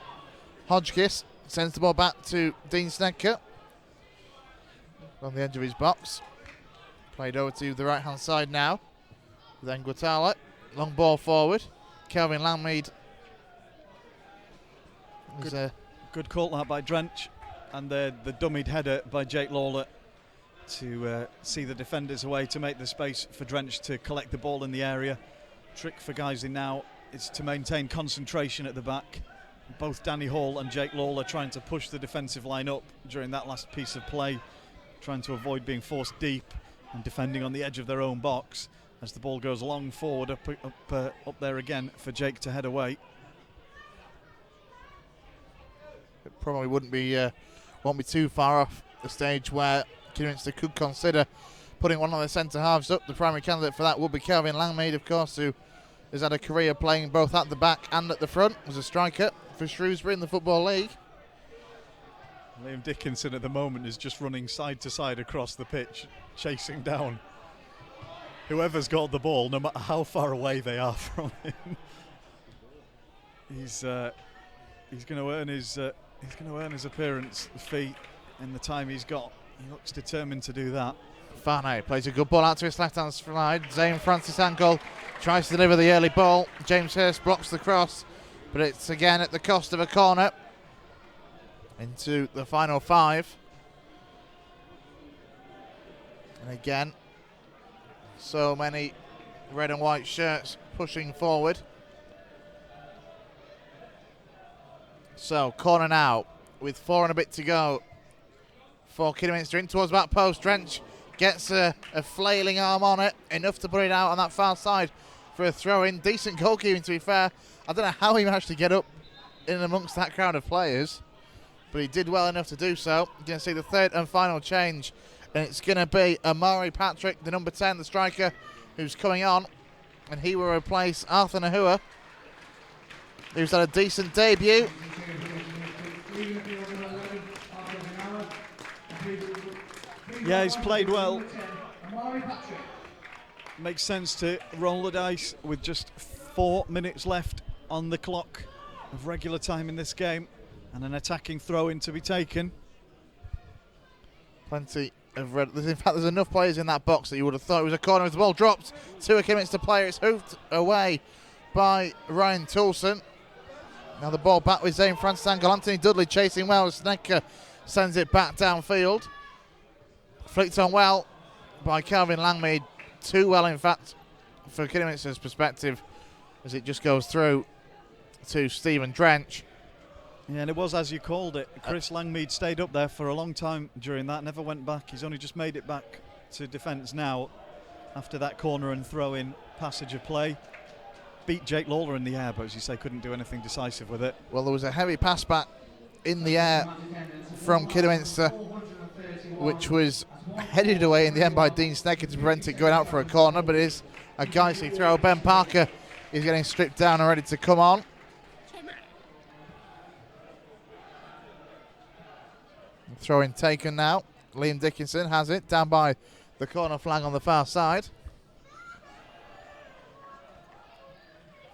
Hodgkiss sends the ball back to Dean Snedker on the edge of his box. Played over to the right hand side now. Then Guatala, long ball forward. Kelvin Langmead. Good call that by Drench, and the dummied header by Jake Lawler to see the defenders away to make the space for Drench to collect the ball in the area. Trick for Guiseley now is to maintain concentration at the back. Both Danny Hall and Jake Lawler trying to push the defensive line up during that last piece of play, trying to avoid being forced deep and defending on the edge of their own box as the ball goes long forward up there again for Jake to head away. It probably won't be too far off the stage where Kidderminster could consider putting one of their centre halves up. The primary candidate for that would be Kelvin Langmead, of course, who has had a career playing both at the back and at the front as a striker for Shrewsbury in the Football League. Liam Dickinson at the moment is just running side to side across the pitch, chasing down whoever's got the ball, no matter how far away they are from him. He's going to earn his appearance fee in the time he's got. He looks determined to do that. Farnay plays a good ball out to his left-hand side. Zane Francis Angol tries to deliver the early ball. James Hurst blocks the cross, but it's again at the cost of a corner. Into the final 5. And again, so many red and white shirts pushing forward. So, corner now with 4 and a bit to go for Kidderminster in towards back post. Drench gets a flailing arm on it, enough to put it out on that far side for a throw-in. Decent goalkeeping, to be fair. I don't know how he managed to get up in amongst that crowd of players, but he did well enough to do so. You're going to see the third and final change, and it's going to be Amari Patrick, the number 10, the striker, who's coming on, and he will replace Arthur Nahua, who's had a decent debut. Yeah, he's played well. Makes sense to roll the dice with just 4 minutes left on the clock of regular time in this game and an attacking throw-in to be taken. Plenty of red. In fact, there's enough players in that box that you would have thought it was a corner as the ball dropped to a Kidderminster player. It's hoofed away by Ryan Toulson. Now the ball back with Zane Francis Angol. Anthony Dudley chasing well as Snedker sends it back downfield. Flicked on well by Kelvin Langmead. Too well, in fact, for Kidderminster's perspective, as it just goes through to Stephen Drench. Yeah, and it was as you called it. Chris Langmead stayed up there for a long time during that, never went back. He's only just made it back to defence now after that corner and throw-in passage of play. Beat Jake Lawler in the air, but as you say, couldn't do anything decisive with it. Well, there was a heavy pass back in the air from Kidderminster, which was headed away in the end by Dean Snedker to prevent it going out for a corner, but it is a Guiseley throw. Ben Parker is getting stripped down and ready to come on. Throw-in taken now. Liam Dickinson has it down by the corner flag on the far side.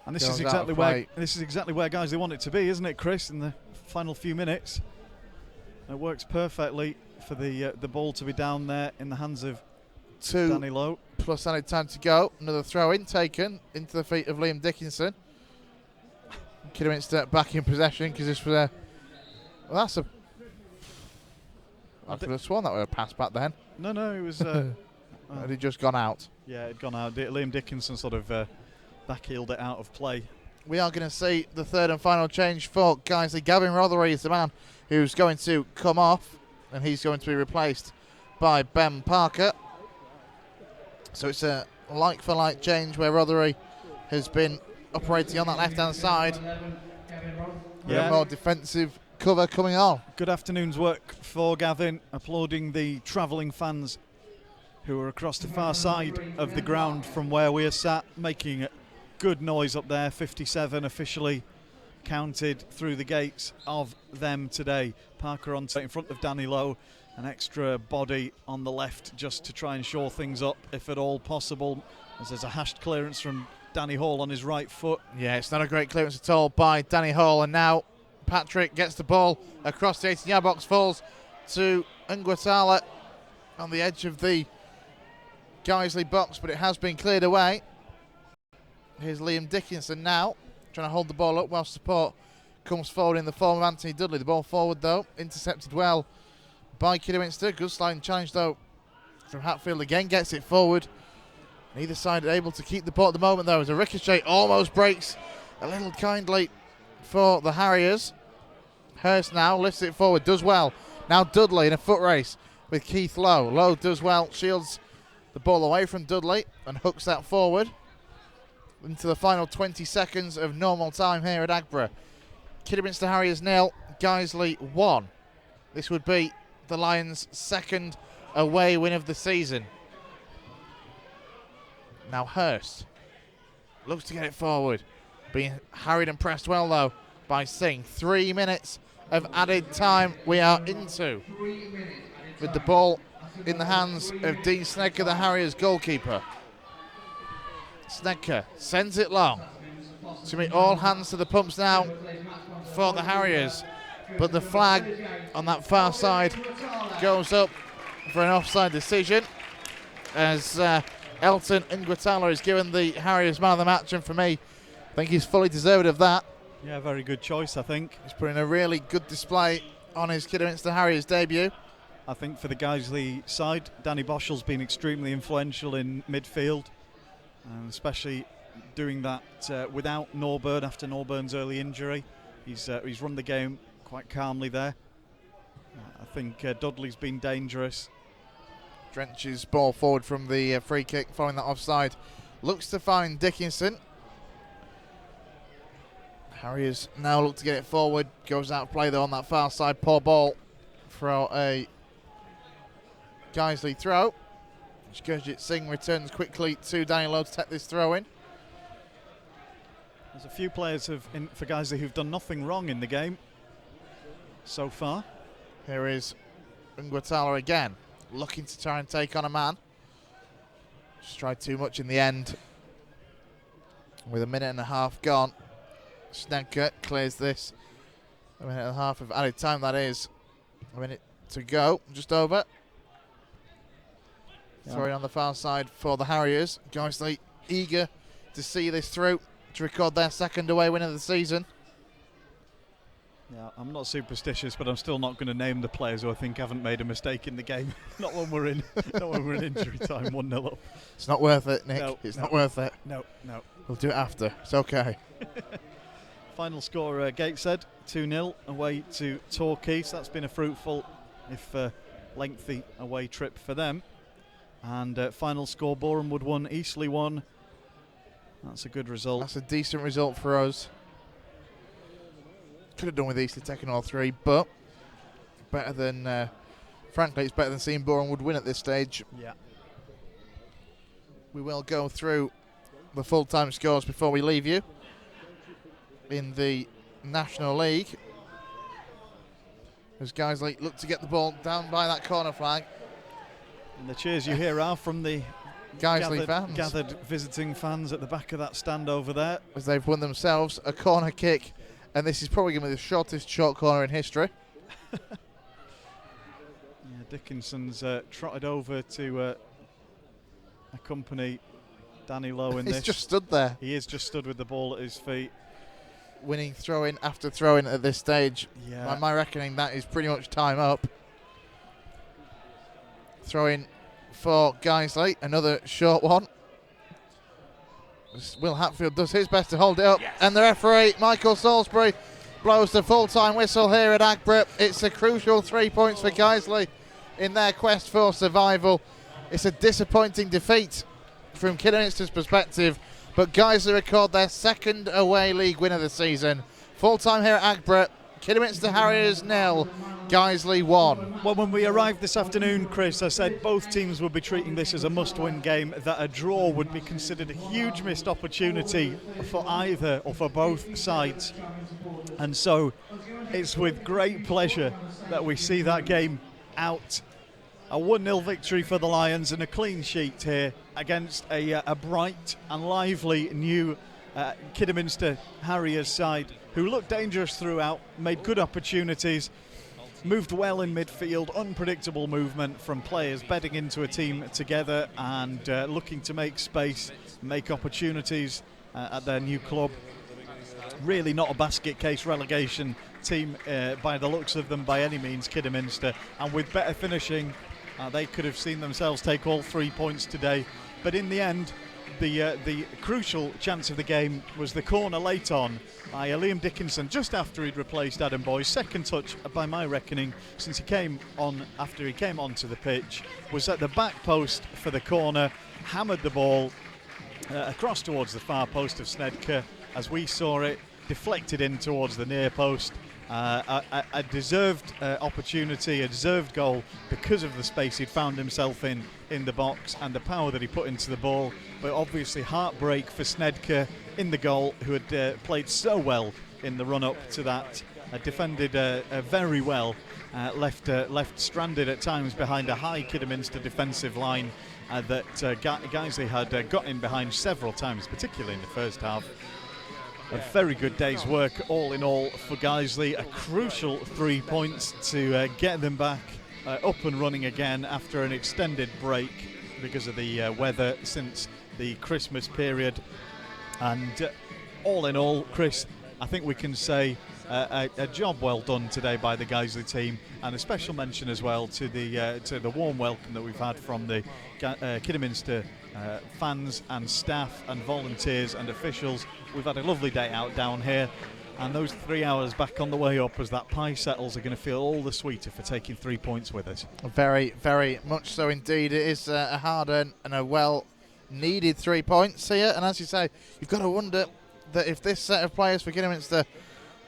And this is exactly where Guiseley want it to be, isn't it, Chris? In the final few minutes, it works perfectly for the ball to be down there in the hands of Danny Lowe. Plus added time to go. Another throw-in taken into the feet of Liam Dickinson. Kidderminster back in possession because this was I could have sworn that was a pass back then. No, it was. Had he just gone out? Yeah, it had gone out. Liam Dickinson sort of backheeled it out of play. We are going to see the third and final change for Guiseley. Gavin Rothery is the man who's going to come off, and he's going to be replaced by Ben Parker. So it's a like-for-like change where Rothery has been operating on that left-hand side. Yeah, more defensive cover coming on. Good afternoon's work for Gavin, applauding the travelling fans who are across the far side of the ground from where we are sat, making good noise up there. 57 officially counted through the gates of them today. Parker on in front of Danny Lowe, an extra body on the left just to try and shore things up if at all possible, as there's a hashed clearance from Danny Hall on his right foot. Yeah, it's not a great clearance at all by Danny Hall, and now Patrick gets the ball across the 18-yard box, falls to Ngwatala on the edge of the Guiseley box, but it has been cleared away. Here's Liam Dickinson now, trying to hold the ball up while support comes forward in the form of Anthony Dudley. The ball forward, though, intercepted well by Kidderminster. Good sliding challenge, though, from Hatfield again, gets it forward. Neither side able to keep the ball at the moment, though, as a ricochet almost breaks a little kindly for the Harriers. Hurst now lifts it forward, does well. Now Dudley in a foot race with Keith Lowe. Lowe does well, shields the ball away from Dudley and hooks that forward into the final 20 seconds of normal time here at Aggborough. Kidderminster Harriers 0, Guiseley 1. This would be the Lions' second away win of the season. Now Hurst looks to get it forward, being harried and pressed well though by Singh. 3 minutes of added time we are into, with the ball in the hands of Dean Snedker, the Harriers goalkeeper. Snedker sends it long. It's going to be all hands to the pumps now for the Harriers, but the flag on that far side goes up for an offside decision as Elton Ngwatala is given the Harriers man of the match, and for me, I think he's fully deserved of that. Yeah, very good choice, I think. He's putting a really good display on his Kidderminster Harriers debut. I think for the Guiseley side, Danny Boschell's been extremely influential in midfield, and especially doing that without Norburn after Norburn's early injury. He's run the game quite calmly there. I think Dudley's been dangerous. Drench's ball forward from the free kick following that offside. Looks to find Dickinson. Harriers now look to get it forward. Goes out of play though on that far side. Poor ball for a Guiseley throw. Gurjit Singh returns quickly to Danny Lowe to take this throw in. There's a few players for Guiseley who've done nothing wrong in the game so far. Here is Ngwatala again, looking to try and take on a man. Just tried too much in the end. With a minute and a half gone, Snedker clears this. A minute and a half of added time, that is. A minute to go, just over. Throwing on the far side for the Harriers. Guiseley eager to see this through to record their second away win of the season. Yeah, I'm not superstitious, but I'm still not going to name the players who I think haven't made a mistake in the game. Not when we're in injury time, 1-0 up. It's not worth it, Nick. No, it's not worth it. No. We'll do it after. It's okay. Final score, Gateshead 2-0 away to Torquay. So that's been a fruitful, if lengthy, away trip for them. And final score, Borehamwood 1, Eastleigh 1. That's a good result. That's a decent result for us. Could have done with Eastleigh taking all three, but better than, frankly, it's better than seeing Borehamwood win at this stage. Yeah. We will go through the full-time scores before we leave you in the National League. As Guiseley look to get the ball down by that corner flag. And the cheers you hear are from the Guiseley fans. Gathered visiting fans at the back of that stand over there. As they've won themselves a corner kick, and this is probably going to be the shortest short corner in history. Yeah, Dickinson's trotted over to accompany Danny Lowe in this. He's just stood there. He is just stood with the ball at his feet. Winning throw-in after throw-in at this stage. Yeah. By my reckoning, that is pretty much time up. Throwing for Guiseley, another short one. Will Hatfield does his best to hold it up, and the referee, Michael Salisbury, blows the full-time whistle here at Aggborough. It's a crucial 3 points for Guiseley in their quest for survival. It's a disappointing defeat from Kidderminster's perspective, but Guiseley record their second away league win of the season. Full-time here at Aggborough, Kidderminster Harriers 0, Guiseley 1. Well, when we arrived this afternoon, Chris, I said both teams would be treating this as a must-win game, that a draw would be considered a huge missed opportunity for either or for both sides. And so it's with great pleasure that we see that game out. A 1-0 victory for the Lions and a clean sheet here against a bright and lively new Kidderminster Harriers side who looked dangerous throughout, made good opportunities, moved well in midfield, unpredictable movement from players bedding into a team together and looking to make space, make opportunities at their new club. Really not a basket case relegation team by the looks of them by any means, Kidderminster, and with better finishing they could have seen themselves take all 3 points today, but in the end the crucial chance of the game was the corner late on by Liam Dickinson just after he'd replaced Adam Boy's second touch by my reckoning since he came on after he came onto the pitch, was at the back post for the corner, hammered the ball across towards the far post of Snedker as we saw it, deflected in towards the near post. A deserved opportunity, a deserved goal because of the space he'd found himself in the box and the power that he put into the ball, but obviously heartbreak for Snedker in the goal, who had played so well in the run-up to that, defended very well, left stranded at times behind a high Kidderminster defensive line that Guiseley had got in behind several times, particularly in the first half. A very good day's work all in all for Guiseley, a crucial 3 points to get them back up and running again after an extended break because of the weather since the Christmas period. And all in all, Chris, I think we can say a job well done today by the Guiseley team, and a special mention as well to the warm welcome that we've had from the Kidderminster fans and staff and volunteers and officials. We've had a lovely day out down here, and those 3 hours back on the way up as that pie settles are going to feel all the sweeter for taking 3 points with us. Very, very much so indeed. It is a hard-earned and a well-needed 3 points here, and as you say, you've got to wonder that if this set of players for Kidderminster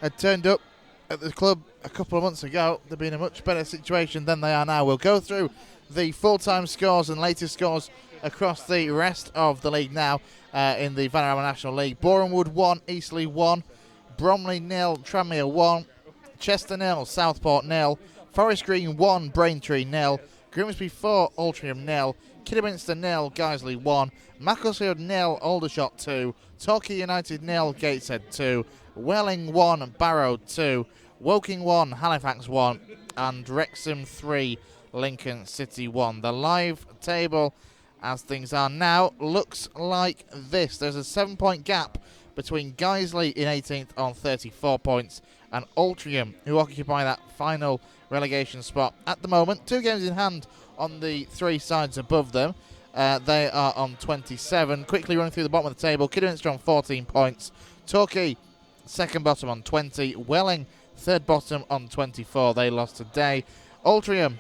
had turned up at the club a couple of months ago, they'd be in a much better situation than they are now. We'll go through the full-time scores and latest scores across the rest of the league now in the Vanarama National League. Borehamwood 1, Eastleigh 1, Bromley 0, Tranmere 1, Chester 0, Southport 0, Forest Green 1, Braintree 0, Grimsby 4, Altrincham 0, Kidderminster 0, Guiseley 1, Macclesfield 0, Aldershot 2, Torquay United 0, Gateshead 2, Welling 1, Barrow 2, Woking 1, Halifax 1, and Wrexham 3, Lincoln City 1. The live table, as things are now, looks like this. There's a 7-point gap between Guiseley in 18th on 34 points and Altrincham, who occupy that final relegation spot at the moment. 2 games in hand on the 3 sides above them. They are on 27. Quickly running through the bottom of the table, Kidderminster on 14 points. Torquay, second bottom on 20. Welling, third bottom on 24. They lost today. Altrincham,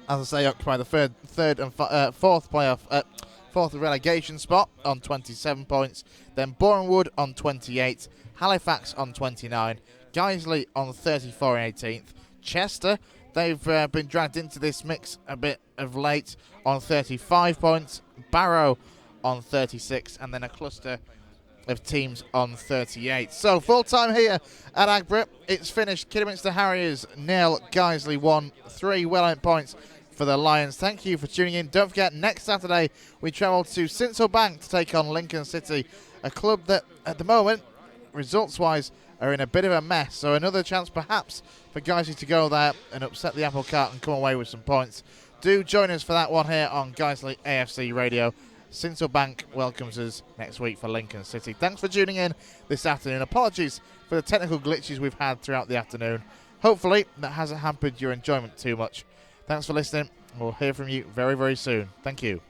as I say, occupy the third and fourth relegation spot on 27 points. Then Borehamwood on 28. Halifax on 29. Guiseley on 34 and 18th. Chester, they've been dragged into this mix a bit of late, on 35 points. Barrow on 36, and then a cluster of teams on 38. So full time here at Aggborough. It's finished. Kidderminster Harriers 0, Guiseley 1, 3 well-earned points for the Lions. Thank you for tuning in. Don't forget, next Saturday we travel to Sincil Bank to take on Lincoln City, a club that at the moment, results-wise, are in a bit of a mess. So another chance perhaps for Guiseley to go there and upset the apple cart and come away with some points. Do join us for that one here on Guiseley AFC Radio. Sincil Bank welcomes us next week for Lincoln City. Thanks for tuning in this afternoon. Apologies for the technical glitches we've had throughout the afternoon. Hopefully that hasn't hampered your enjoyment too much. Thanks for listening. We'll hear from you very, very soon. Thank you.